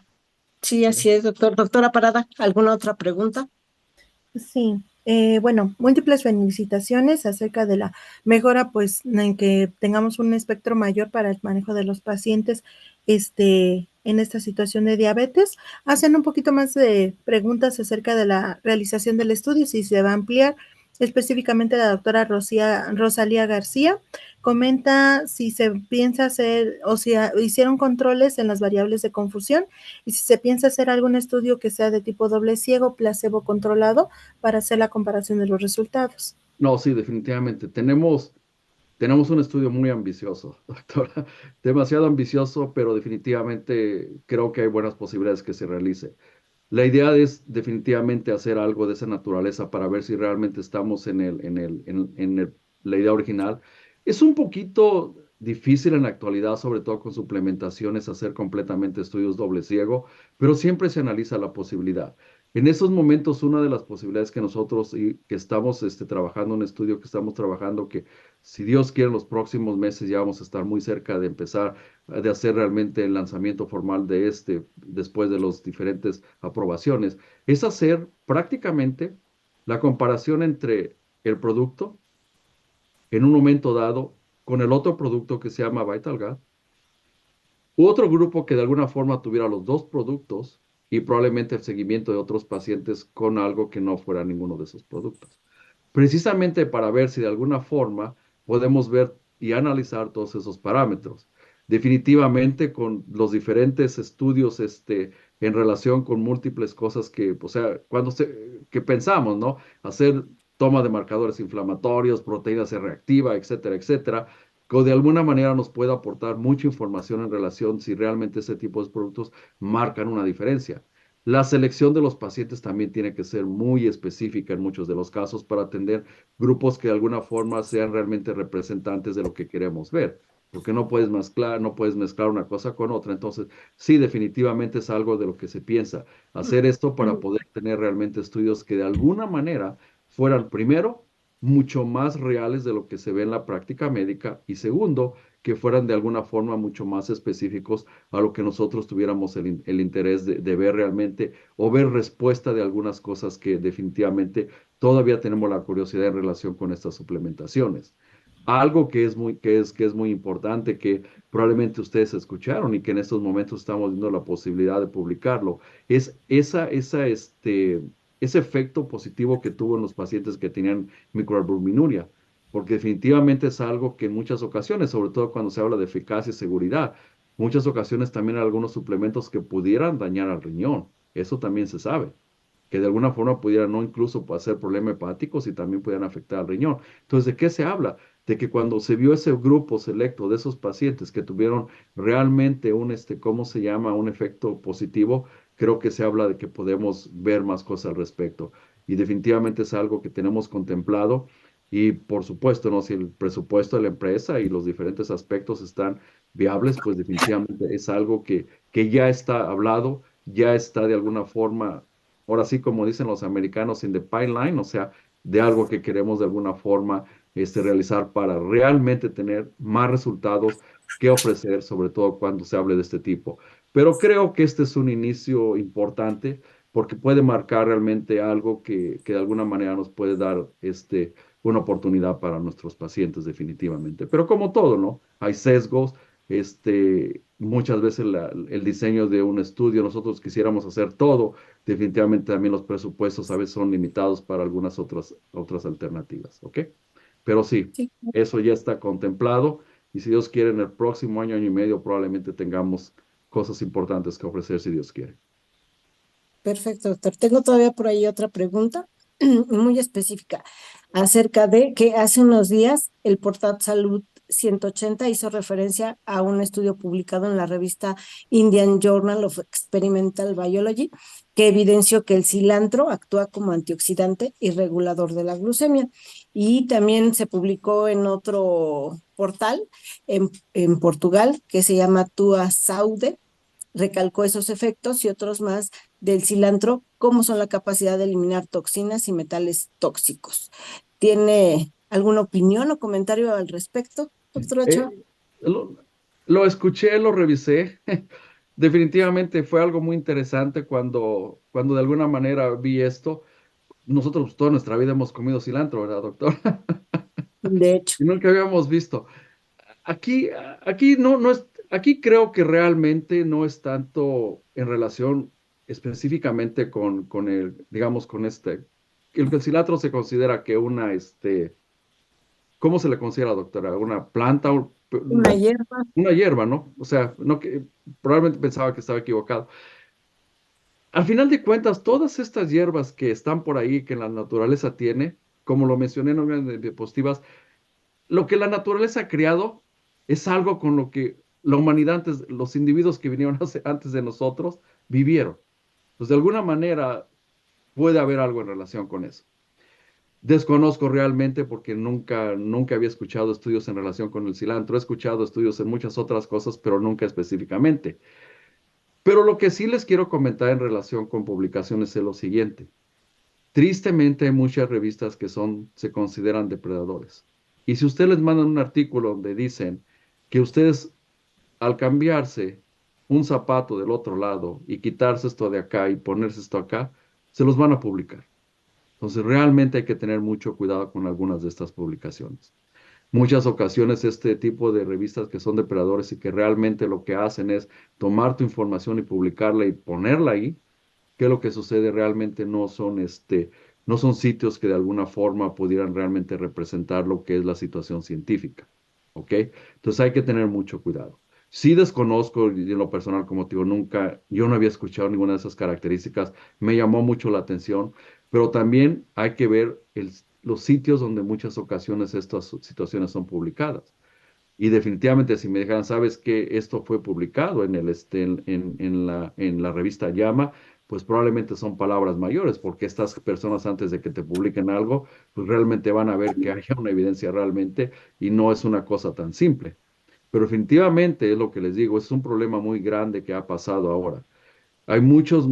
Sí, Sí. así es, doctor. Doctora Parada, ¿alguna otra pregunta? Sí, bueno, múltiples felicitaciones acerca de la mejora, pues, en que tengamos un espectro mayor para el manejo de los pacientes, en esta situación de diabetes. Hacen un poquito más de preguntas acerca de la realización del estudio, si se va a ampliar específicamente la doctora Rosalía García, comenta si se piensa hacer o si hicieron controles en las variables de confusión y si se piensa hacer algún estudio que sea de tipo doble ciego, placebo controlado, para hacer la comparación de los resultados. No, sí, definitivamente. Tenemos un estudio muy ambicioso, doctora, demasiado ambicioso, pero definitivamente creo que hay buenas posibilidades que se realice. La idea es definitivamente hacer algo de esa naturaleza para ver si realmente estamos la idea original. Es un poquito difícil en la actualidad, sobre todo con suplementaciones, hacer completamente estudios doble ciego, pero siempre se analiza la posibilidad. En esos momentos, una de las posibilidades que nosotros y que estamos trabajando, un estudio que estamos trabajando, que si Dios quiere, en los próximos meses ya vamos a estar muy cerca de empezar de hacer realmente el lanzamiento formal de después de las diferentes aprobaciones, es hacer prácticamente la comparación entre el producto en un momento dado con el otro producto que se llama VitalGuard, u otro grupo que de alguna forma tuviera los dos productos y probablemente el seguimiento de otros pacientes con algo que no fuera ninguno de esos productos. Precisamente para ver si de alguna forma podemos ver y analizar todos esos parámetros. Definitivamente con los diferentes estudios en relación con múltiples cosas que, o sea, que pensamos, ¿no? Hacer toma de marcadores inflamatorios, proteínas C reactiva, etcétera, etcétera, que de alguna manera nos puede aportar mucha información en relación si realmente ese tipo de productos marcan una diferencia. La selección de los pacientes también tiene que ser muy específica en muchos de los casos para atender grupos que de alguna forma sean realmente representantes de lo que queremos ver, porque no puedes mezclar una cosa con otra. Entonces, sí, definitivamente es algo de lo que se piensa. Hacer esto para poder tener realmente estudios que de alguna manera fueran, primero, mucho más reales de lo que se ve en la práctica médica y segundo, que fueran de alguna forma mucho más específicos a lo que nosotros tuviéramos el interés de ver realmente o ver respuesta de algunas cosas que definitivamente todavía tenemos la curiosidad en relación con estas suplementaciones. Algo que es muy importante, que probablemente ustedes escucharon y que en estos momentos estamos viendo la posibilidad de publicarlo, es ese efecto positivo que tuvo en los pacientes que tenían microalbuminuria, porque definitivamente es algo que en muchas ocasiones, sobre todo cuando se habla de eficacia y seguridad, muchas ocasiones también hay algunos suplementos que pudieran dañar al riñón. Eso también se sabe, que de alguna forma pudieran no incluso hacer problemas hepáticos y también pudieran afectar al riñón. Entonces, ¿de qué se habla? De que cuando se vio ese grupo selecto de esos pacientes que tuvieron realmente ¿cómo se llama? Un efecto positivo, creo que se habla de que podemos ver más cosas al respecto. Y definitivamente es algo que tenemos contemplado. Y por supuesto, ¿no? Si el presupuesto de la empresa y los diferentes aspectos están viables, pues definitivamente es algo que ya está hablado, ya está de alguna forma, ahora sí como dicen los americanos, in the pipeline, o sea, de algo que queremos de alguna forma realizar para realmente tener más resultados que ofrecer, sobre todo cuando se hable de este tipo. Pero creo que este es un inicio importante porque puede marcar realmente algo que de alguna manera nos puede dar una oportunidad para nuestros pacientes definitivamente. Pero como todo, ¿no? Hay sesgos, muchas veces el diseño de un estudio, nosotros quisiéramos hacer todo, definitivamente también los presupuestos a veces son limitados para algunas otras alternativas, ¿ok? Pero sí, Sí. eso ya está contemplado y si Dios quiere, en el próximo año, año y medio, probablemente tengamos cosas importantes que ofrecer si Dios quiere. Perfecto, doctor. Tengo todavía por ahí otra pregunta muy específica acerca de que hace unos días el portal Salud 180 hizo referencia a un estudio publicado en la revista Indian Journal of Experimental Biology que evidenció que el cilantro actúa como antioxidante y regulador de la glucemia. Y también se publicó en otro portal en Portugal que se llama Tua Saude, recalcó esos efectos y otros más del cilantro, como son la capacidad de eliminar toxinas y metales tóxicos. ¿Tiene alguna opinión o comentario al respecto, doctora Ochoa? Eh, lo, lo escuché, lo revisé. Definitivamente fue algo muy interesante cuando de alguna manera vi esto. Nosotros pues, toda nuestra vida hemos comido cilantro, ¿verdad, doctor? De hecho, Y nunca habíamos visto. Aquí no es, aquí creo que realmente no es tanto en relación específicamente con digamos, con el cilantro se considera que ¿cómo se le considera, doctora? ¿Una planta? Una hierba. Una hierba, ¿no? O sea, no que, probablemente pensaba que estaba equivocado. Al final de cuentas, todas estas hierbas que están por ahí, que la naturaleza tiene, como lo mencioné en una de mis diapositivas, lo que la naturaleza ha creado es algo con lo que la humanidad antes, los individuos que vinieron antes de nosotros, vivieron. Pues de alguna manera puede haber algo en relación con eso. Desconozco realmente porque nunca había escuchado estudios en relación con el cilantro. He escuchado estudios en muchas otras cosas, pero nunca específicamente. Pero lo que sí les quiero comentar en relación con publicaciones es lo siguiente. Tristemente hay muchas revistas que se consideran depredadores. Y si ustedes les mandan un artículo donde dicen que ustedes al cambiarse un zapato del otro lado y quitarse esto de acá y ponerse esto acá, se los van a publicar. Entonces realmente hay que tener mucho cuidado con algunas de estas publicaciones. Muchas ocasiones este tipo de revistas que son depredadores y que realmente lo que hacen es tomar tu información y publicarla y ponerla ahí, qué es lo que sucede realmente no son sitios que de alguna forma pudieran realmente representar lo que es la situación científica, ¿ok? Entonces hay que tener mucho cuidado. Sí desconozco, y en lo personal, como te digo, yo no había escuchado ninguna de esas características, me llamó mucho la atención, pero también hay que ver los sitios donde muchas ocasiones estas situaciones son publicadas. Y definitivamente, si me dejan, sabes que esto fue publicado en la revista Llama, pues probablemente son palabras mayores, porque estas personas antes de que te publiquen algo, pues realmente van a ver que haya una evidencia realmente y no es una cosa tan simple. Pero definitivamente es lo que les digo, es un problema muy grande que ha pasado ahora. Hay muchos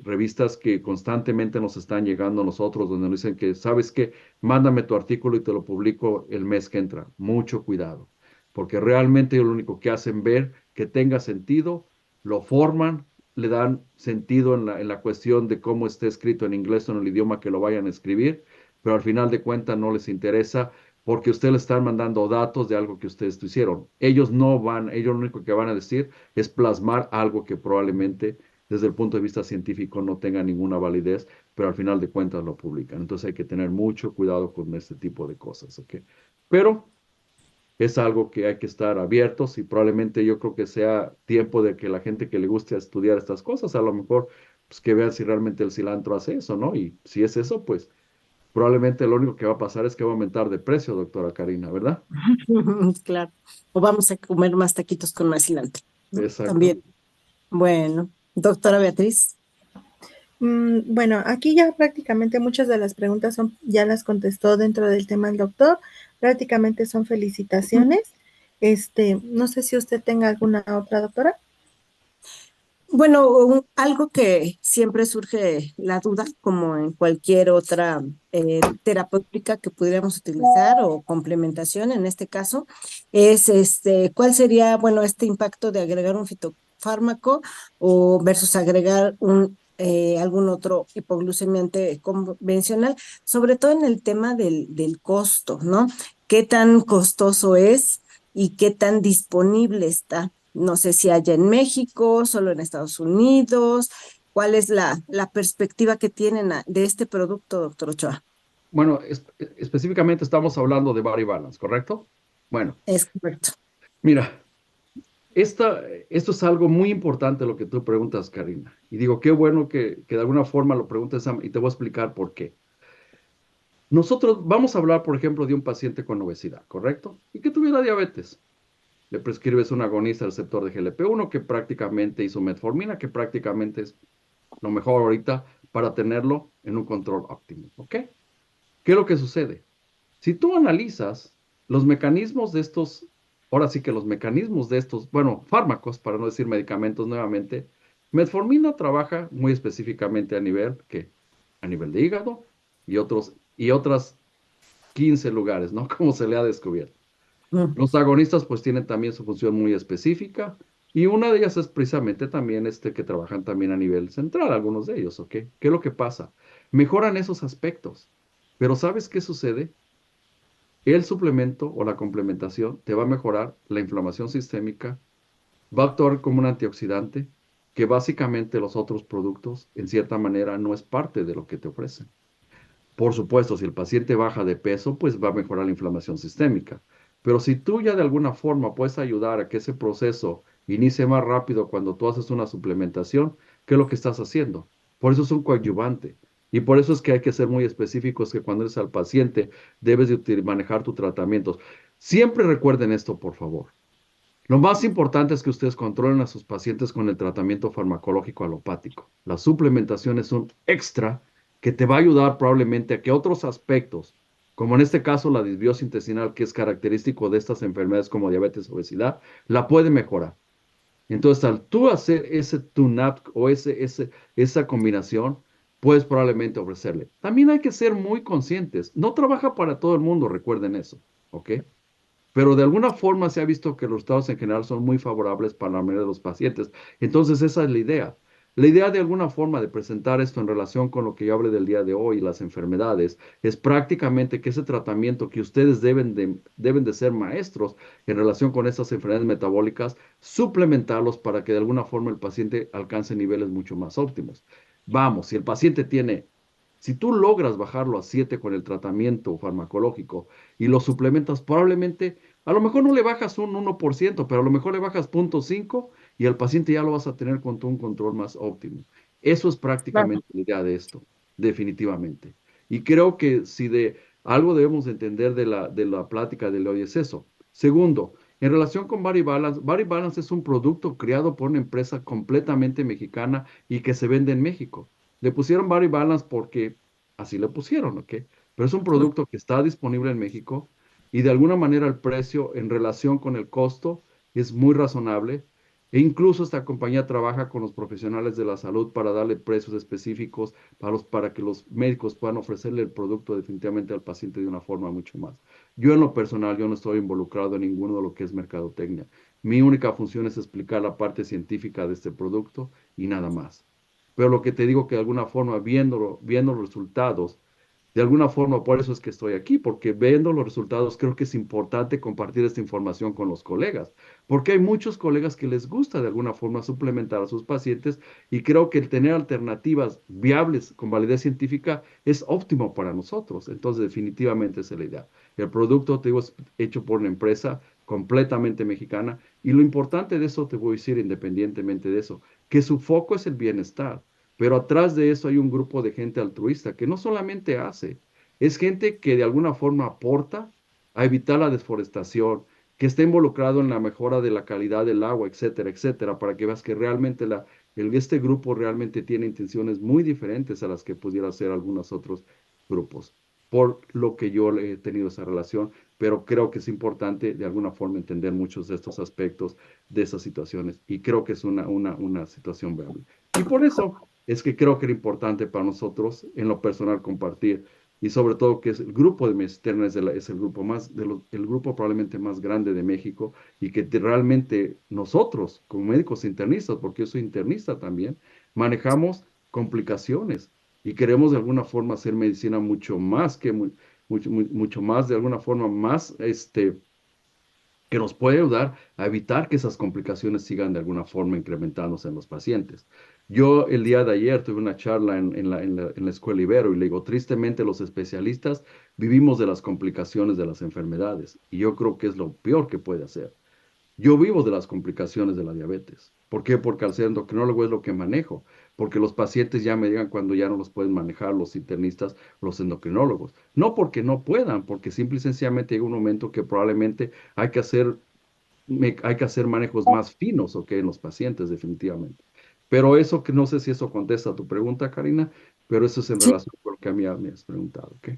revistas que constantemente nos están llegando a nosotros donde nos dicen que, ¿sabes qué? Mándame tu artículo y te lo publico el mes que entra. Mucho cuidado, porque realmente lo único que hacen ver que tenga sentido, lo forman, le dan sentido en la cuestión de cómo esté escrito en inglés o en el idioma que lo vayan a escribir, pero al final de cuentas no les interesa porque ustedes le están mandando datos de algo que ustedes hicieron. Ellos lo único que van a decir es plasmar algo que probablemente desde el punto de vista científico no tenga ninguna validez, pero al final de cuentas lo publican. Entonces hay que tener mucho cuidado con este tipo de cosas, ¿ok? Pero es algo que hay que estar abiertos y probablemente yo creo que sea tiempo de que la gente que le guste estudiar estas cosas, a lo mejor, pues que vean si realmente el cilantro hace eso, ¿no? Y si es eso, pues probablemente lo único que va a pasar es que va a aumentar de precio, doctora Karina, ¿verdad? Claro. O vamos a comer más taquitos con más cilantro, ¿no? Exacto. También. Bueno, doctora Beatriz. Bueno, aquí ya prácticamente muchas de las preguntas ya las contestó dentro del tema el doctor. Prácticamente son felicitaciones. No sé si usted tenga alguna otra, doctora. Bueno, algo que siempre surge la duda, como en cualquier otra terapéutica que pudiéramos utilizar o complementación en este caso, es ¿cuál sería, bueno, este impacto de agregar un fitofármaco o versus agregar algún otro hipoglucemiante convencional, sobre todo en el tema del costo, ¿no? ¿Qué tan costoso es y qué tan disponible está? No sé si haya en México, solo en Estados Unidos. ¿Cuál es la perspectiva que tienen de este producto, doctor Ochoa? Bueno, específicamente estamos hablando de Body Balance, ¿correcto? Bueno, Es correcto. mira, esto es algo muy importante lo que tú preguntas, Karina. Y digo, qué bueno que de alguna forma lo preguntes y te voy a explicar por qué. Nosotros vamos a hablar, por ejemplo, de un paciente con obesidad, ¿correcto? Y que tuviera diabetes. Le prescribes un agonista del receptor de GLP-1 que prácticamente hizo metformina, que prácticamente es lo mejor ahorita para tenerlo en un control óptimo, ¿ok? ¿Qué es lo que sucede? Si tú analizas los mecanismos de estos, ahora sí que los mecanismos de estos, bueno, fármacos, para no decir medicamentos nuevamente, metformina trabaja muy específicamente a nivel de hígado y otras 15 lugares, ¿no? Como se le ha descubierto. Mm. Los agonistas pues tienen también su función muy específica y una de ellas es precisamente también que trabajan también a nivel central, algunos de ellos, ¿ok? ¿Qué es lo que pasa? Mejoran esos aspectos, pero ¿sabes qué sucede? El suplemento o la complementación te va a mejorar la inflamación sistémica, va a actuar como un antioxidante, que básicamente los otros productos, en cierta manera, no es parte de lo que te ofrecen. Por supuesto, si el paciente baja de peso, pues va a mejorar la inflamación sistémica. Pero si tú ya de alguna forma puedes ayudar a que ese proceso inicie más rápido cuando tú haces una suplementación, ¿qué es lo que estás haciendo? Por eso es un coadyuvante. Y por eso es que hay que ser muy específicos que cuando eres al paciente debes de manejar tus tratamientos. Siempre recuerden esto, por favor. Lo más importante es que ustedes controlen a sus pacientes con el tratamiento farmacológico alopático. La suplementación es un extra que te va a ayudar probablemente a que otros aspectos, como en este caso la disbiosis intestinal, que es característico de estas enfermedades como diabetes, obesidad, la puede mejorar. Entonces, al tú hacer ese tune-up o esa combinación, puedes probablemente ofrecerle. También hay que ser muy conscientes. No trabaja para todo el mundo, recuerden eso, ¿ok? Pero de alguna forma se ha visto que los resultados en general son muy favorables para la mayoría de los pacientes. Entonces, esa es la idea. La idea de alguna forma de presentar esto en relación con lo que yo hablé del día de hoy, las enfermedades, es prácticamente que ese tratamiento que ustedes deben de ser maestros en relación con estas enfermedades metabólicas, suplementarlos para que de alguna forma el paciente alcance niveles mucho más óptimos. Vamos, si el paciente tiene, si tú logras bajarlo a 7 con el tratamiento farmacológico, y lo suplementas, probablemente, a lo mejor no le bajas un 1%, pero a lo mejor le bajas 0,5 y al paciente ya lo vas a tener con un control más óptimo. Eso es Claro. prácticamente la idea de esto, definitivamente. Y creo que si de algo debemos entender de la plática de hoy es eso. Segundo, en relación con Body Balance es un producto creado por una empresa completamente mexicana y que se vende en México. Le pusieron Body Balance porque así le pusieron, ¿ok? Pero es un producto que está disponible en México y de alguna manera el precio en relación con el costo es muy razonable e incluso esta compañía trabaja con los profesionales de la salud para darle precios específicos para que los médicos puedan ofrecerle el producto definitivamente al paciente de una forma mucho más. Yo en lo personal, yo no estoy involucrado en ninguno de lo que es mercadotecnia. Mi única función es explicar la parte científica de este producto y nada más. Pero lo que te digo que de alguna forma, viendo los resultados, de alguna forma, por eso es que estoy aquí, porque viendo los resultados creo que es importante compartir esta información con los colegas, porque hay muchos colegas que les gusta de alguna forma suplementar a sus pacientes y creo que el tener alternativas viables con validez científica es óptimo para nosotros. Entonces, definitivamente esa es la idea. El producto, te digo, es hecho por una empresa completamente mexicana y lo importante de eso, te voy a decir independientemente de eso, que su foco es el bienestar. Pero atrás de eso hay un grupo de gente altruista que no solamente hace, es gente que de alguna forma aporta a evitar la desforestación, que está involucrado en la mejora de la calidad del agua, etcétera, etcétera, para que veas que realmente este grupo realmente tiene intenciones muy diferentes a las que pudiera ser algunos otros grupos. Por lo que yo he tenido esa relación, pero creo que es importante de alguna forma entender muchos de estos aspectos de esas situaciones y creo que es una situación viable. Y por eso es que creo que era importante para nosotros, en lo personal, compartir, y sobre todo que es el grupo de Mesterna es el grupo el grupo probablemente más grande de México, y que realmente nosotros, como médicos internistas, porque yo soy internista también, manejamos complicaciones y queremos de alguna forma hacer medicina mucho más mucho más, de alguna forma más, que nos puede ayudar a evitar que esas complicaciones sigan de alguna forma incrementándose en los pacientes. Yo el día de ayer tuve una charla en la Escuela Ibero y le digo, tristemente los especialistas vivimos de las complicaciones de las enfermedades y yo creo que es lo peor que puede hacer. Yo vivo de las complicaciones de la diabetes. ¿Por qué? Porque al ser endocrinólogo es lo que manejo, porque los pacientes ya me digan cuando ya no los pueden manejar los internistas, los endocrinólogos. No porque no puedan, porque simple y sencillamente llega un momento que probablemente hay que hacer manejos más finos, ¿ok? En los pacientes, definitivamente. Pero eso que no sé si eso contesta a tu pregunta, Karina, pero eso es en Sí, relación con lo que a mí me has preguntado, ¿ok?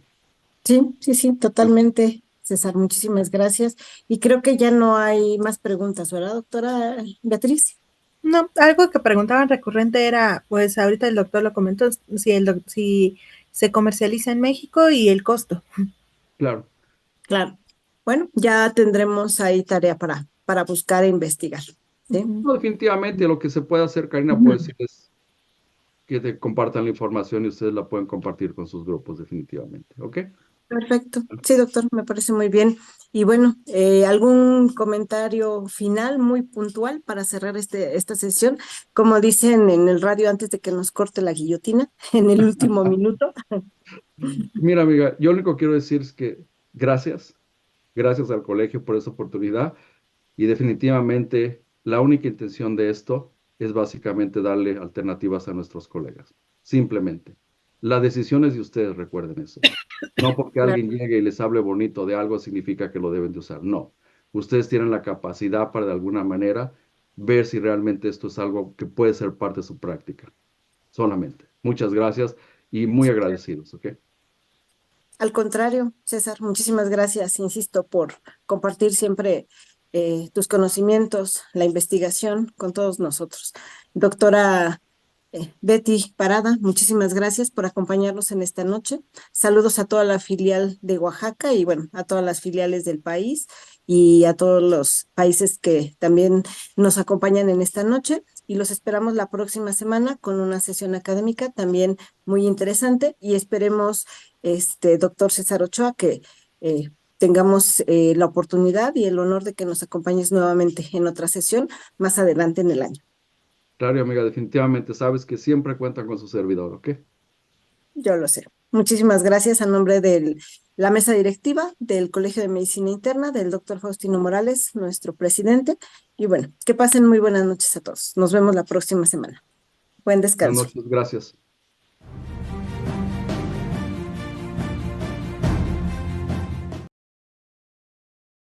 sí, totalmente, César, muchísimas gracias. Y creo que ya no hay más preguntas, ¿verdad, doctora Beatriz? No, algo que preguntaban recurrente era, pues ahorita el doctor lo comentó, si se comercializa en México y el costo. Claro. Claro. Bueno, ya tendremos ahí tarea para buscar e investigar. ¿Sí? Ujú. No, definitivamente lo que se puede hacer, Karina, puede decir es que te compartan la información y ustedes la pueden compartir con sus grupos, definitivamente. ¿Ok? Perfecto. Sí, doctor, me parece muy bien. Y bueno, ¿algún comentario final muy puntual para cerrar esta sesión? Como dicen en el radio antes de que nos corte la guillotina, en el último minuto. Mira, amiga, yo lo único que quiero decir es que gracias al colegio por esa oportunidad y definitivamente la única intención de esto es básicamente darle alternativas a nuestros colegas. Simplemente. La decisión es de ustedes, recuerden eso. No porque Claro. alguien llegue y les hable bonito de algo significa que lo deben de usar. No. Ustedes tienen la capacidad para de alguna manera ver si realmente esto es algo que puede ser parte de su práctica. Solamente. Muchas gracias y muy agradecidos, ¿ok? Al contrario, César, muchísimas gracias, insisto, por compartir siempre tus conocimientos, la investigación con todos nosotros. Doctora Betty Parada, muchísimas gracias por acompañarnos en esta noche. Saludos a toda la filial de Oaxaca y bueno, a todas las filiales del país y a todos los países que también nos acompañan en esta noche. Y los esperamos la próxima semana con una sesión académica también muy interesante y esperemos, doctor César Ochoa, que tengamos la oportunidad y el honor de que nos acompañes nuevamente en otra sesión más adelante en el año. Claro, amiga, definitivamente sabes que siempre cuentan con su servidor, ¿ok? Yo lo sé. Muchísimas gracias a nombre de la mesa directiva del Colegio de Medicina Interna, del doctor Faustino Morales, nuestro presidente. Y bueno, que pasen muy buenas noches a todos. Nos vemos la próxima semana. Buen Buenas descanso. noches, gracias.